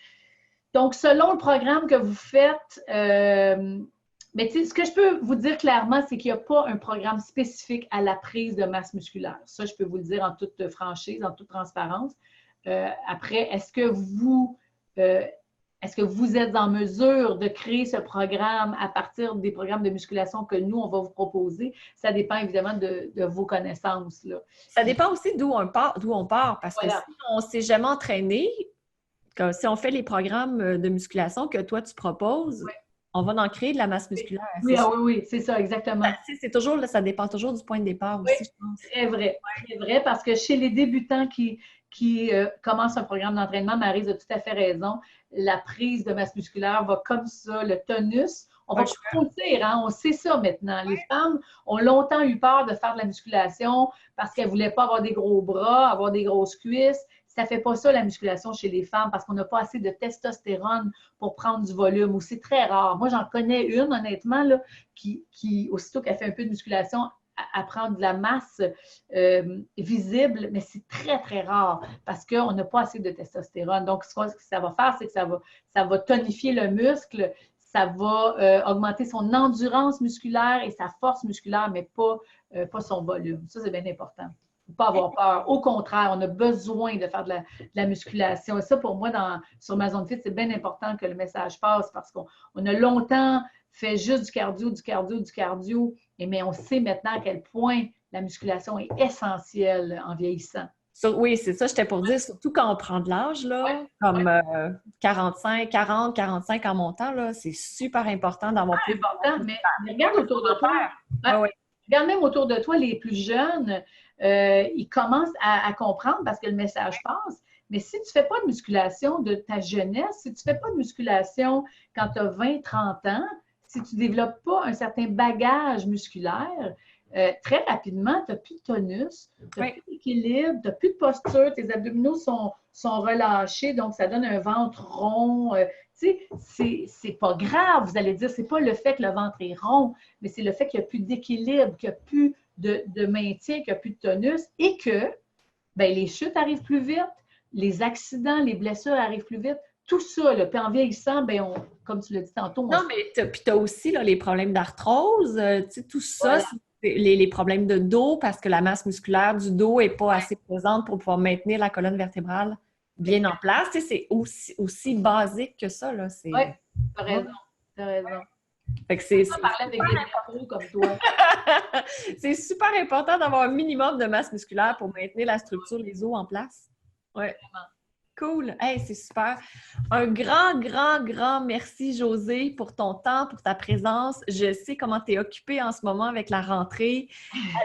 Donc, selon le programme que vous faites, mais ce que je peux vous dire clairement, c'est qu'il n'y a pas un programme spécifique à la prise de masse musculaire. Ça, je peux vous le dire en toute franchise, en toute transparence. Après, est-ce que vous êtes en mesure de créer ce programme à partir des programmes de musculation que nous, on va vous proposer? Ça dépend évidemment de vos connaissances, là. Ça dépend aussi d'où on part, parce que si on ne s'est jamais entraîné, si on fait les programmes de musculation que toi, tu proposes, on va en créer de la masse musculaire. Oui, c'est ça, exactement. Ça dépend toujours du point de départ aussi, je pense. Très vrai, très vrai, parce que chez les débutants qui commencent un programme d'entraînement, Maryse a tout à fait raison, la prise de masse musculaire va comme ça, le tonus, On va pas mentir, hein? On sait ça maintenant. Les femmes ont longtemps eu peur de faire de la musculation parce qu'elles ne voulaient pas avoir des gros bras, avoir des grosses cuisses. Ça ne fait pas ça, la musculation chez les femmes, parce qu'on n'a pas assez de testostérone pour prendre du volume, ou c'est très rare. Moi, j'en connais une, honnêtement, là, qui aussitôt qu'elle fait un peu de musculation, à prendre de la masse visible, mais c'est très, très rare parce qu'on n'a pas assez de testostérone. Donc, ce que ça va faire, c'est que ça va tonifier le muscle, ça va augmenter son endurance musculaire et sa force musculaire, mais pas son volume. Ça, c'est bien important. Il ne faut pas avoir peur. Au contraire, on a besoin de faire de la musculation. Et ça, pour moi, sur ma zone fit, c'est bien important que le message passe parce qu'on a longtemps fait juste du cardio, mais on sait maintenant à quel point la musculation est essentielle en vieillissant. Oui, c'est ça, j'étais pour dire, surtout quand on prend de l'âge, là, comme 45 en montant, là, c'est super important d'avoir plus important, mais regarde autour de toi. Regarde même autour de toi, les plus jeunes, ils commencent à comprendre parce que le message passe. Mais si tu ne fais pas de musculation de ta jeunesse, si tu ne fais pas de musculation quand tu as 20-30 ans, si tu ne développes pas un certain bagage musculaire, très rapidement, tu n'as plus de tonus, tu n'as plus d'équilibre, tu n'as plus de posture, tes abdominaux sont relâchés, donc ça donne un ventre rond. Tu sais, c'est pas grave, vous allez dire, c'est pas le fait que le ventre est rond, mais c'est le fait qu'il n'y a plus d'équilibre, qu'il n'y a plus de maintien, qu'il n'y a plus de tonus et que les chutes arrivent plus vite, les accidents, les blessures arrivent plus vite. Tout ça, là, puis en vieillissant, comme tu l'as dit tantôt... Non, mais tu as aussi là, les problèmes d'arthrose, tout ça, voilà. Les problèmes de dos, parce que la masse musculaire du dos n'est pas assez présente pour pouvoir maintenir la colonne vertébrale bien en place. C'est aussi basique que ça. Oui, tu as raison. Tu as raison. Fait que c'est parler avec des pros comme toi. C'est super important d'avoir un minimum de masse musculaire pour maintenir la structure, les os en place. Oui. Cool. Hey, c'est super. Un grand merci, Josée, pour ton temps, pour ta présence. Je sais comment tu es occupée en ce moment avec la rentrée,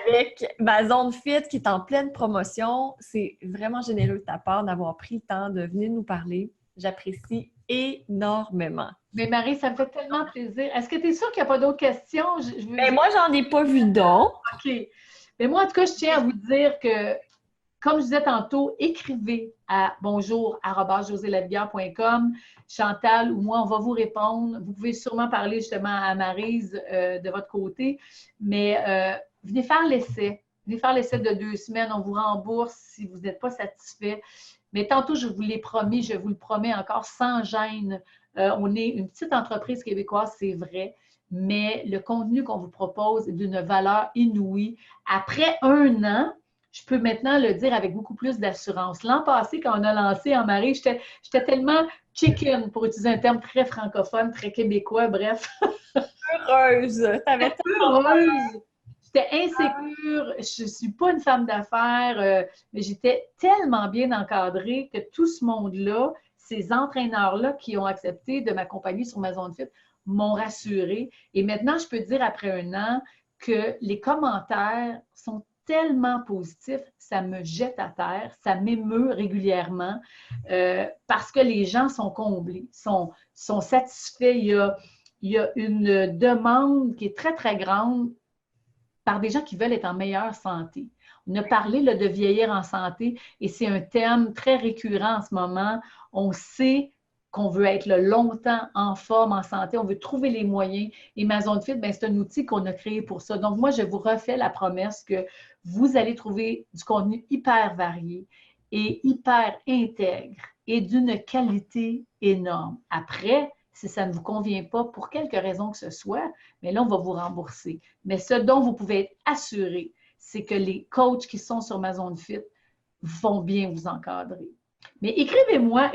avec ma zone fit qui est en pleine promotion. C'est vraiment généreux de ta part d'avoir pris le temps de venir nous parler. J'apprécie énormément. Mais Marie, ça me fait tellement plaisir. Est-ce que tu es sûre qu'il n'y a pas d'autres questions? Moi, j'en ai pas vu d'autres. OK. Mais moi, en tout cas, je tiens à vous dire que comme je disais tantôt, écrivez à bonjour@joselavigueur.com. Chantal ou moi, on va vous répondre. Vous pouvez sûrement parler justement à Maryse de votre côté, mais venez faire l'essai. Venez faire l'essai de 2 semaines. On vous rembourse si vous n'êtes pas satisfait. Mais tantôt, je vous l'ai promis, je vous le promets encore sans gêne. On est une petite entreprise québécoise, c'est vrai, mais le contenu qu'on vous propose est d'une valeur inouïe. Après 1 an, je peux maintenant le dire avec beaucoup plus d'assurance. L'an passé, quand on a lancé en Marie, j'étais tellement chicken, pour utiliser un terme très francophone, très québécois, bref. Heureuse! T'avais heureuse! J'étais insécure, je ne suis pas une femme d'affaires, mais j'étais tellement bien encadrée que tout ce monde-là, ces entraîneurs-là qui ont accepté de m'accompagner sur ma zone fit, m'ont rassurée. Et maintenant, je peux dire après 1 an que les commentaires sont tellement positif, ça me jette à terre, ça m'émeut régulièrement parce que les gens sont comblés, sont satisfaits. Il y a une demande qui est très, très grande par des gens qui veulent être en meilleure santé. On a parlé là, de vieillir en santé et c'est un thème très récurrent en ce moment. On sait qu'on veut être là, longtemps en forme, en santé, on veut trouver les moyens. Et ma zone fit, c'est un outil qu'on a créé pour ça. Donc, moi, je vous refais la promesse que vous allez trouver du contenu hyper varié et hyper intègre et d'une qualité énorme. Après, si ça ne vous convient pas, pour quelque raison que ce soit, mais là, on va vous rembourser. Mais ce dont vous pouvez être assuré, c'est que les coachs qui sont sur ma zone fit vont bien vous encadrer. Mais écrivez-moi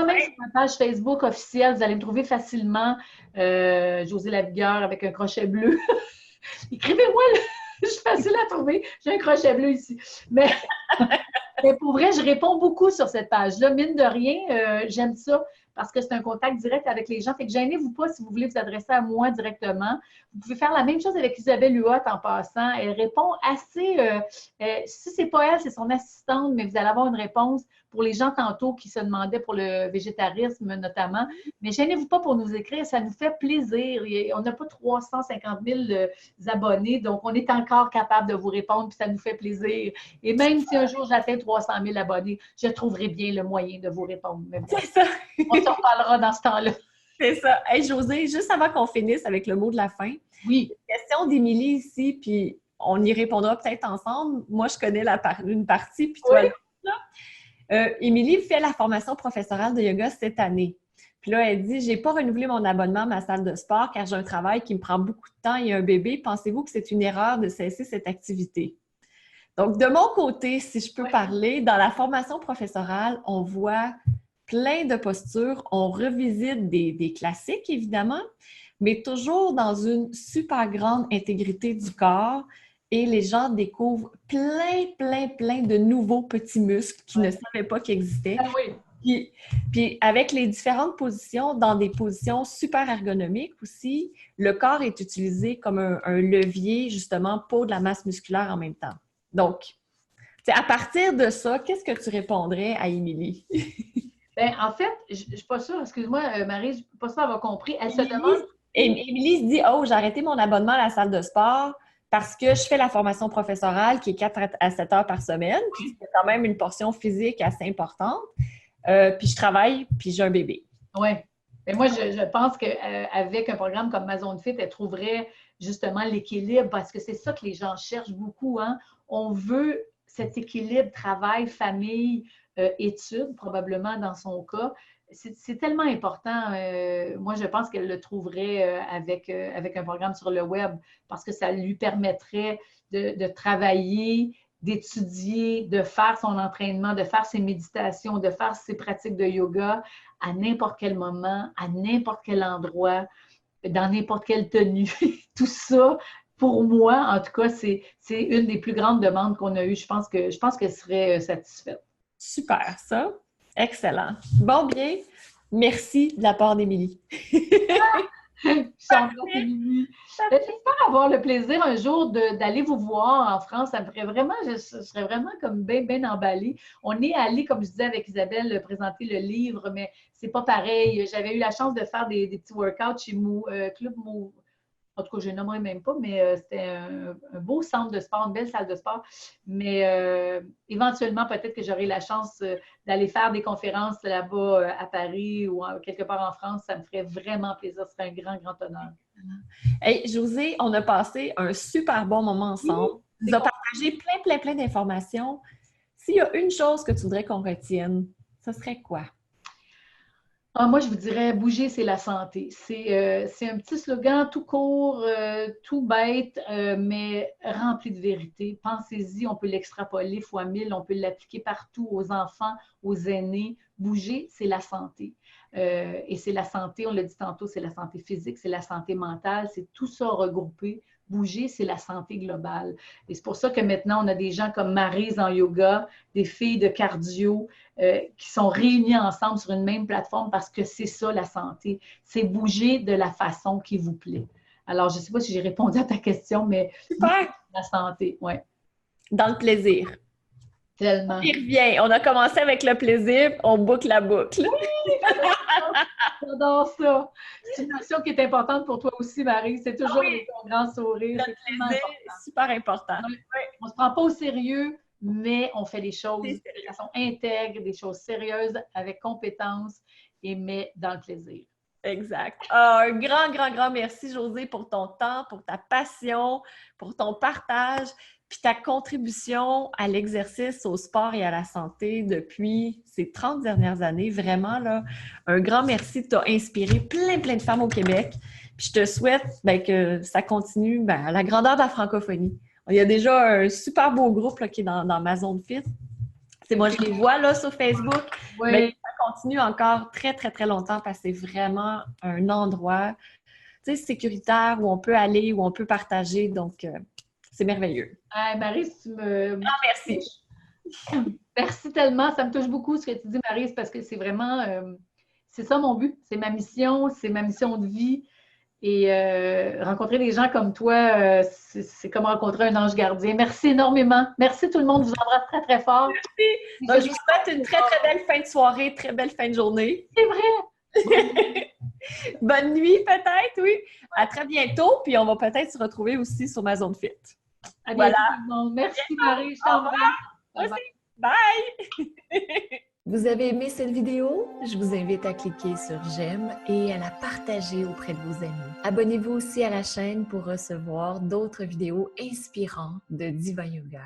même sur ma page Facebook officielle, vous allez me trouver facilement Josée Lavigueur avec un crochet bleu. Écrivez-moi, je suis facile à trouver, j'ai un crochet bleu ici. Mais pour vrai, je réponds beaucoup sur cette page-là. Mine de rien, j'aime ça parce que c'est un contact direct avec les gens. Fait que gênez-vous pas si vous voulez vous adresser à moi directement. Vous pouvez faire la même chose avec Isabelle Huot en passant. Elle répond assez, si c'est pas elle, c'est son assistante, mais vous allez avoir une réponse pour les gens tantôt qui se demandaient pour le végétarisme notamment. Mais gênez-vous pas pour nous écrire, ça nous fait plaisir. On n'a pas 350 000 abonnés, donc on est encore capable de vous répondre, puis ça nous fait plaisir. Et même si un jour j'atteins 300 000 abonnés, je trouverai bien le moyen de vous répondre. Mais bon, c'est ça. on se reparlera dans ce temps-là. C'est ça. Hey, Josée, juste avant qu'on finisse avec le mot de la fin, oui. Question d'Émilie ici, puis on y répondra peut-être ensemble. Moi, je connais une partie, puis toi, l'autre. Émilie fait la formation professorale de yoga cette année. Puis là, elle dit, j'ai pas renouvelé mon abonnement à ma salle de sport car j'ai un travail qui me prend beaucoup de temps et un bébé. Pensez-vous que c'est une erreur de cesser cette activité? Donc, de mon côté, si je peux parler, dans la formation professorale, on voit plein de postures. On revisite des classiques, évidemment, mais toujours dans une super grande intégrité du corps. Et les gens découvrent plein de nouveaux petits muscles qu'ils ne savaient pas qu'ils existaient. Ah oui. Puis avec les différentes positions, dans des positions super ergonomiques aussi, le corps est utilisé comme un levier justement pour de la masse musculaire en même temps. Donc, à partir de ça, qu'est-ce que tu répondrais à Émilie? Bien, en fait, je ne suis pas sûre, excuse-moi Marie, je ne suis pas sûre d'avoir compris. Elle se demande... Émilie se dit, oh, j'ai arrêté mon abonnement à la salle de sport parce que je fais la formation professorale qui est 4 à 7 heures par semaine, puis c'est quand même une portion physique assez importante. Puis je travaille, puis j'ai un bébé. Oui. Mais moi, je pense qu'avec un programme comme Ma Zone Fit, elle trouverait justement l'équilibre parce que c'est ça que les gens cherchent beaucoup. Hein? On veut cet équilibre travail, famille, études, probablement dans son cas. C'est tellement important. Moi, je pense qu'elle le trouverait avec un programme sur le web parce que ça lui permettrait de travailler, d'étudier, de faire son entraînement, de faire ses méditations, de faire ses pratiques de yoga à n'importe quel moment, à n'importe quel endroit, dans n'importe quelle tenue. Tout ça, pour moi, en tout cas, c'est une des plus grandes demandes qu'on a eues. Je pense qu'elle serait satisfaite. Super, ça. Excellent. Bon, bien. Merci de la part d'Émilie. J'espère avoir le plaisir un jour d'aller vous voir en France. Ça me ferait vraiment, je serais vraiment comme bien emballée. On est allé, comme je disais avec Isabelle, présenter le livre, mais c'est pas pareil. J'avais eu la chance de faire des petits workouts chez Club Move. En tout cas, je ne nommerai même pas, mais c'était un beau centre de sport, une belle salle de sport. Mais éventuellement, peut-être que j'aurai la chance d'aller faire des conférences là-bas à Paris ou quelque part en France. Ça me ferait vraiment plaisir. Ce serait un grand honneur. Hey, Josée, on a passé un super bon moment ensemble. Tu nous as partagé plein d'informations. S'il y a une chose que tu voudrais qu'on retienne, ce serait quoi? Moi, je vous dirais, bouger, c'est la santé. C'est un petit slogan tout court, tout bête, mais rempli de vérité. Pensez-y, on peut l'extrapoler fois 1000, on peut l'appliquer partout aux enfants, aux aînés. Bouger, c'est la santé. Et c'est la santé, on l'a dit tantôt, c'est la santé physique, c'est la santé mentale, c'est tout ça regroupé. Bouger, c'est la santé globale. Et c'est pour ça que maintenant, on a des gens comme Maryse en yoga, des filles de cardio qui sont réunies ensemble sur une même plateforme parce que c'est ça la santé. C'est bouger de la façon qui vous plaît. Alors, je ne sais pas si j'ai répondu à ta question, mais super. La santé, oui. Dans le plaisir. Tellement. Il revient. On a commencé avec le plaisir, on boucle la boucle. Oui, j'adore ça. C'est une notion qui est importante pour toi aussi, Marie. C'est toujours ton grand sourire. C'est tellement important. Super important. Oui. On ne se prend pas au sérieux, mais on fait les choses de façon intègre, des choses sérieuses, avec compétence, mais dans le plaisir. Exact. Un grand merci, Josée, pour ton temps, pour ta passion, pour ton partage, puis ta contribution à l'exercice, au sport et à la santé depuis ces 30 dernières années. Vraiment, là, un grand merci. Tu as inspiré plein de femmes au Québec. Puis je te souhaite que ça continue à la grandeur de la francophonie. Il y a déjà un super beau groupe là, qui est dans Ma Zone Fit. Moi, je les vois là sur Facebook. Oui. Mais ça continue encore très longtemps parce que c'est vraiment un endroit sécuritaire où on peut aller, où on peut partager. Donc, c'est merveilleux. Marie, tu me... merci. Merci tellement. Ça me touche beaucoup ce que tu dis, Marie, parce que c'est vraiment... c'est ça mon but. C'est ma mission de vie. Et rencontrer des gens comme toi, c'est comme rencontrer un ange gardien. Merci énormément. Merci tout le monde. Je vous embrasse très, très fort. Merci. Donc, je vous souhaite une très, très belle fin de soirée, très belle fin de journée. C'est vrai. Bonne nuit, peut-être, oui. À très bientôt. Puis, on va peut-être se retrouver aussi sur ma zone fit. À bientôt, tout le monde. Merci, Marie. Je t'embrasse. Bye! Vous avez aimé cette vidéo? Je vous invite à cliquer sur j'aime et à la partager auprès de vos amis. Abonnez-vous aussi à la chaîne pour recevoir d'autres vidéos inspirantes de Diva Yoga.